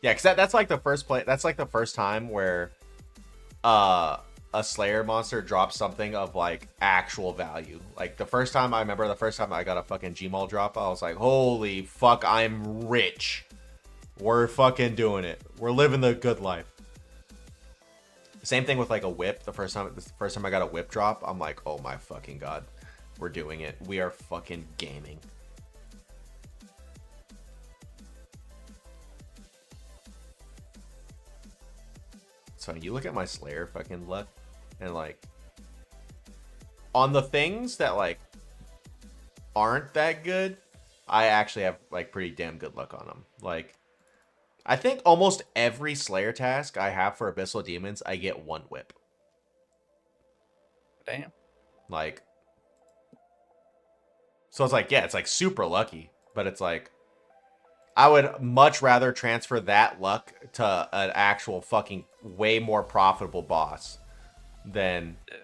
Yeah, because that's like the first play. That's like the first time where a Slayer monster drops something of like actual value. Like the first time I got a fucking Gmaul drop, I was like, holy fuck, I'm rich. We're fucking doing it. We're living the good life. Same thing with like a whip. The first time I got a whip drop, I'm like, oh my fucking god, we're doing it. We are fucking gaming. So you look at my Slayer fucking luck, and like on the things that like aren't that good, I actually have like pretty damn good luck on them. Like I think almost every Slayer task I have for Abyssal Demons, I get one whip. Damn. Like, so it's like, yeah, it's like super lucky, but it's like, I would much rather transfer that luck to an actual fucking way more profitable boss than. Yeah.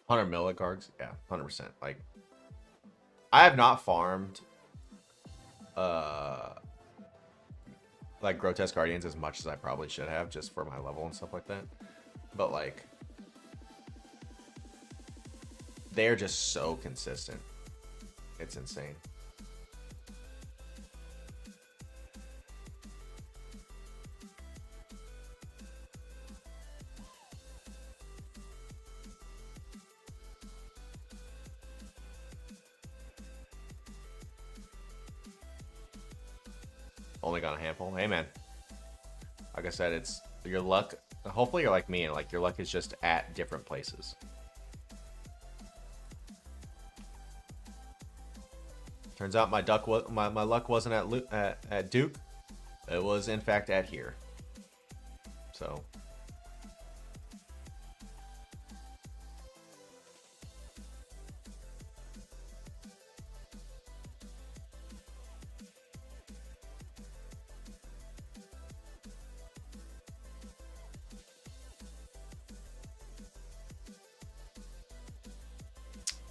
$100 millicards, yeah, 100%. Like, I have not farmed, like Grotesque Guardians as much as I probably should have, just for my level and stuff like that. But like, they're just so consistent. It's insane. Only got a handful. Hey man, like I said, it's your luck. Hopefully you're like me and like your luck is just at different places. Turns out my luck wasn't at Duke. It was in fact at here. So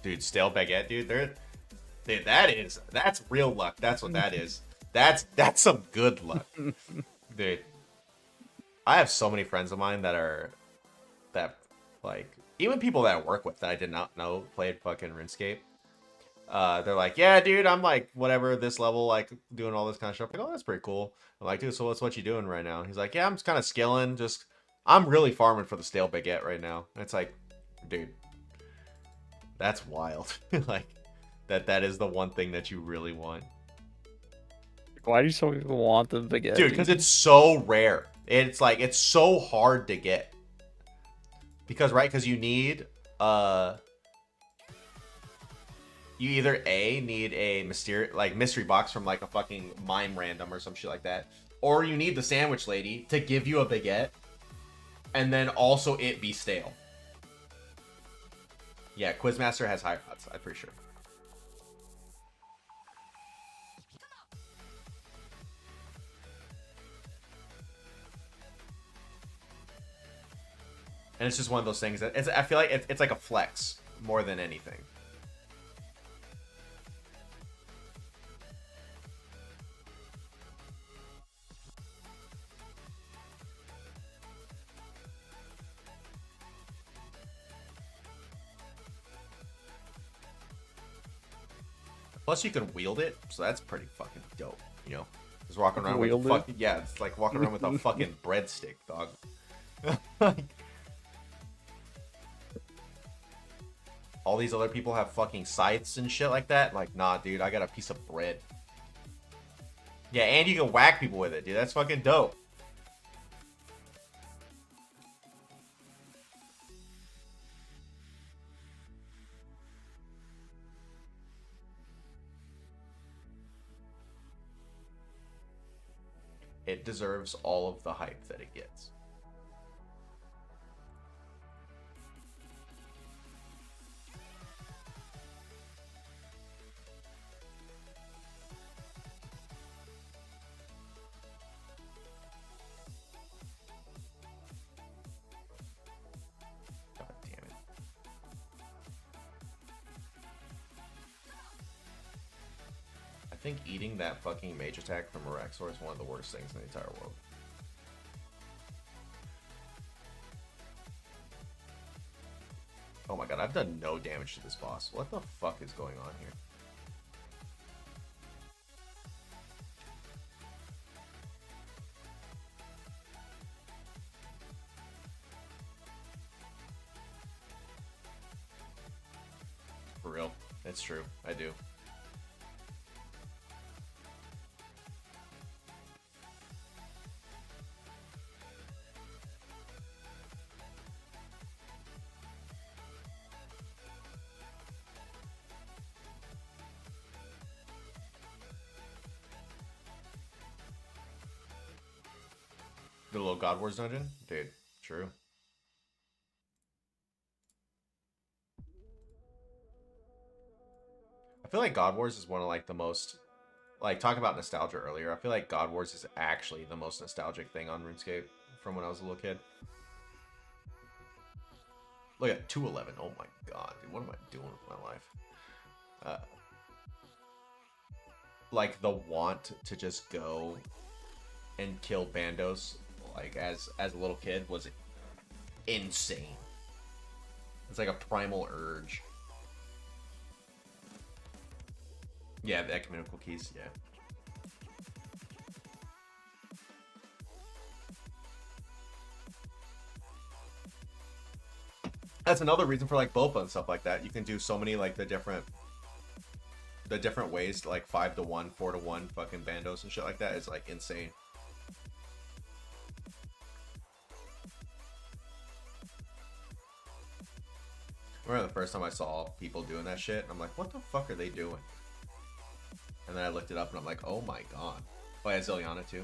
dude, stale baguette, dude. Dude, that's real luck. That's what that is. That's some good luck, dude. I have so many friends of mine that like even people that I work with that I did not know played fucking RuneScape. They're like, yeah, dude, I'm like whatever this level, like doing all this kind of stuff. Like, oh, that's pretty cool. I'm like, dude, so what you doing right now? He's like, yeah, I'm just kind of skilling. Just I'm really farming for the stale baguette right now. And it's like, dude. That's wild. Like that is the one thing that you really want. Why do so many people want the baguette? Dude, because it's so rare. It's like it's so hard to get. Because you need you either need a mystery box from like a fucking mime random or some shit like that, or you need the sandwich lady to give you a baguette and then also it be stale. Yeah, Quizmaster has higher odds, I'm pretty sure. And it's just one of those things that I feel like it's like a flex more than anything. Plus, you can wield it, so that's pretty fucking dope, you know? Just walking around with a fucking... Yeah, it's like walking around with a fucking breadstick, dog. All these other people have fucking scythes and shit like that. Like, nah, dude, I got a piece of bread. Yeah, and you can whack people with it, dude. That's fucking dope. It deserves all of the hype that it gets. God damn it. think eating that fucking mage attack from Araxor is one of the worst things in the entire world. Oh my god, I've done no damage to this boss. What the fuck is going on here? For real. It's true. I do. The little God Wars dungeon? Dude, true. I feel like God Wars is one of like the most, like talking about nostalgia earlier, I feel like God Wars is actually the most nostalgic thing on RuneScape from when I was a little kid. Look at 211. Oh my god, dude, what am I doing with my life? Like the want to just go and kill bandos like as a little kid was insane. It's like a primal urge. Yeah, the ecumenical keys, yeah. That's another reason for like Bopa and stuff like that. You can do so many like the different ways, like 5-to-1, 4-to-1 fucking bandos and shit like that is like insane. I remember the first time I saw people doing that shit, I'm like, what the fuck are they doing? And then I looked it up and I'm like, oh my god. Oh yeah, Zilliana too.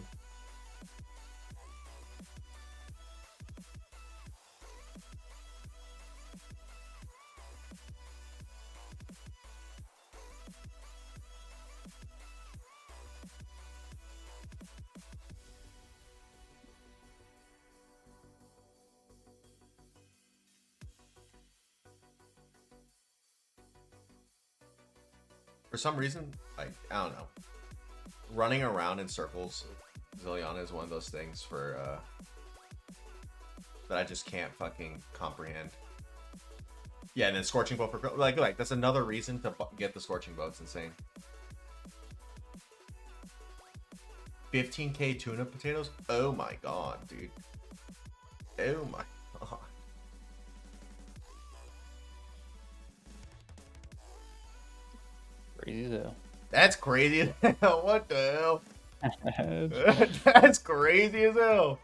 For some reason, like, I don't know. Running around in circles, Zilliana is one of those things for, that I just can't fucking comprehend. Yeah, and then Scorching Bow for, like, that's another reason to get the Scorching Bow. It's insane. 15k tuna potatoes? Oh my god, dude. Oh my god. Crazy as hell. That's crazy as hell. What the hell? That's crazy as hell.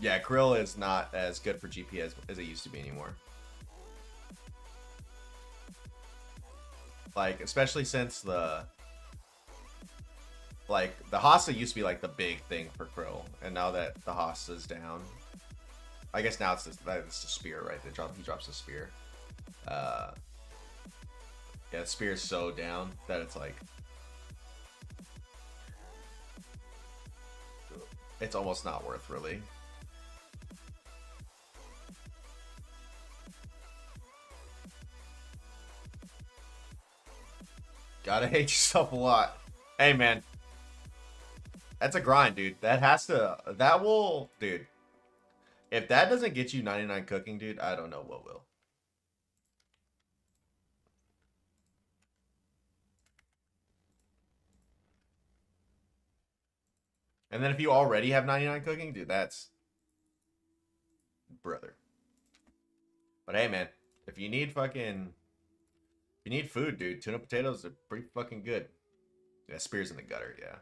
Yeah, Krill is not as good for GP as it used to be anymore. Like, especially since the Hasta used to be like the big thing for Krill, and now that the Hasta's down, I guess now it's the spear, right? He drops the spear. Yeah, the spear is so down that it's like it's almost not worth really. Gotta hate yourself a lot. Hey man, that's a grind, dude. Dude. If that doesn't get you 99 cooking, dude, I don't know what will. And then if you already have 99 cooking, dude, that's brother. But hey, man, if you need food, dude, tuna potatoes are pretty fucking good. Yeah, spears in the gutter, yeah.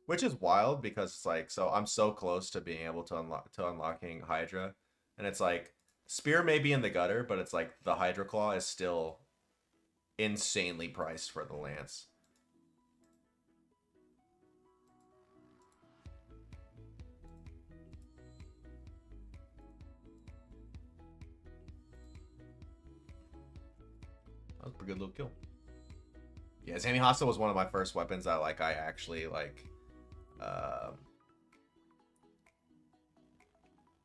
Which is wild because it's like, so I'm so close to being able to unlocking Hydra, and it's like spear may be in the gutter, but it's like the Hydra Claw is still insanely priced for the lance. That was a pretty good little kill. Yeah, Zami Hasta was one of my first weapons that I actually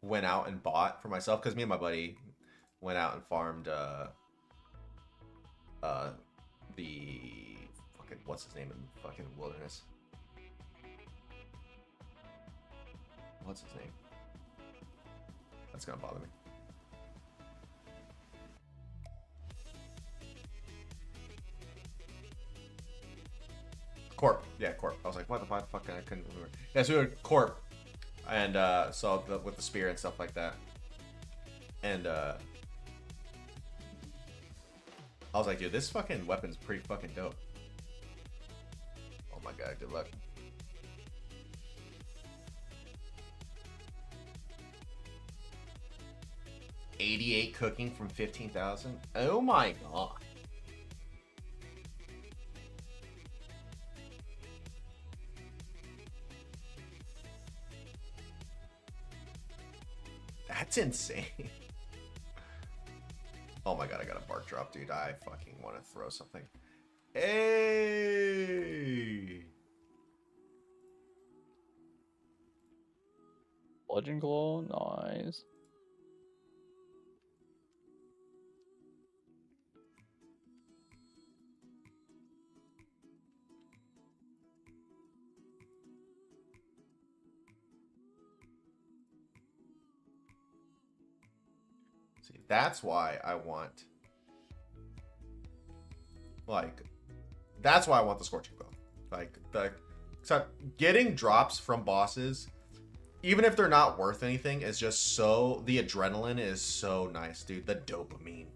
went out and bought for myself, because me and my buddy went out and farmed the fucking what's his name in fucking wilderness? What's his name? That's gonna bother me. Corp. Yeah, Corp. I was like, what the fuck? I couldn't remember. Yeah, so we were Corp. And with the spear and stuff like that. And I was like, dude, this fucking weapon's pretty fucking dope. Oh my god, good luck. $88 cooking from 15,000. Oh my god. That's insane. Oh my god, I got a bark drop, dude. I fucking want to throw something. Hey! Legend Claw, nice. See, that's why I want, like, that's why I want the Scorching Bow. Like, so getting drops from bosses, even if they're not worth anything, is just so, the adrenaline is so nice, dude. The dopamine.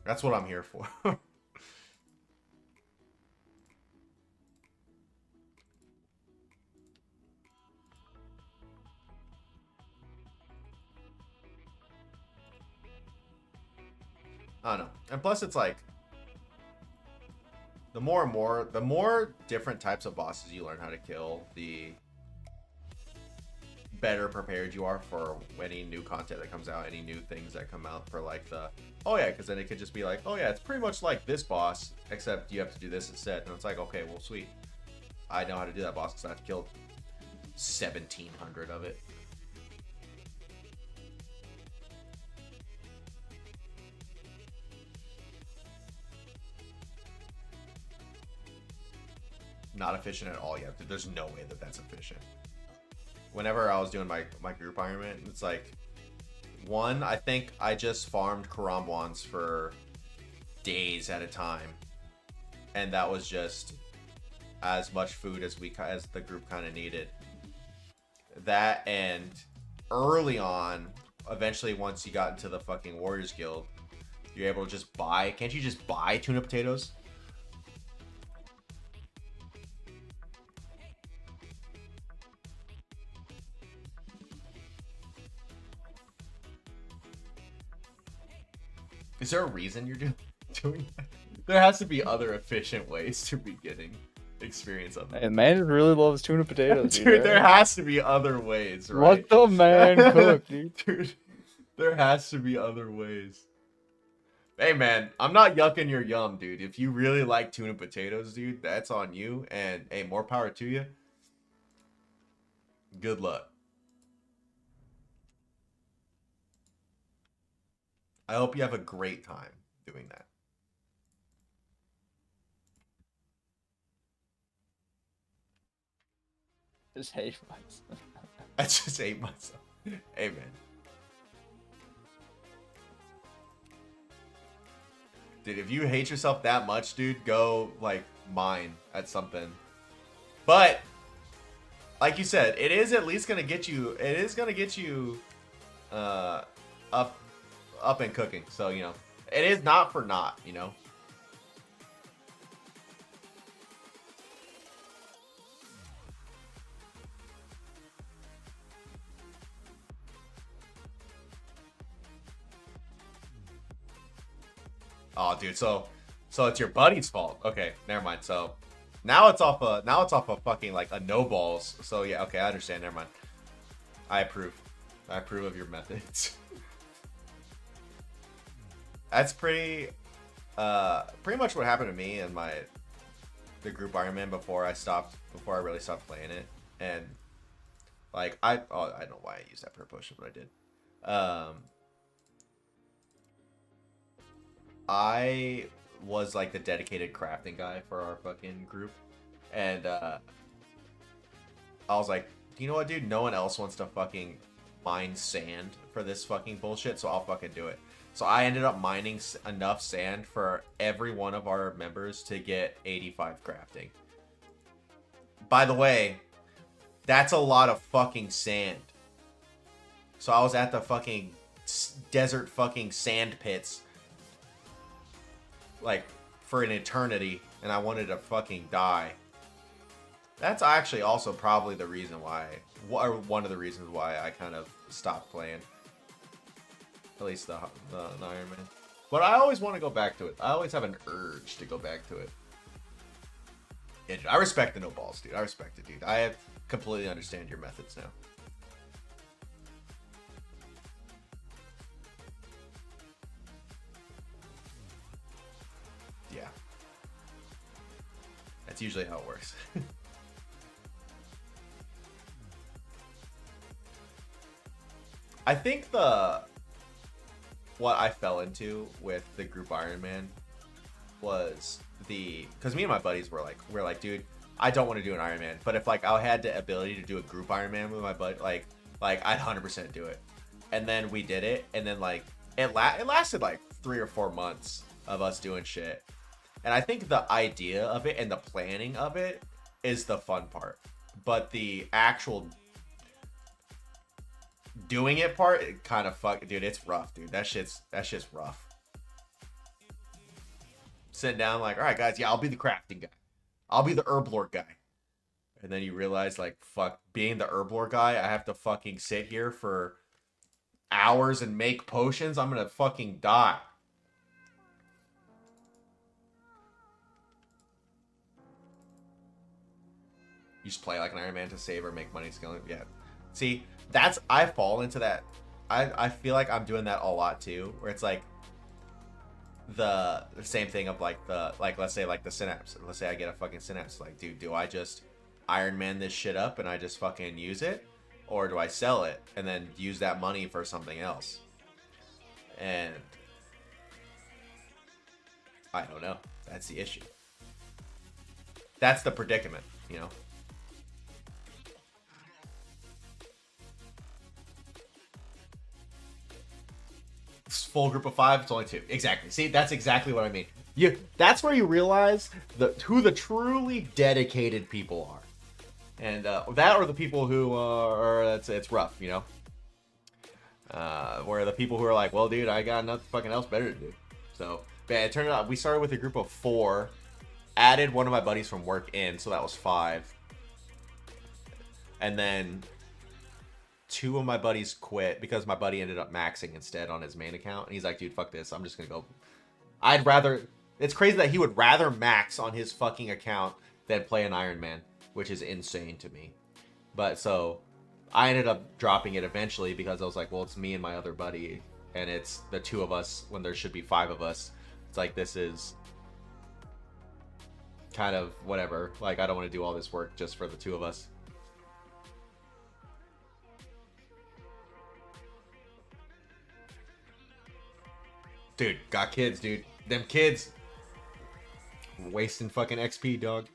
That's what I'm here for. I don't know. And plus it's like, the more different types of bosses you learn how to kill, the better prepared you are for any new content that comes out, any new things that come out for like the, oh yeah, because then it could just be like, oh yeah, it's pretty much like this boss, except you have to do this instead. And it's like, okay, well, sweet. I know how to do that boss because I have to kill 1,700 of it. Not efficient at all yet. There's no way that that's efficient. Whenever I was doing my group Iron Man, it's like, one, I think I just farmed Karambwans for days at a time, and that was just as much food as the group kind of needed. That, and early on, eventually once you got into the fucking Warriors Guild, you're able to just buy. Can't you just buy tuna potatoes? Is there a reason you're doing that? There has to be other efficient ways to be getting experience of it. And man really loves tuna potatoes. Dude, there has to be other ways, right? What the man cook, dude? Dude, there has to be other ways. Hey, man, I'm not yucking your yum, dude. If you really like tuna potatoes, dude, that's on you. And, hey, more power to you. Good luck. I hope you have a great time doing that. Just hate myself. I just hate myself. Hey, man. Dude, if you hate yourself that much, dude, go, like, mine at something. But, like you said, it is at least going to get you, up and cooking. So, you know, it is not for naught, you know. Oh, dude, so it's your buddy's fault. Okay, never mind. So now it's off a fucking like a no balls. So yeah, okay, I understand. Never mind. I approve of your methods. That's pretty much what happened to me and the group Iron Man before I really stopped playing it. And like I don't know why I used that per potion, but I did. I was like the dedicated crafting guy for our fucking group, and I was like, you know what, dude? No one else wants to fucking mine sand for this fucking bullshit, so I'll fucking do it. So I ended up mining enough sand for every one of our members to get 85 crafting. By the way, that's a lot of fucking sand. So I was at the fucking desert fucking sand pits like for an eternity, and I wanted to fucking die. That's actually also probably the reason why, or one of the reasons why I kind of stopped playing. At least the Iron Man. But I always want to go back to it. I always have an urge to go back to it. Yeah, dude, I respect the no balls, dude. I respect it, dude. I completely understand your methods now. Yeah. That's usually how it works. I think what I fell into with the group Iron Man was because me and my buddies were like, dude, I don't want to do an Iron Man, but if like I had the ability to do a group Iron Man with my buddy, like I'd 100% do it. And then we did it, and then like it lasted like 3 or 4 months of us doing shit. And I think the idea of it and the planning of it is the fun part, but the actual doing it part, it kind of dude, it's rough, dude. That shit's rough. Sitting down like, all right, guys, yeah, I'll be the crafting guy. I'll be the herb lord guy. And then you realize, like, fuck, being the herb lord guy, I have to fucking sit here for hours and make potions. I'm gonna fucking die. You just play like an Iron Man to save or make money scaling. Yeah. See, I fall into that. I feel like I'm doing that a lot too, where it's like the same thing of like let's say like the synapse. Let's say I get a fucking synapse. Like, dude, do I just Iron Man this shit up and I just fucking use it? Or do I sell it and then use that money for something else? And I don't know. That's the issue. That's the predicament, you know? Full group of 5, it's only 2. Exactly. See, that's exactly what I mean. That's where you realize who the truly dedicated people are. And that or the people who it's rough, you know? Where the people who are like, well, dude, I got nothing fucking else better to do. So, man, it turned out we started with a group of 4, added one of my buddies from work in, so that was 5. And then 2 of my buddies quit because my buddy ended up maxing instead on his main account. And he's like, dude, fuck this. I'm just going to go. It's crazy that he would rather max on his fucking account than play an Iron Man, which is insane to me. But so I ended up dropping it eventually because I was like, well, it's me and my other buddy. And it's the 2 of us when there should be 5 of us. It's like, this is kind of whatever. Like, I don't want to do all this work just for the 2 of us. Dude, got kids, dude. Them kids wasting fucking XP, dog.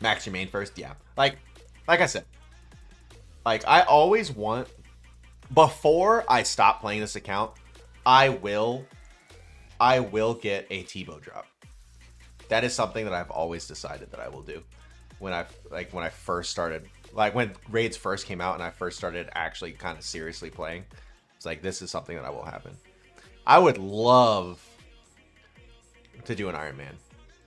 Max your main first, yeah. Like I said, like I always want, before I stop playing this account, I will get a T-bow drop. That is something that I've always decided that I will do. When I first started, like when raids first came out and I first started actually kind of seriously playing. It's like, this is something that will happen. I would love to do an Iron Man.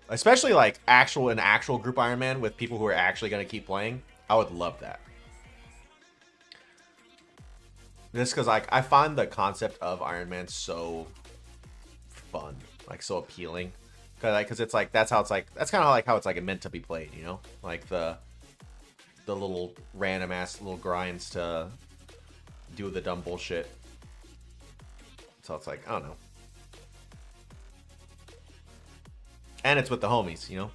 Especially like an actual group Iron Man with people who are actually going to keep playing. I would love that. Just because like I find the concept of Iron Man so fun. Like so appealing. Because it's like, that's kind of how it's like meant to be played, you know? Like the little random ass little grinds to do the dumb bullshit. So it's like, I don't know. And it's with the homies, you know?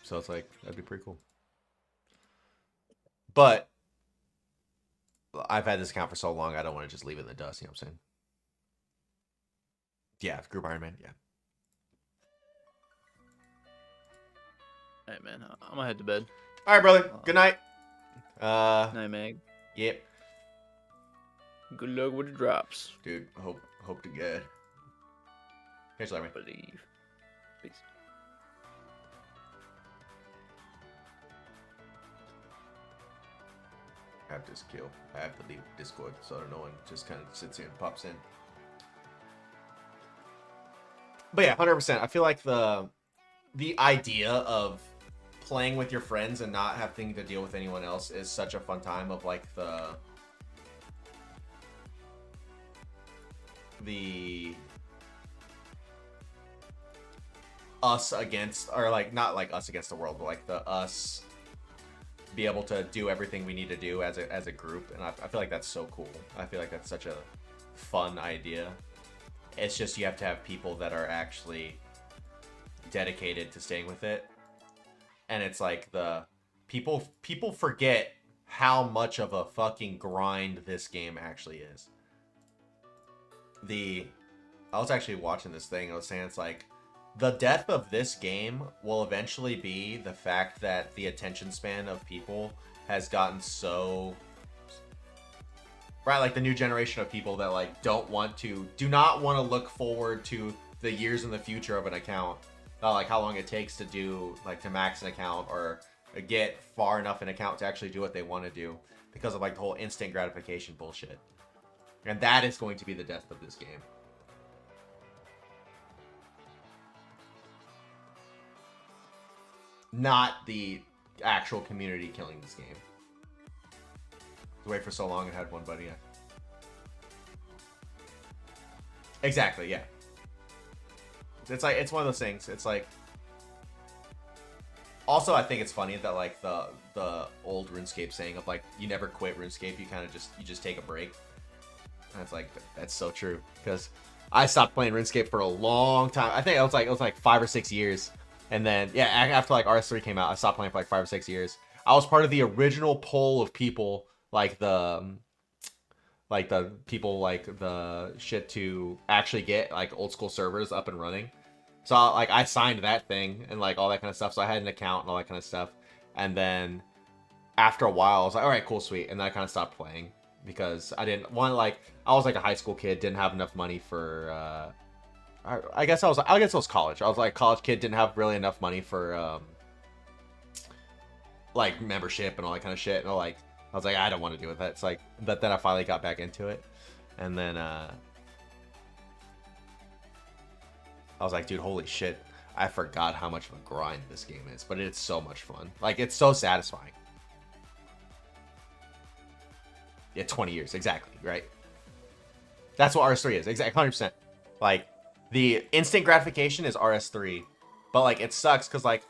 So it's like, that'd be pretty cool. But I've had this account for so long, I don't want to just leave it in the dust, you know what I'm saying? Yeah, group Iron Man, yeah. Hey man, I'm gonna head to bed. All right, brother. Good night. Night, Meg. Yep. Good luck with the drops. Dude, hope to good. Here's Larry. Believe. Peace. I have to kill. I have to leave Discord so no one just kind of sits here and pops in. But yeah, 100%. I feel like the idea of playing with your friends and not having to deal with anyone else is such a fun time. Of like the us against, or like not like us against the world, but like the us be able to do everything we need to do as a group. And I feel like that's so cool. I feel like that's such a fun idea. It's just you have to have people that are actually dedicated to staying with it. And it's like the people forget how much of a fucking grind this game actually is. I was actually watching this thing. I was saying it's like the death of this game will eventually be the fact that the attention span of people has gotten so right, like the new generation of people that like do not want to look forward to the years in the future of an account, like how long it takes to do, like to max an account or get far enough an account to actually do what they want to do, because of like the whole instant gratification bullshit. And that is going to be the death of this game. Not the actual community killing this game. Wait for so long and had one buddy. Yeah. Exactly. Yeah. It's like, it's one of those things. It's like. Also, I think it's funny that like the old RuneScape saying of like you never quit RuneScape, you just take a break. And it's like that's so true, because I stopped playing RuneScape for a long time. I think it was like 5 or 6 years. And then, yeah, after like RS3 came out, I stopped playing for like 5 or 6 years. I was part of the original poll of people, like the people like the shit to actually get like old school servers up and running. So like I signed that thing and like all that kind of stuff. So I had an account and all that kind of stuff. And then after a while, I was like, all right, cool, sweet. And then I kind of stopped playing because I didn't want, like, I was like a high school kid, didn't have enough money for, I guess it was college. I was like a college kid, didn't have really enough money for, like membership and all that kind of shit. And I was like, I don't want to do it. That's like, but then I finally got back into it. And then, I was like, dude, holy shit. I forgot how much of a grind this game is, but it's so much fun. Like, it's so satisfying. Yeah, 20 years, exactly, right? That's what RS3 is, exactly, 100%. Like, the instant gratification is RS3, but, like, it sucks, because, like,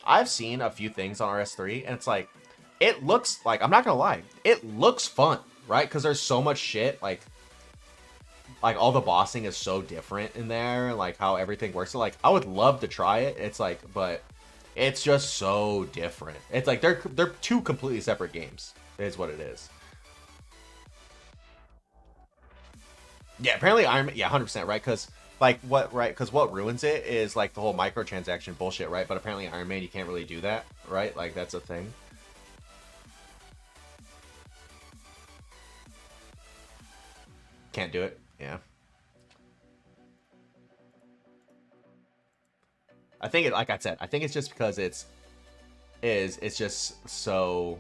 I've seen a few things on RS3, and it's like, it looks, like, I'm not gonna lie, it looks fun, right? Because there's so much shit, like, all the bossing is so different in there, like, how everything works. So, like, I would love to try it, it's like, but it's just so different. It's like, they're two completely separate games, is what it is. Yeah, apparently Iron Man, yeah, 100%, right? Because, like, what ruins it is, like, the whole microtransaction bullshit, right? But apparently Iron Man, you can't really do that, right? Like, that's a thing. Can't do it, yeah. I think it, like I said, I think it's just because it's just so,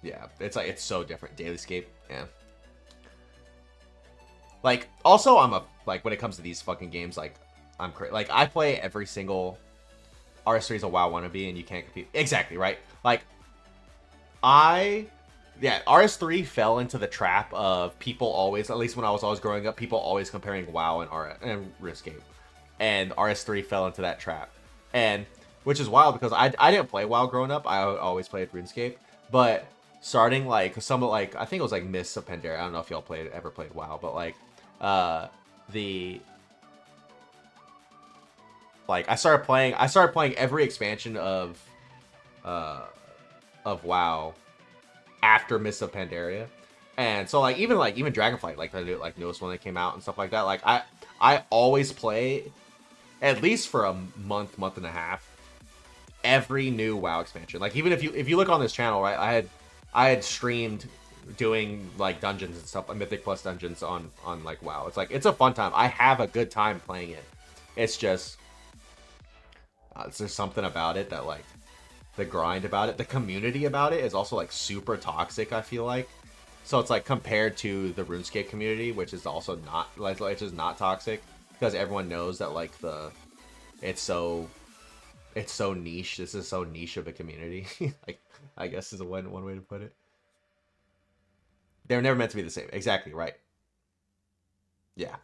yeah, it's like, it's so different. Dailyscape, yeah. Like, also, like, when it comes to these fucking games, like, I'm crazy. Like, I play every single RS3 is a WoW wannabe, and you can't compete. Exactly, right? Like, yeah, RS3 fell into the trap of people always, at least when I was always growing up, people always comparing WoW and RuneScape. And RS3 fell into that trap. And, which is wild, because I didn't play WoW growing up. I always played RuneScape. But starting, like, some of, like, I think it was, like, Mists of Pandaria. I don't know if y'all ever played WoW, but, like, I started playing every expansion of WoW after Mists of Pandaria. And so, like, even Dragonflight, like the newest one that came out and stuff like that, like, I always play at least for a month and a half every new WoW expansion. Like even if you look on this channel, right, I had streamed doing like dungeons and stuff, Mythic Plus dungeons on like WoW. It's like it's a fun time. I have a good time playing it. It's just there's something about it that like the grind about it, the community about it is also like super toxic, I feel like. So it's like compared to the RuneScape community, which is also not like it's just not toxic because everyone knows that like it's so niche. This is so niche of a community. Like I guess is one way to put it. They're never meant to be the same. Exactly right. Yeah.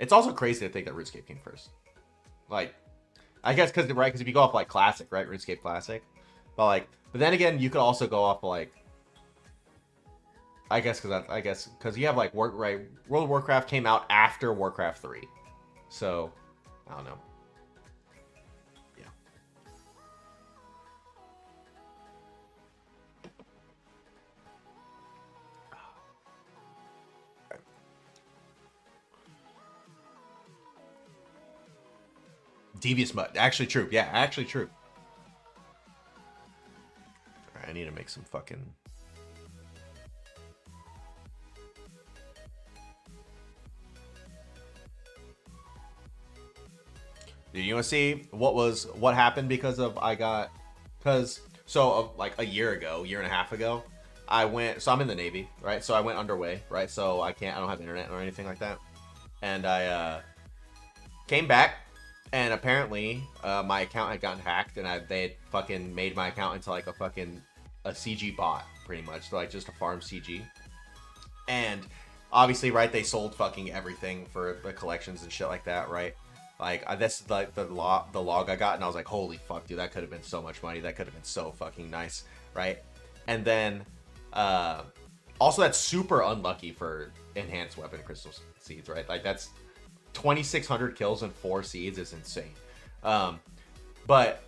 It's also crazy to think that RuneScape came first. Like, I guess because if you go off like classic, right, RuneScape classic, but then again, you could also go off like, I guess because you have like World of Warcraft came out after Warcraft 3, so I don't know. Yeah. Devious Mud. Actually true. Yeah, actually true. Alright, I need to make some fucking... Dude, you want to see what happened because of like a year and a half ago, so I'm in the Navy, right? So I went underway, right? So I don't have internet or anything like that. And I came back. And apparently, my account had gotten hacked, and they had fucking made my account into like a CG bot, pretty much, like just a farm CG. And obviously, right, they sold fucking everything for the collections and shit like that, right? Like this is like the log I got, and I was like, holy fuck, dude, that could have been so much money. That could have been so fucking nice, right? And then, also that's super unlucky for enhanced weapon crystal seeds, right? Like that's 2,600 kills and 4 seeds is insane. But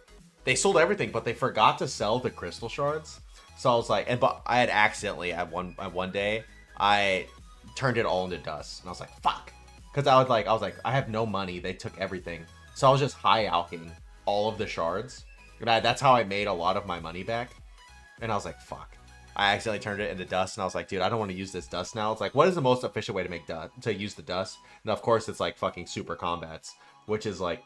they sold everything, but they forgot to sell the crystal shards. So I was like, but I had accidentally at one day I turned it all into dust, and I was like, fuck, because I was like, I have no money. They took everything, so I was just high alching all of the shards, and that's how I made a lot of my money back. And I was like, fuck. I accidentally turned it into dust, and I was like, dude, I don't want to use this dust now. It's like, what is the most efficient way to use the dust? And of course, it's like fucking super combats, which is like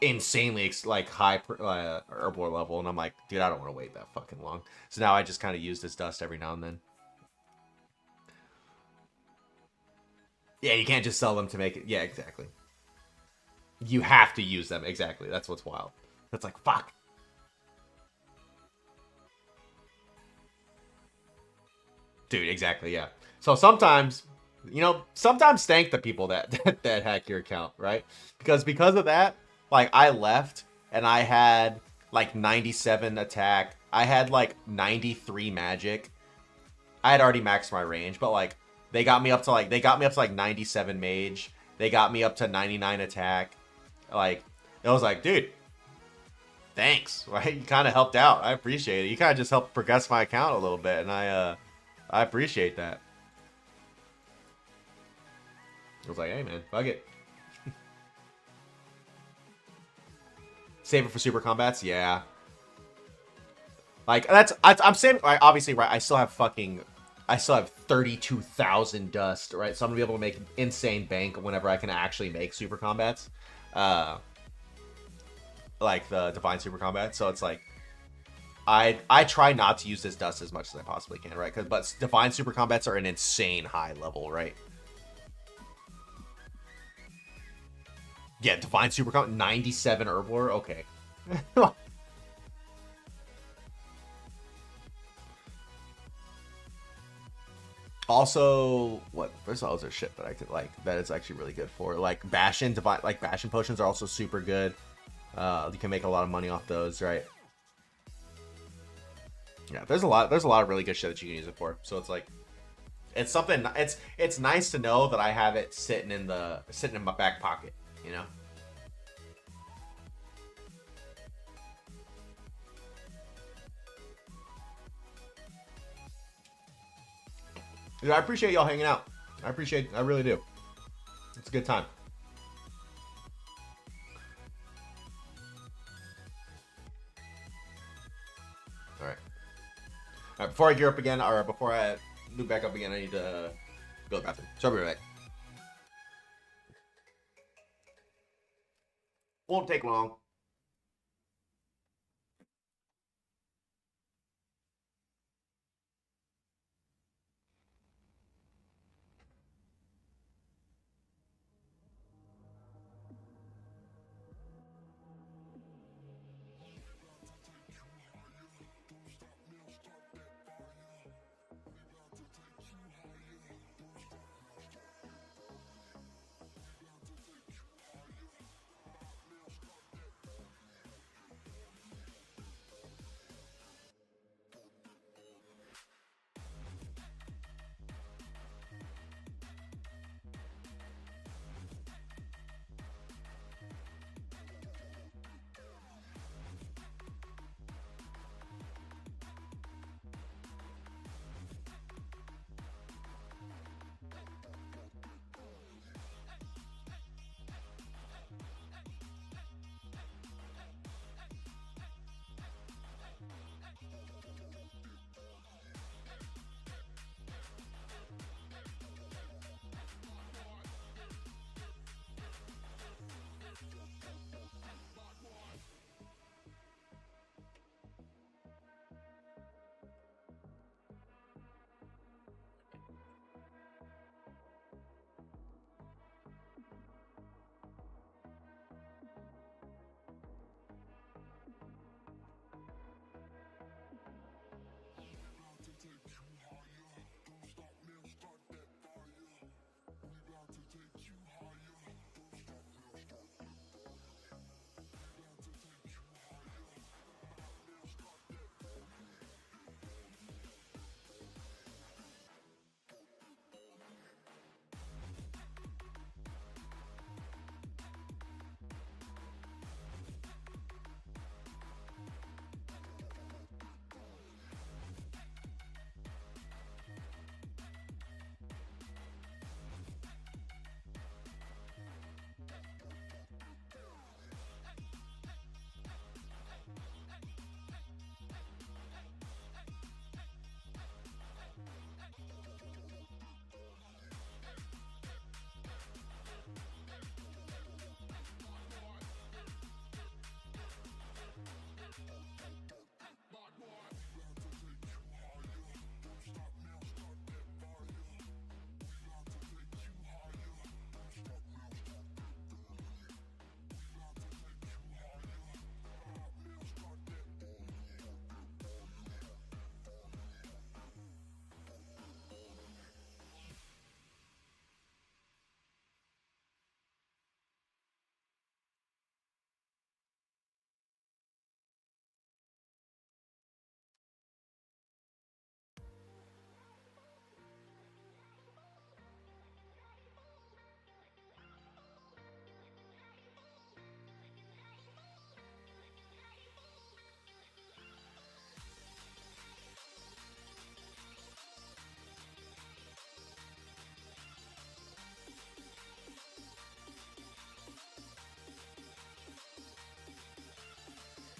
insanely like high herbal level. And I'm like, dude, I don't want to wait that fucking long. So now I just kind of use this dust every now and then. Yeah, you can't just sell them to make it. Yeah, exactly. You have to use them. Exactly. That's what's wild. That's like, fuck. Dude, exactly, yeah. So sometimes, sometimes thank the people that hack your account, right? Because of that, like I left and I had like 97 attack. I had like 93 magic. I had already maxed my range, but like they got me up to like 97 mage. They got me up to 99 attack. Like it was like, dude, thanks, right? You kind of helped out. I appreciate it. You kind of just helped progress my account a little bit, and I appreciate that. I was like, hey man, fuck it. Save it for super combats? Yeah. Like, I'm saying, right, obviously, right, I still have 32,000 dust, right? So I'm gonna be able to make insane bank whenever I can actually make super combats. Like the divine super combat. So it's like, I try not to use this dust as much as I possibly can, right? But divine super combats are an insane high level, right? Yeah, divine super combat, 97 herbivore. Okay. Also, there's other shit that I could like that it's actually really good for. Like Bastion potions are also super good. You can make a lot of money off those, right? Yeah, there's a lot of really good shit that you can use it for. So it's like, it's something. It's nice to know that I have it sitting in my back pocket, you know. Dude, I appreciate y'all hanging out. I really do. It's a good time. Before I gear up again, or before I move back up again, I need to go to the bathroom. So I'll be right back. Won't take long.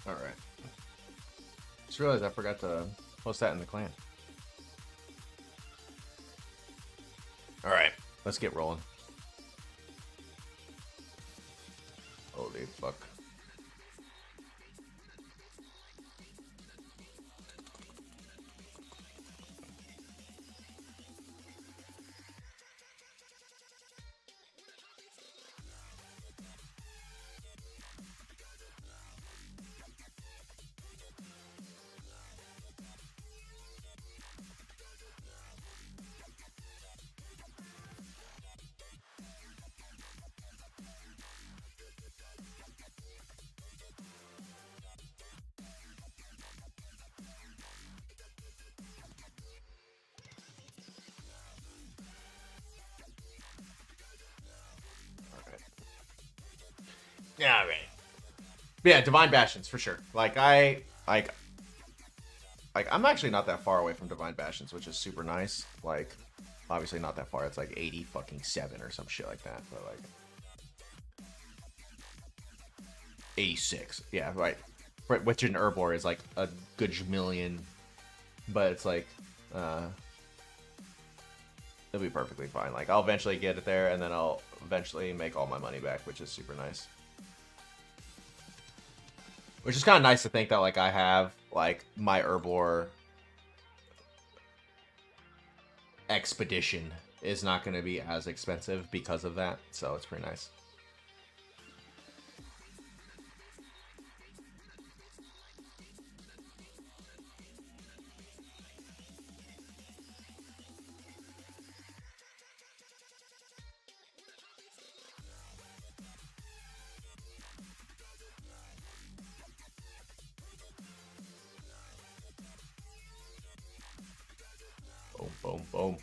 All right. Just realized I forgot to post that in the clan. All right, let's get rolling. Holy fuck. Yeah, all right. Yeah, Divine Bastions for sure. I'm actually not that far away from Divine Bastions, which is super nice. Like, obviously not that far. It's like 87 or some shit like that. But like 86. Yeah, right. Witch and Herbor is like a good million But it's like, it'll be perfectly fine. Like, I'll eventually get it there, and then I'll eventually make all my money back, which is super nice. Which is kind of nice to think that, like, I have, like, my Herblore expedition is not going to be as expensive because of that. So it's pretty nice. Boom, boom, boom.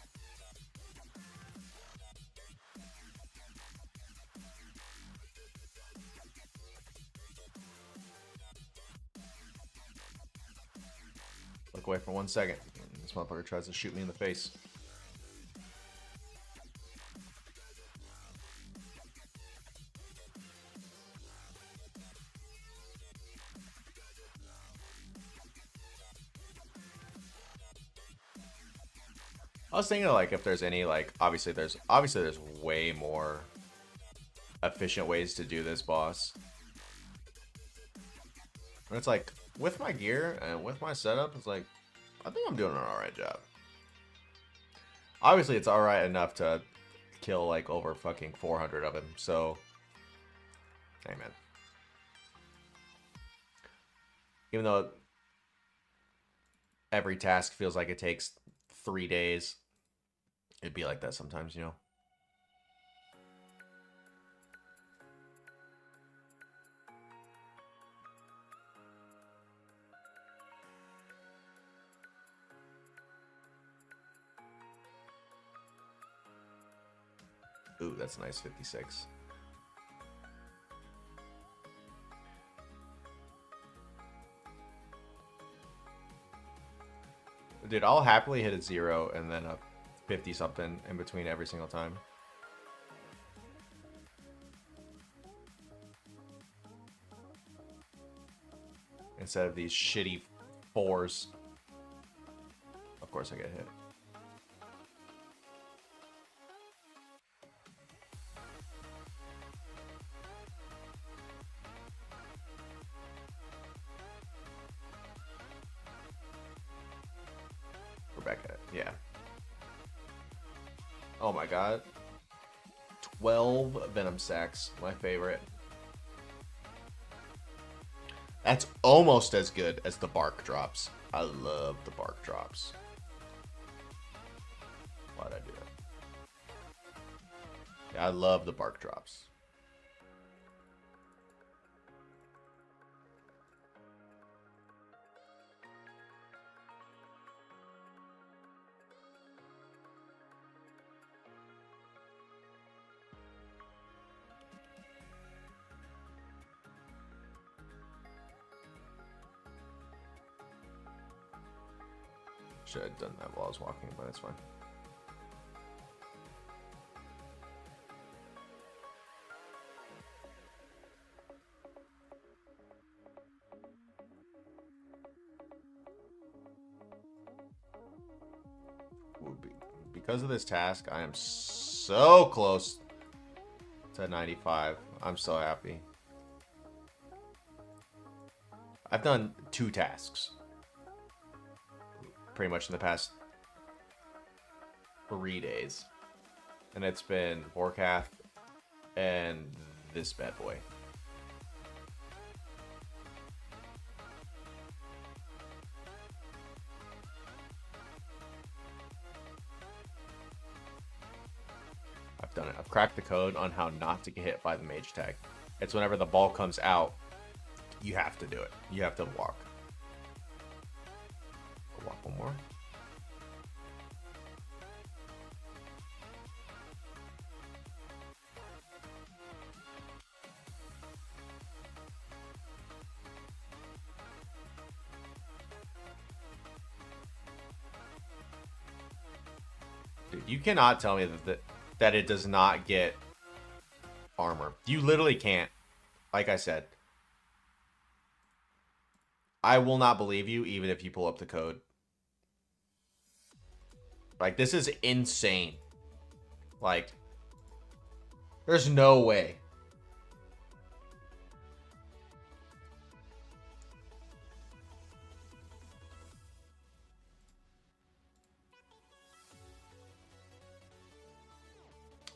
Look away for 1 second. This motherfucker tries to shoot me in the face. I was thinking, like, if there's any, like, obviously there's way more efficient ways to do this boss. And it's like, with my gear and with my setup, it's like, I think I'm doing an alright job. Obviously, it's alright enough to kill, like, over fucking 400 of him, so, hey, man. Even though every task feels like it takes 3 days, it'd be like that sometimes, you know? Ooh, that's nice, 56. Dude, I'll happily hit a 0 and then a 50 something in between every single time. Instead of these shitty 4s. Of course I get hit. We're back at it, yeah. Oh my god. 12 Venom Sacks, my favorite. That's almost as good as the bark drops. I love the bark drops. Why'd I do that? Yeah, I love the bark drops. Should have done that while I was walking, but it's fine. Because of this task, I am so close to 95. I'm so happy. I've done 2 tasks pretty much in the past 3 days. And it's been Vorkath and this bad boy. I've done it. I've cracked the code on how not to get hit by the mage tag. It's whenever the ball comes out, you have to do it. You have to walk. Walk one more. Dude, you cannot tell me that it does not get armor. You literally can't. Like I said, I will not believe you even if you pull up the code. Like, this is insane. Like, there's no way.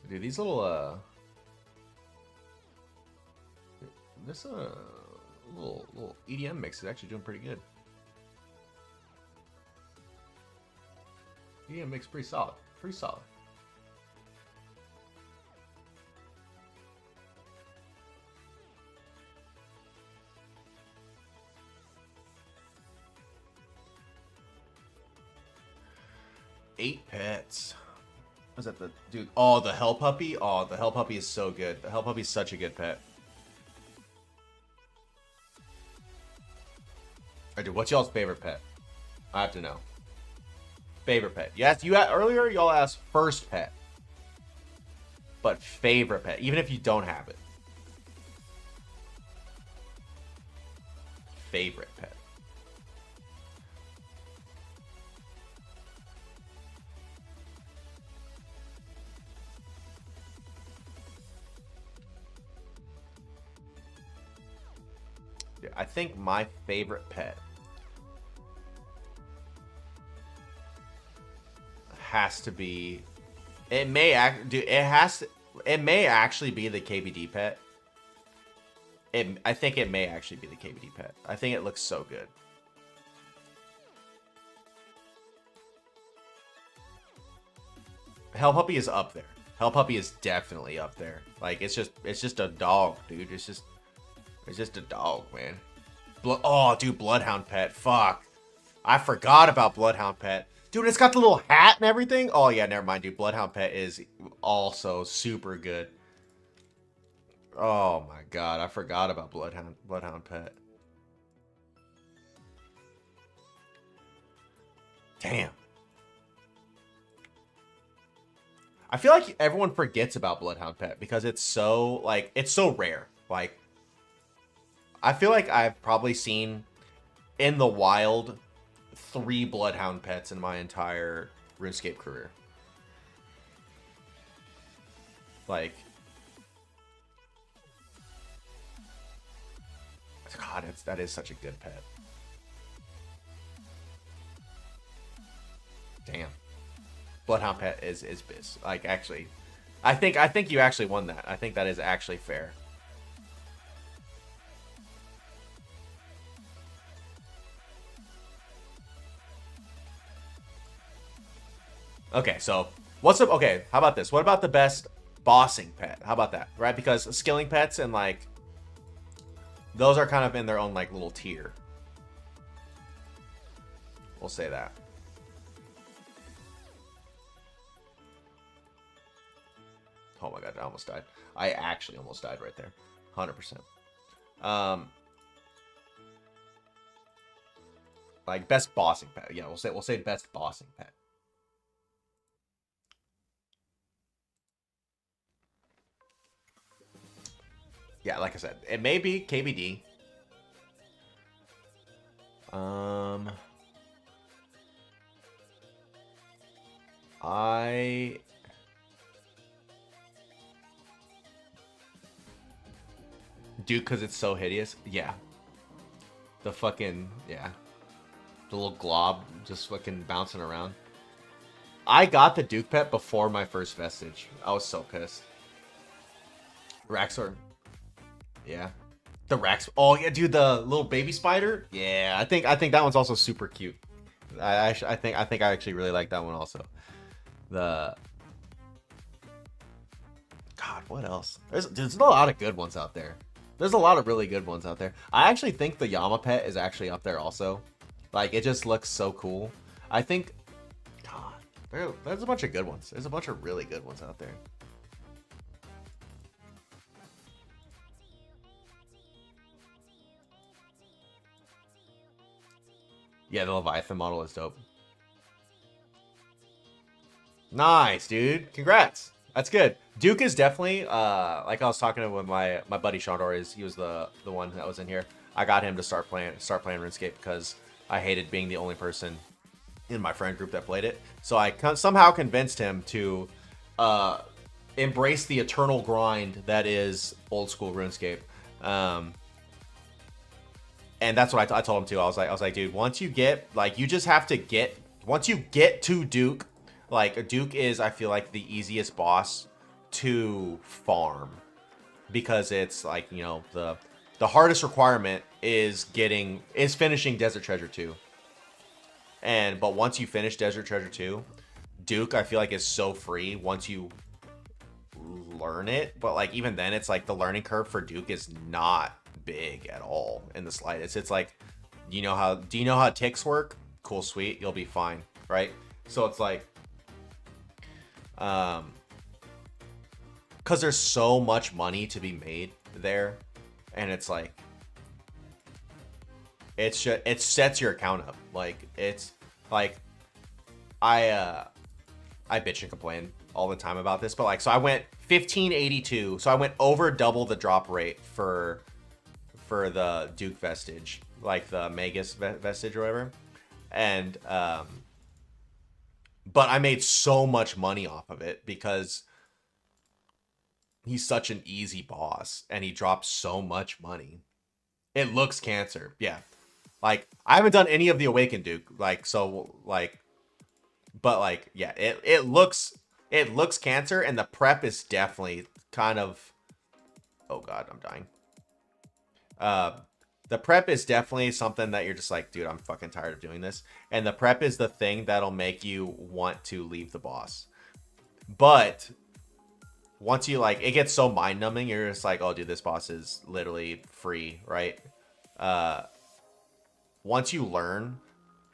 Dude, these little, this, little EDM mix is actually doing pretty good. EDM mix pretty solid. Pretty solid. Eight pets. Was that the dude? Oh, the Hell Puppy. Oh, the Hell Puppy is so good. The Hell Puppy is such a good pet. Alright, dude, what's y'all's favorite pet? I have to know. Favorite pet. Yes, you had earlier. Y'all asked first pet, but favorite pet, even if you don't have it. Favorite pet. I think my favorite pet has to be. It may actually be the KBD pet. I think it may actually be the KBD pet. I think it looks so good. Hell Puppy is up there. Hell Puppy is definitely up there. Like, it's just a dog, dude. It's just a dog, man. Oh, dude, Bloodhound pet. Fuck. I forgot about Bloodhound pet. Dude, it's got the little hat and everything. Oh, yeah, never mind, dude. Bloodhound pet is also super good. Oh, my God. I forgot about Bloodhound pet. Damn. I feel like everyone forgets about Bloodhound pet because it's so, like, it's so rare. Like, I feel like I've probably seen in the wild 3 Bloodhound pets in my entire RuneScape career. Like, God, that is such a good pet. Damn, Bloodhound pet is biz. Like, actually, I think you actually won that. I think that is actually fair. Okay, so what's up? Okay, how about this? What about the best bossing pet? How about that? Right? Because skilling pets and like those are kind of in their own like little tier. We'll say that. Oh my God, I almost died. I actually almost died right there. 100%. Like best bossing pet. Yeah, we'll say best bossing pet. Yeah, like I said, it may be KBD. Duke, because it's so hideous. Yeah. The fucking, yeah. The little glob just fucking bouncing around. I got the Duke pet before my first vestige. I was so pissed. Raxor. Yeah. The Rax. Oh yeah, dude, the little baby spider. Yeah, I think that one's also super cute. I think I actually really like that one also. The God, what else? There's a lot of good ones out there. There's a lot of really good ones out there. I actually think the Yama pet is actually up there also. Like, it just looks so cool. I think, God, there's a bunch of good ones. There's a bunch of really good ones out there. Yeah, the Leviathan model is dope. Nice, dude. Congrats. That's good. Duke is definitely, like I was talking with my buddy Shandor, he was the one that was in here. I got him to start playing RuneScape because I hated being the only person in my friend group that played it. So I somehow convinced him to embrace the eternal grind that is old school RuneScape. And that's what I told him too. I was like, dude, once you get, like, you just have to get, once you get to Duke, like, Duke is, I feel like, the easiest boss to farm. Because it's, like, you know, the hardest requirement is finishing Desert Treasure 2. But once you finish Desert Treasure 2, Duke, I feel like, is so free once you learn it. But, like, even then, it's, like, the learning curve for Duke is not big at all in the slightest. It's like, do you know how ticks work? Cool, sweet, you'll be fine, right? So it's like, because there's so much money to be made there, and it's like, it sets your account up. Like, it's like, I bitch and complain all the time about this, but like, so I went 1582, so I went over double the drop rate for the Duke Vestige, like the Magus Vestige or whatever. And, but I made so much money off of it because he's such an easy boss and he drops so much money. It looks cancer. Yeah. Like, I haven't done any of the Awakened Duke. Like, so, like, but like, yeah, it looks cancer, and the prep is definitely kind of, oh God, I'm dying. The prep is definitely something that you're just like, dude, I'm fucking tired of doing this. And the prep is the thing that'll make you want to leave the boss. But once you, like, it gets so mind numbing, you're just like, oh dude, this boss is literally free, right? Once you learn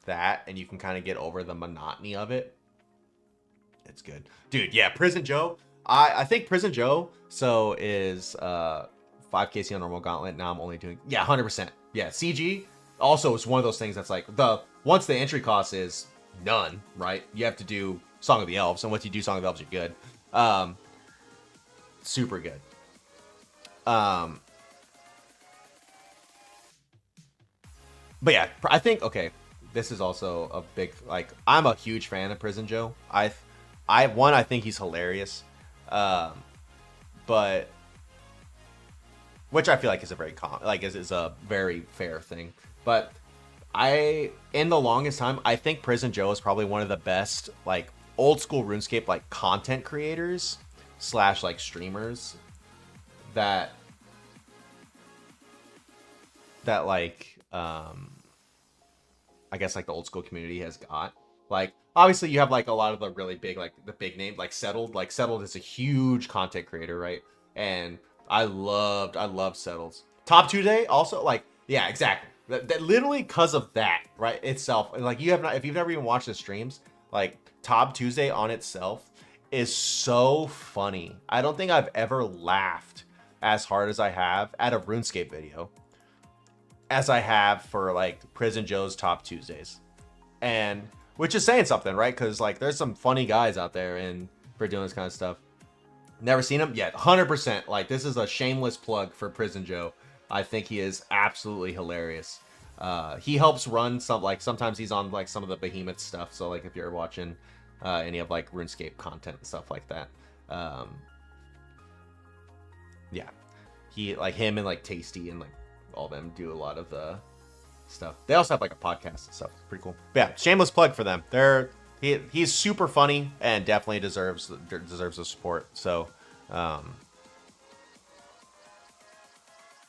that and you can kind of get over the monotony of it, it's good. Dude, yeah, Prison Joe. I think Prison Joe is 5kc on normal gauntlet. Now I'm only doing, yeah, 100%. Yeah, CG also is one of those things that's like, once the entry cost is none, right? You have to do Song of the Elves, and once you do Song of the Elves, you're good. Super good. But yeah, I think, okay, this is also a big, like, I'm a huge fan of Prison Joe. I think he's hilarious. But which I feel like is a very is a very fair thing. But in the longest time, I think Prison Joe is probably one of the best, like, old school RuneScape, like, content creators / like streamers that like, I guess, like, the old school community has got. Like, obviously you have, like, a lot of the really big, like, the big name, like Settled. Like, Settled is a huge content creator, right? And I loved Settles. Top Tuesday also, like, yeah, exactly. That literally because of that, right, itself. Like, if you've never even watched the streams, like, Top Tuesday on itself is so funny. I don't think I've ever laughed as hard as I have at a RuneScape video as I have for, like, Prison Joe's Top Tuesdays. And which is saying something, right? Because, like, there's some funny guys out there for doing this kind of stuff. Never seen him yet. 100%. Like, this is a shameless plug for Prison Joe. I think he is absolutely hilarious. He helps run sometimes he's on, like, some of the Behemoth stuff. So, like, if you're watching any of, like, RuneScape content and stuff like that. Yeah. Him and, like, Tasty and, like, all them do a lot of the stuff. They also have, like, a podcast and stuff. It's pretty cool. But yeah, shameless plug for them. He's super funny and definitely deserves the support. So,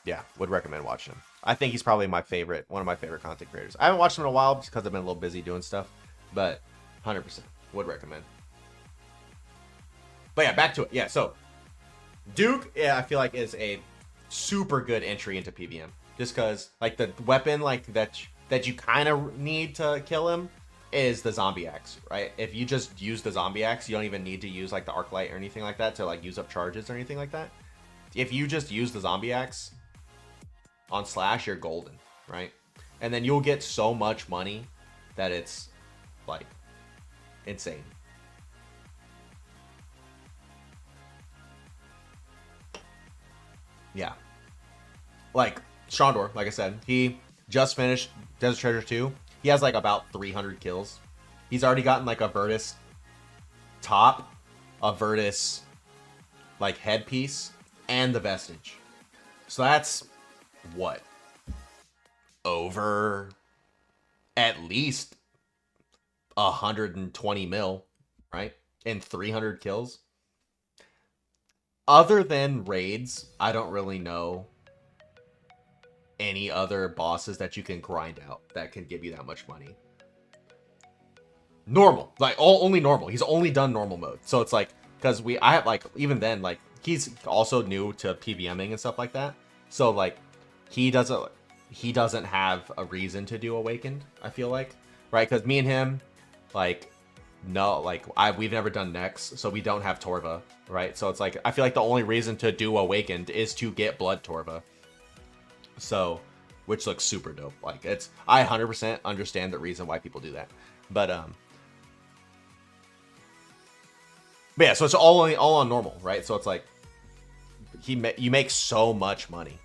yeah, would recommend watching him. I think he's probably one of my favorite content creators. I haven't watched him in a while just because I've been a little busy doing stuff, but 100% would recommend. But yeah, back to it. Yeah, so Duke, yeah, I feel like is a super good entry into PvM, just because, like, the weapon, like, that you kind of need to kill him is the zombie axe, right? If you just use the zombie axe, you don't even need to use, like, the arc light or anything like that to, like, use up charges or anything like that. If you just use the zombie axe on Slash, you're golden, right? And then you'll get so much money that it's, like, insane. Yeah. Like, Strondor, like I said, he just finished Desert Treasure 2. He has, like, about 300 kills. He's already gotten like a Virtus top, a Virtus like headpiece, and the vestige. So that's what? Over at least 120 mil, right? And 300 kills. Other than raids, I don't really know any other bosses that you can grind out that can give you that much money. Normal, like only normal. He's only done normal mode, so it's like because I have like even then like he's also new to PVMing and stuff like that. So like he doesn't have a reason to do Awakened. I feel like, right? Because me and him, like no, like we've never done Nex, so we don't have Torva, right? So it's like I feel like the only reason to do Awakened is to get Blood Torva. So, which looks super dope. Like I 100% understand the reason why people do that, but yeah. So it's all on normal, right? So it's like you make so much money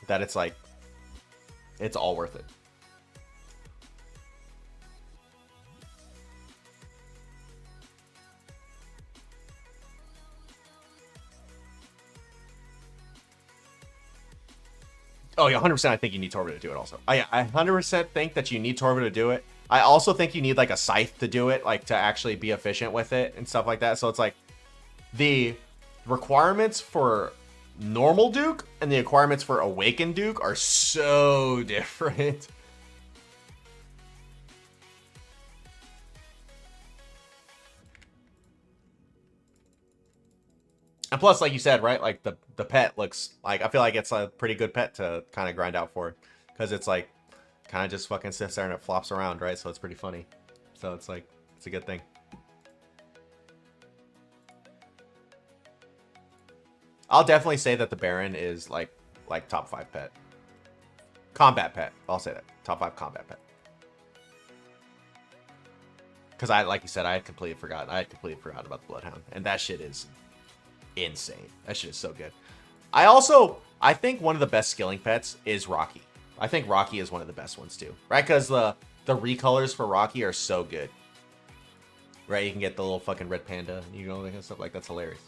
that it's like it's all worth it. Oh yeah, 100%. I think you need Torva to do it. Also, I 100% think that you need Torva to do it. I also think you need like a scythe to do it, like to actually be efficient with it and stuff like that. So it's like the requirements for normal Duke and the requirements for Awakened Duke are so different. And plus, like you said, right, like the pet looks like, I feel like it's a pretty good pet to kind of grind out for, because it's like kind of just fucking sits there and it flops around, right? So it's pretty funny. So it's like, it's a good thing. I'll definitely say that the Baron is like top 5 pet. Combat pet. I'll say that. Top 5 combat pet. Because like you said, I had completely forgotten about the Bloodhound. And that shit is insane. That shit is so good. I think one of the best skilling pets is Rocky. I think Rocky is one of the best ones too, right? Because the recolors for Rocky are so good, right? You can get the little fucking red panda, you know, and stuff like that's hilarious.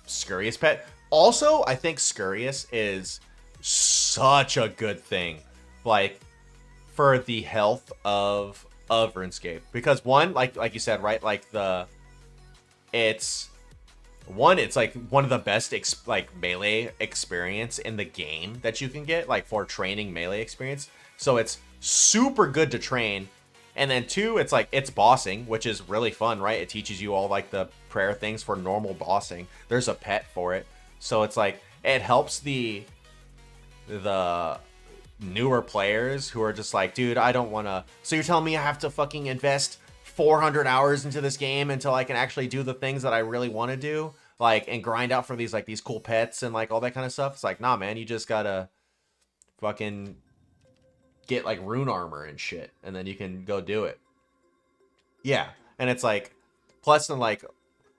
Scurrius pet. Also, I think Scurrius is such a good thing, like for the health of RuneScape, because one, like you said, right, like it's like one of the best like melee experience in the game that you can get, like for training melee experience. So it's super good to train. And then 2, it's like it's bossing, which is really fun, right? It teaches you all like the prayer things for normal bossing. There's a pet for it. So it's like it helps the newer players who are just like, dude, I don't want to. So you're telling me I have to fucking invest 400 hours into this game until I can actually do the things that I really want to do, like, and grind out for these like these cool pets and like all that kind of stuff. It's like, nah, man, you just gotta fucking get like rune armor and shit, and then you can go do it. Yeah, and it's like, plus, and like,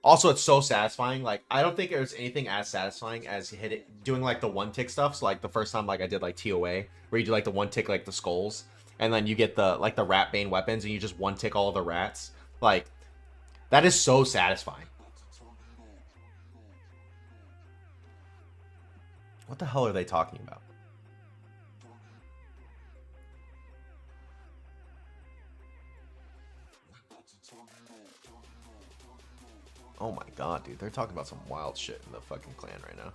also it's so satisfying. Like, I don't think there's anything as satisfying as doing like the 1-tick stuff. So like the first time, like I did like TOA, where you do like the 1-tick like the skulls, and then you get the like the rat bane weapons, and you just 1-tick all of the rats. Like, that is so satisfying. What the hell are they talking about? Oh my god, dude. They're talking about some wild shit in the fucking clan right now.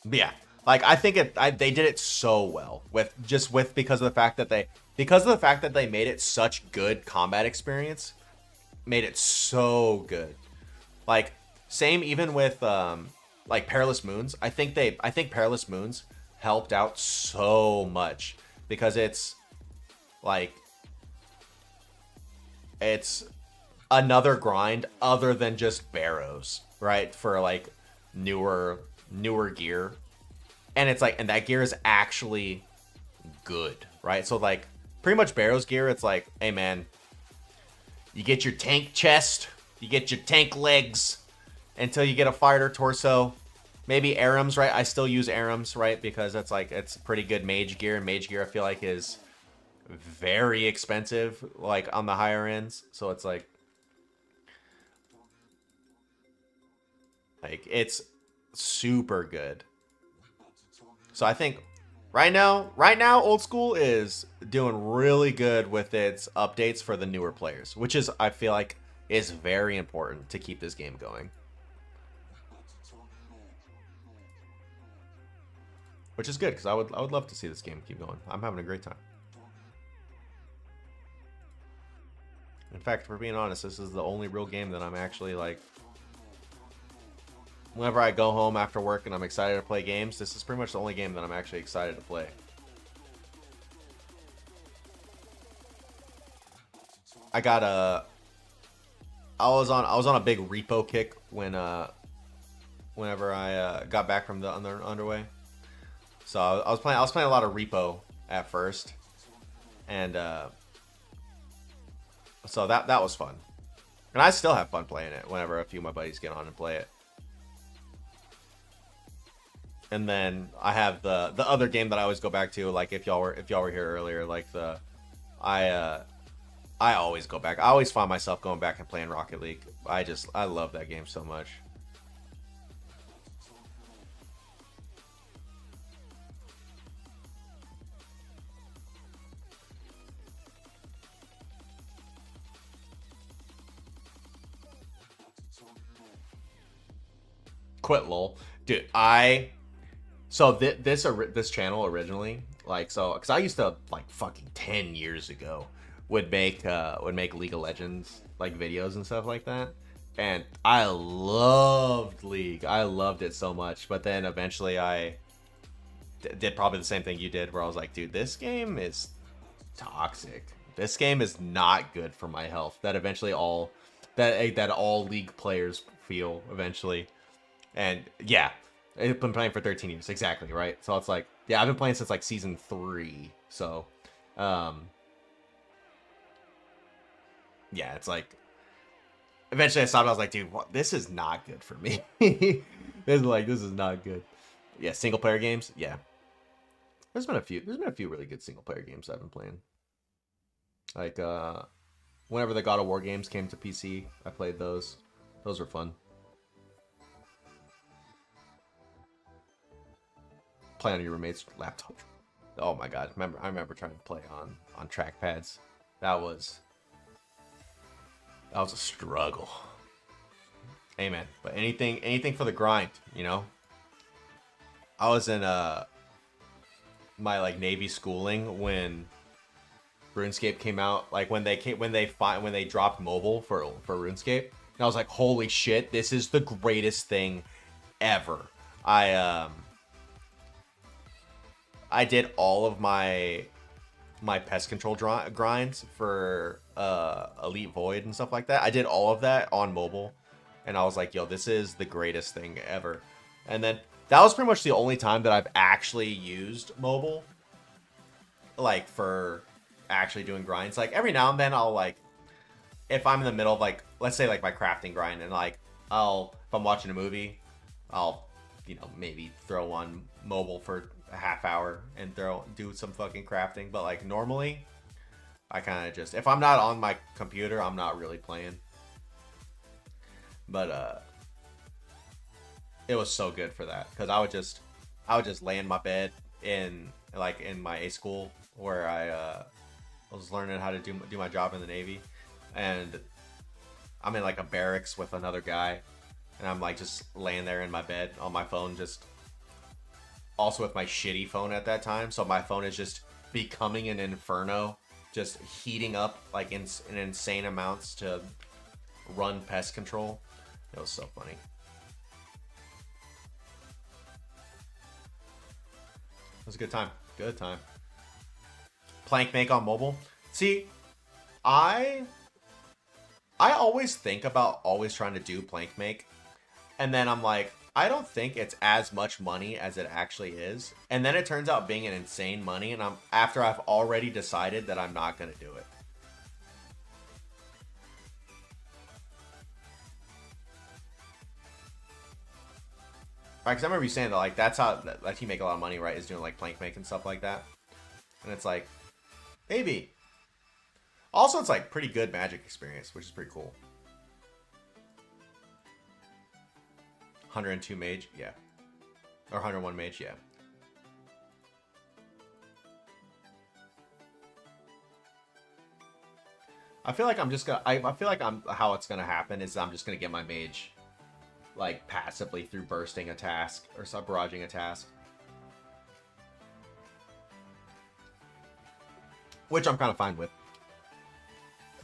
But yeah. Like, I think they did it so well because of the fact that they made it such good combat experience. Made it so good. Like, same even with like Perilous Moons. I think Perilous Moons helped out so much, because it's like, it's another grind other than just barrows, right? For like newer gear. And it's like, and that gear is actually good, right? So like pretty much Barrow's gear, it's like, hey man, you get your tank chest, you get your tank legs until you get a fighter torso. Maybe Arams, right? I still use Arams, right? Because that's like, it's pretty good mage gear. And mage gear, I feel like, is very expensive, like on the higher ends. So it's like it's super good. So I think right now, Old School is doing really good with its updates for the newer players, which is, I feel like, is very important to keep this game going. Which is good, because I would love to see this game keep going. I'm having a great time. In fact, for being honest, this is the only real game that I'm actually like, whenever I go home after work and I'm excited to play games, this is pretty much the only game that I'm actually excited to play. I was on a big repo kick whenever I got back from the underway. So I was playing a lot of repo at first, and so that was fun, and I still have fun playing it whenever a few of my buddies get on and play it. And then I have the other game that I always go back to, like if y'all were here earlier, like I always go back. I always find myself going back and playing Rocket League. I love that game so much. Quit lol, dude. So this channel originally, like, so because I used to, like, fucking 10 years ago would make League of Legends like videos and stuff like that, and I loved League. I loved it so much. But then eventually I did probably the same thing you did, where I was like, dude, this game is toxic. This game is not good for my health. That eventually all League players feel eventually. And yeah, I've been playing for 13 years. Exactly, right? So it's like, yeah, I've been playing since like season 3. So, yeah, it's like, eventually I stopped. I was like, dude, what? This is not good for me. This is not good. Yeah, single player games. Yeah, there's been a few really good single player games I've been playing. Like, whenever the God of War games came to PC, I played those. Those were fun. Play on your roommate's laptop. Oh my god! I remember trying to play on trackpads. That was a struggle. Amen. But anything for the grind, you know. I was in my like Navy schooling when RuneScape came out. Like when they dropped mobile for RuneScape, and I was like, holy shit, this is the greatest thing ever. I did all of my pest control grinds for Elite Void and stuff like that. I did all of that on mobile, and I was like, yo, this is the greatest thing ever. And then that was pretty much the only time that I've actually used mobile, like, for actually doing grinds. Like, every now and then I'll, like, if I'm in the middle of, like, let's say, like, my crafting grind, and, like, if I'm watching a movie, I'll, you know, maybe throw on mobile for a half hour and do some fucking crafting. But like normally I kind of just, if I'm not on my computer, I'm not really playing. But it was so good for that, because I would just lay in my bed in my A school where I was learning how to do my job in the Navy, and I'm in like a barracks with another guy, and I'm like just laying there in my bed on my phone, just also with my shitty phone at that time. So my phone is just becoming an inferno, just heating up like in insane amounts to run pest control. It was so funny. It was a good time. Good time. Plank make on mobile. See, I always think about always trying to do plank make, and then I'm like, I don't think it's as much money as it actually is. And then it turns out being an insane money, and after I've already decided that I'm not going to do it. Right, because I remember you saying that, like, that's how like you make a lot of money, right? Is doing like plank make and stuff like that. And it's like, maybe. Also, it's like pretty good magic experience, which is pretty cool. 102 mage, yeah. Or 101 mage, yeah. I feel like I'm just gonna. I feel like how it's gonna happen is I'm just gonna get my mage, like, passively through bursting a task or barraging a task, which I'm kind of fine with.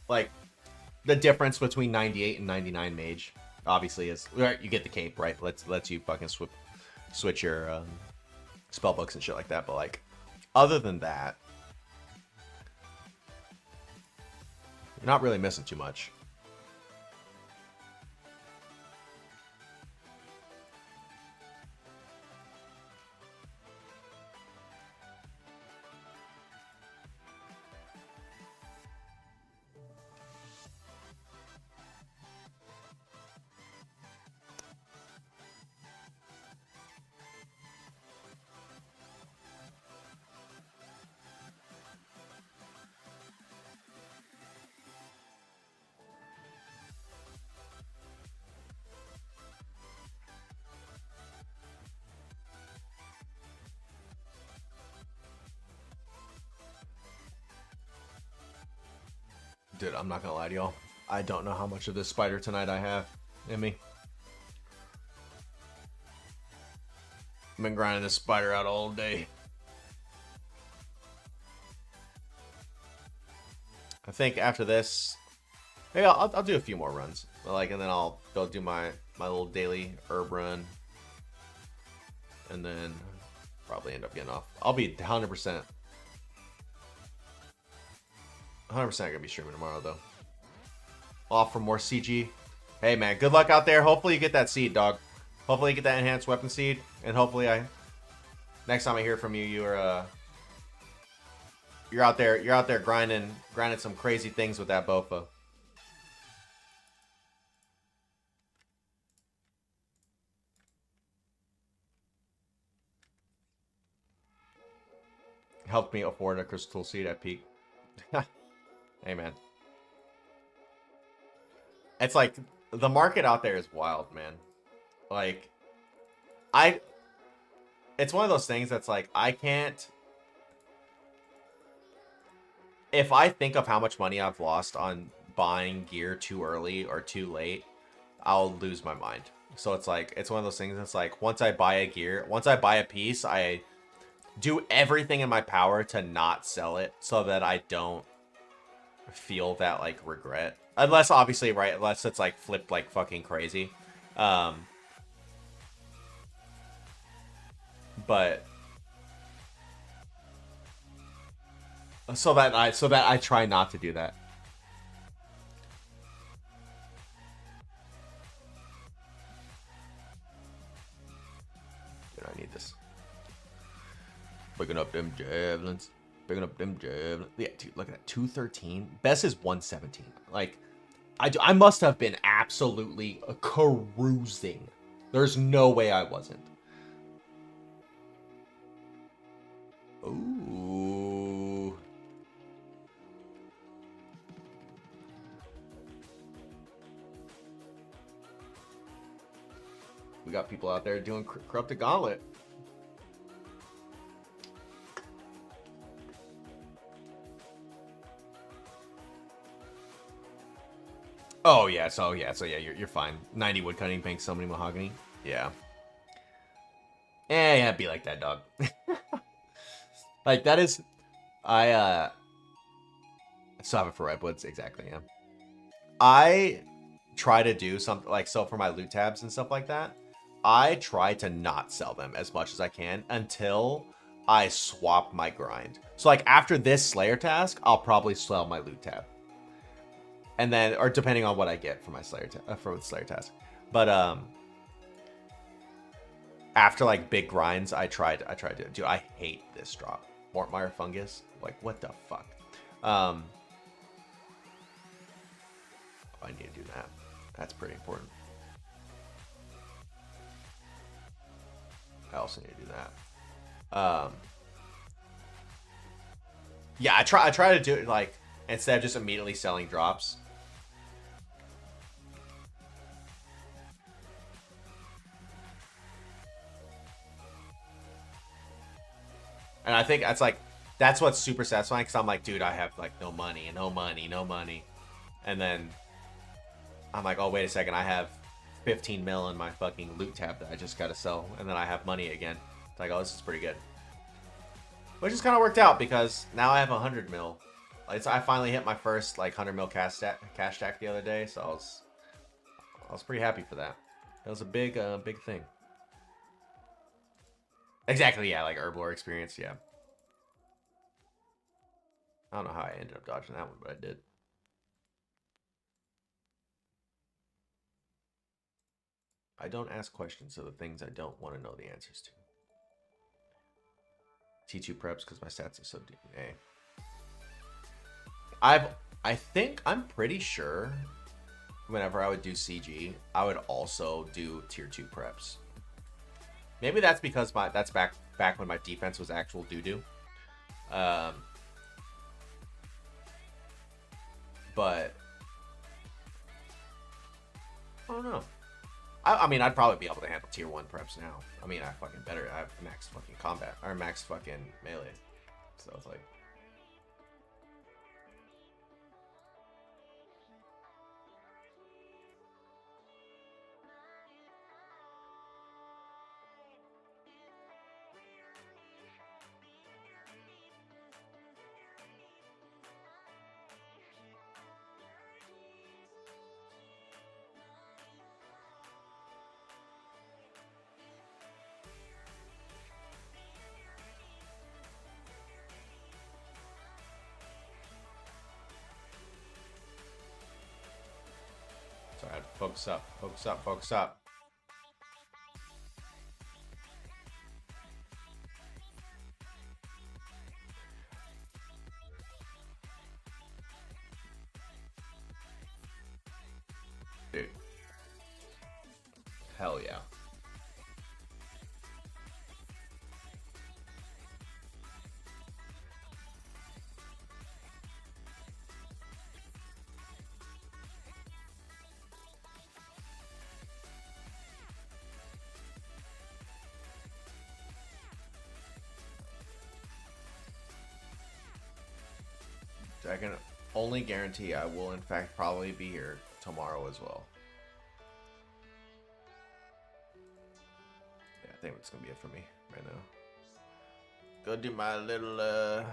Like, the difference between 98 and 99 mage obviously is you get the cape, right? Lets you fucking switch your spell books and shit like that. But like, other than that, you're not really missing too much. Dude, I'm not gonna lie to y'all. I don't know how much of this spider tonight I have in me. I've been grinding this spider out all day. I think after this, maybe I'll do a few more runs. Like, and then I'll go do my little daily herb run. And then probably end up getting off. I'll be 100%. 100% gonna be streaming tomorrow, though. Off for more CG. Hey, man, good luck out there. Hopefully you get that seed, dog. Hopefully you get that enhanced weapon seed, and hopefully next time I hear from you, you're out there grinding some crazy things with that Bofa. Helped me afford a crystal seed at peak. Hey, man. It's like, the market out there is wild, man. Like, it's one of those things that's like, I can't... If I think of how much money I've lost on buying gear too early or too late, I'll lose my mind. So it's like, it's one of those things that's like, once I buy a piece, I do everything in my power to not sell it so that I don't feel that, like, regret. Unless, obviously, right, unless it's, like, flipped like fucking crazy. But so that I try not to do that. Dude, I need this. Picking up them javelins. Picking up them javelins. Yeah, dude, look at that. 213. Best is 117. Like, I must have been absolutely cruising. There's no way I wasn't. Ooh. We got people out there doing Corrupted Gauntlet. Oh yeah, so yeah, you're fine. 90 woodcutting, bank so many mahogany. Yeah. Yeah, be like that, dog. Like, that is, I still have it for redwoods, exactly. Yeah. I try to do something like, so for my loot tabs and stuff like that, I try to not sell them as much as I can until I swap my grind. So like after this Slayer task, I'll probably sell my loot tab. And then, or depending on what I get for my Slayer task. But after like big grinds, I tried to do. I hate this drop. Mortmire fungus. Like what the fuck? I need to do that. That's pretty important. I also need to do that. Yeah, I try to do it like instead of just immediately selling drops. And I think that's what's super satisfying because I'm like, dude, I have like no money. And then I'm like, oh, wait a second. I have 15 mil in my fucking loot tab that I just got to sell. And then I have money again. It's like, oh, this is pretty good. Which has kind of worked out because now I have 100 mil. I finally hit my first like 100 mil cash stack the other day. So I was pretty happy for that. It was a big thing. Exactly, yeah, like Herblore experience, yeah. I don't know how I ended up dodging that one, but I did. I don't ask questions of the things I don't want to know the answers to. T2 preps because my stats are so deep. I'm pretty sure whenever I would do CG, I would also do tier 2 preps. Maybe that's because that's back when my defense was actual doo-doo. But I don't know. I mean, I'd probably be able to handle tier 1 preps now. I mean, I have max fucking combat or max fucking melee. So it's like. Sorry, focus up, focus up, focus up. Dude. Hell yeah. I can only guarantee I will in fact probably be here tomorrow as well. Yeah, I think that's gonna be it for me right now. Go do my little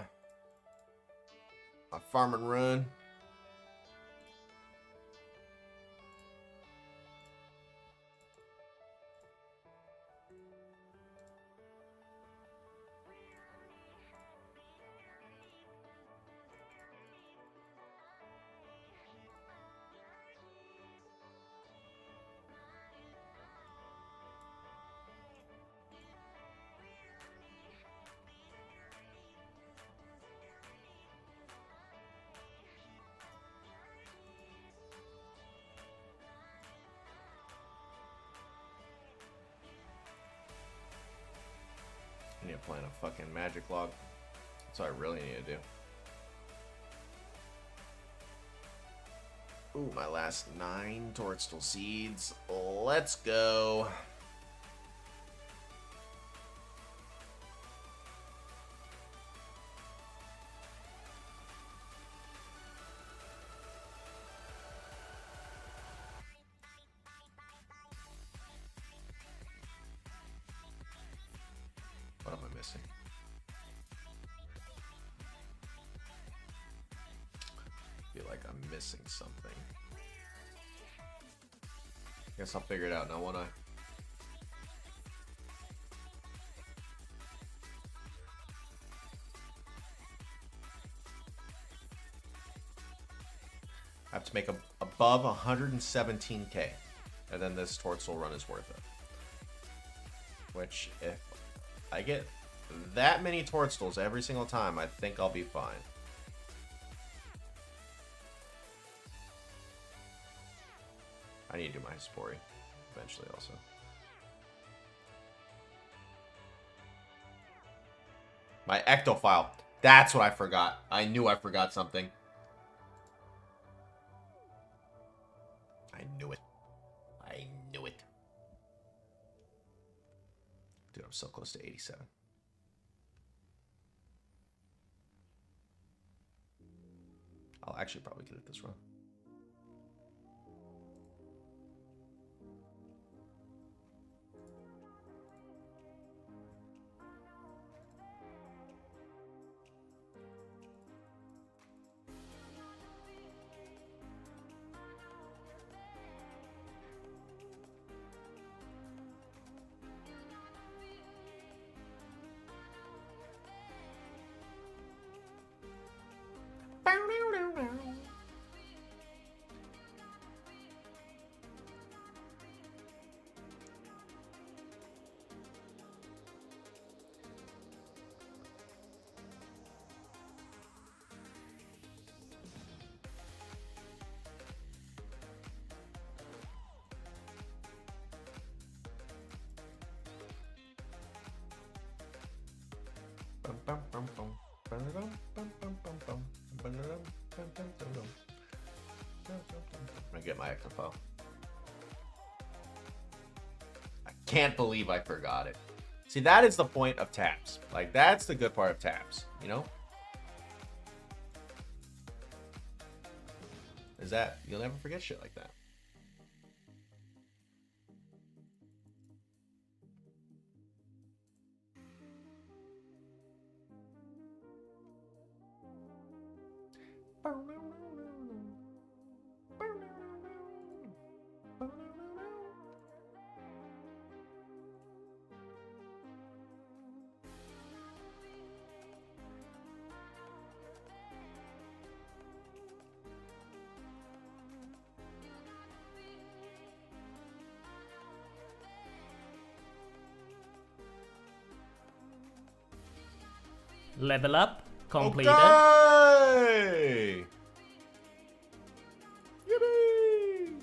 my farming run. I need to plan a fucking magic log. That's what I really need to do. Ooh, my last 9 Toadstool seeds. Let's go. What am I missing? I feel like I'm missing something. Guess I'll figure it out now, won't I? I have to make above 117k, and then this Toadstool run is worth it. Which, if I get that many Toadstools every single time, I think I'll be fine. I need to do my Spori eventually also. My Ectophile. That's what I forgot. I knew I forgot something. I knew it. I knew it. Dude, I'm so close to 87. I'll actually probably get it this run. I'm gonna get my Ectophile. I can't believe I forgot it. See, that is the point of tabs. Like, that's the good part of tabs, you know? Is that you'll never forget shit like that. Level up completed. Okay! Yippee!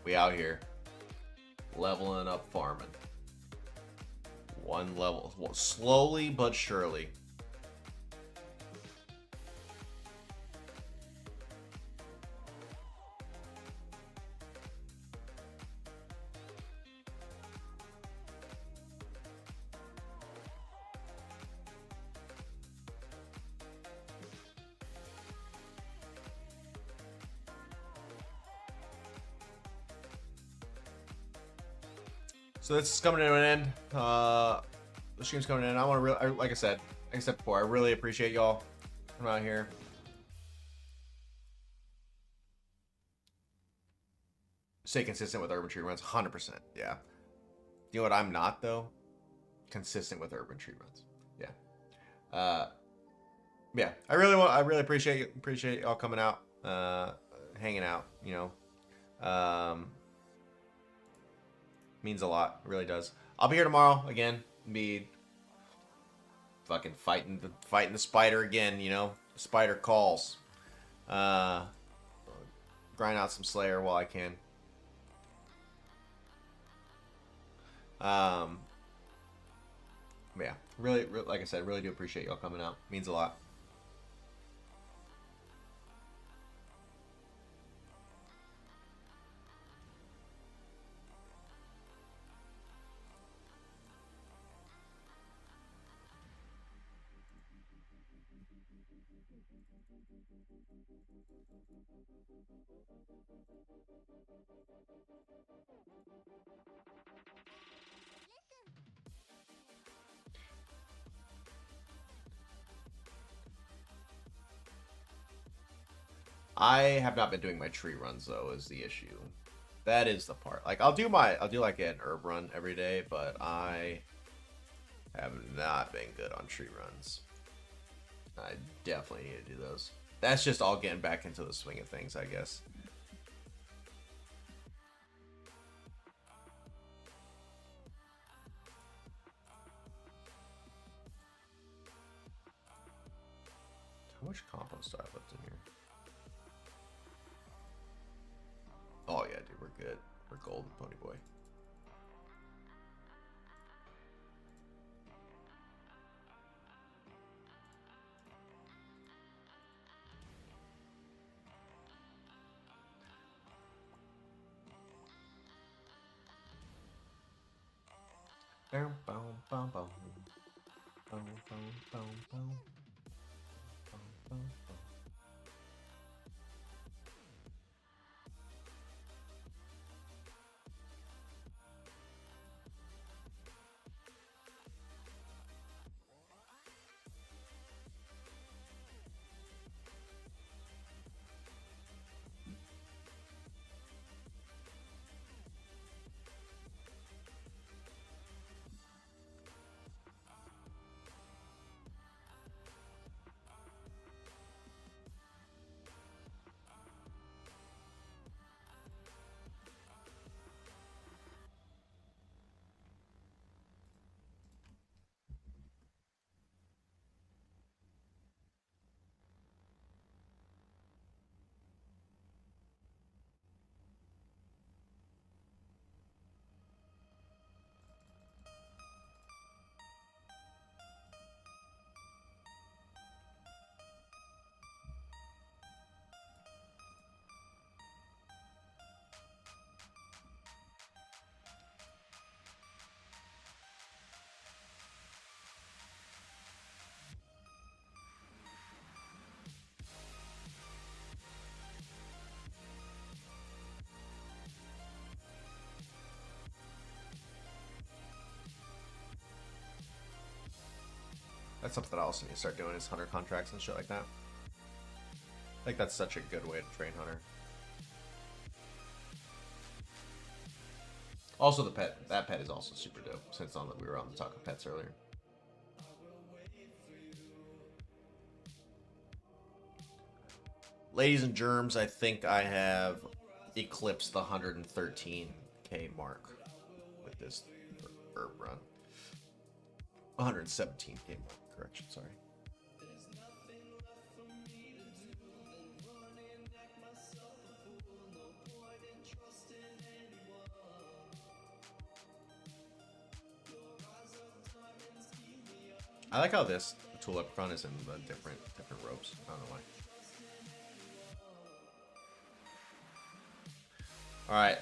We out here leveling up farming. One level, well, slowly but surely. So this is coming to an end. The stream's coming in. I want to, like I said before, I really appreciate y'all coming out here. Stay consistent with Urban Tree Runs, 100%. Yeah. You know what I'm not though? Consistent with Urban Tree Runs. Yeah. Yeah. I really appreciate y'all coming out, hanging out. You know. Means a lot. It really does. I'll be here tomorrow again. Be fucking fighting the spider again, you know. The spider calls. Grind out some Slayer while I can. Yeah, really, like I said, really do appreciate y'all coming out. Means a lot. I have not been doing my tree runs though, is the issue. That is the part. Like I'll do like an herb run every day, but I have not been good on tree runs. I definitely need to do those. That's just all getting back into the swing of things, I guess. How much compost do I have left in here? Oh yeah, dude, we're good. We're golden, pony boy. Boom, boom, boom, boom. Boom, boom, boom, boom. Boom, boom, boom. That's something I also need to start doing is hunter contracts and shit like that. I think that's such a good way to train hunter. Also the pet. That pet is also super dope, since we were on the talk of pets earlier. Ladies and germs, I think I have eclipsed the 113k mark with this herb run. 117k mark, correction, sorry. I like how this tulip front is in the different ropes. I don't know why. All right,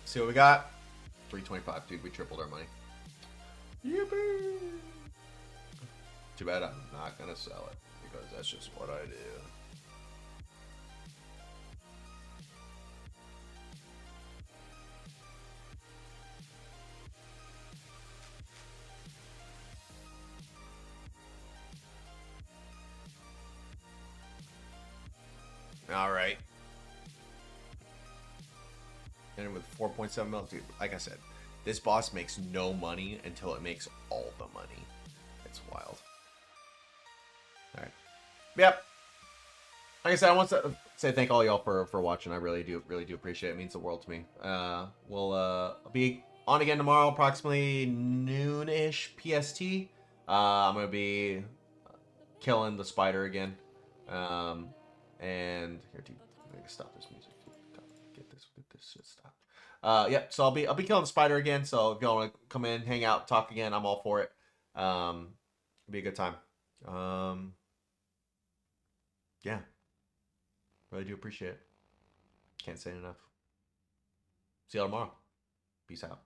see what we got. 325, dude. We tripled our money. Yippee! Too bad I'm not gonna sell it because that's just what I do. All right. And with 4.7 mil, dude, like I said, this boss makes no money until it makes all the money. It's wild. All right. Yep. Like I said, I want to say thank all y'all for watching. I really do appreciate it. It means the world to me. We'll be on again tomorrow, approximately noon-ish PST. I'm gonna be killing the spider again. And here, dude, I'm gonna stop this music. Get this shit stopped. Yep. So I'll be killing the spider again. So if y'all want to come in, hang out, talk again, I'm all for it. It'll be a good time. Yeah. Really do appreciate it. Can't say it enough. See y'all tomorrow. Peace out.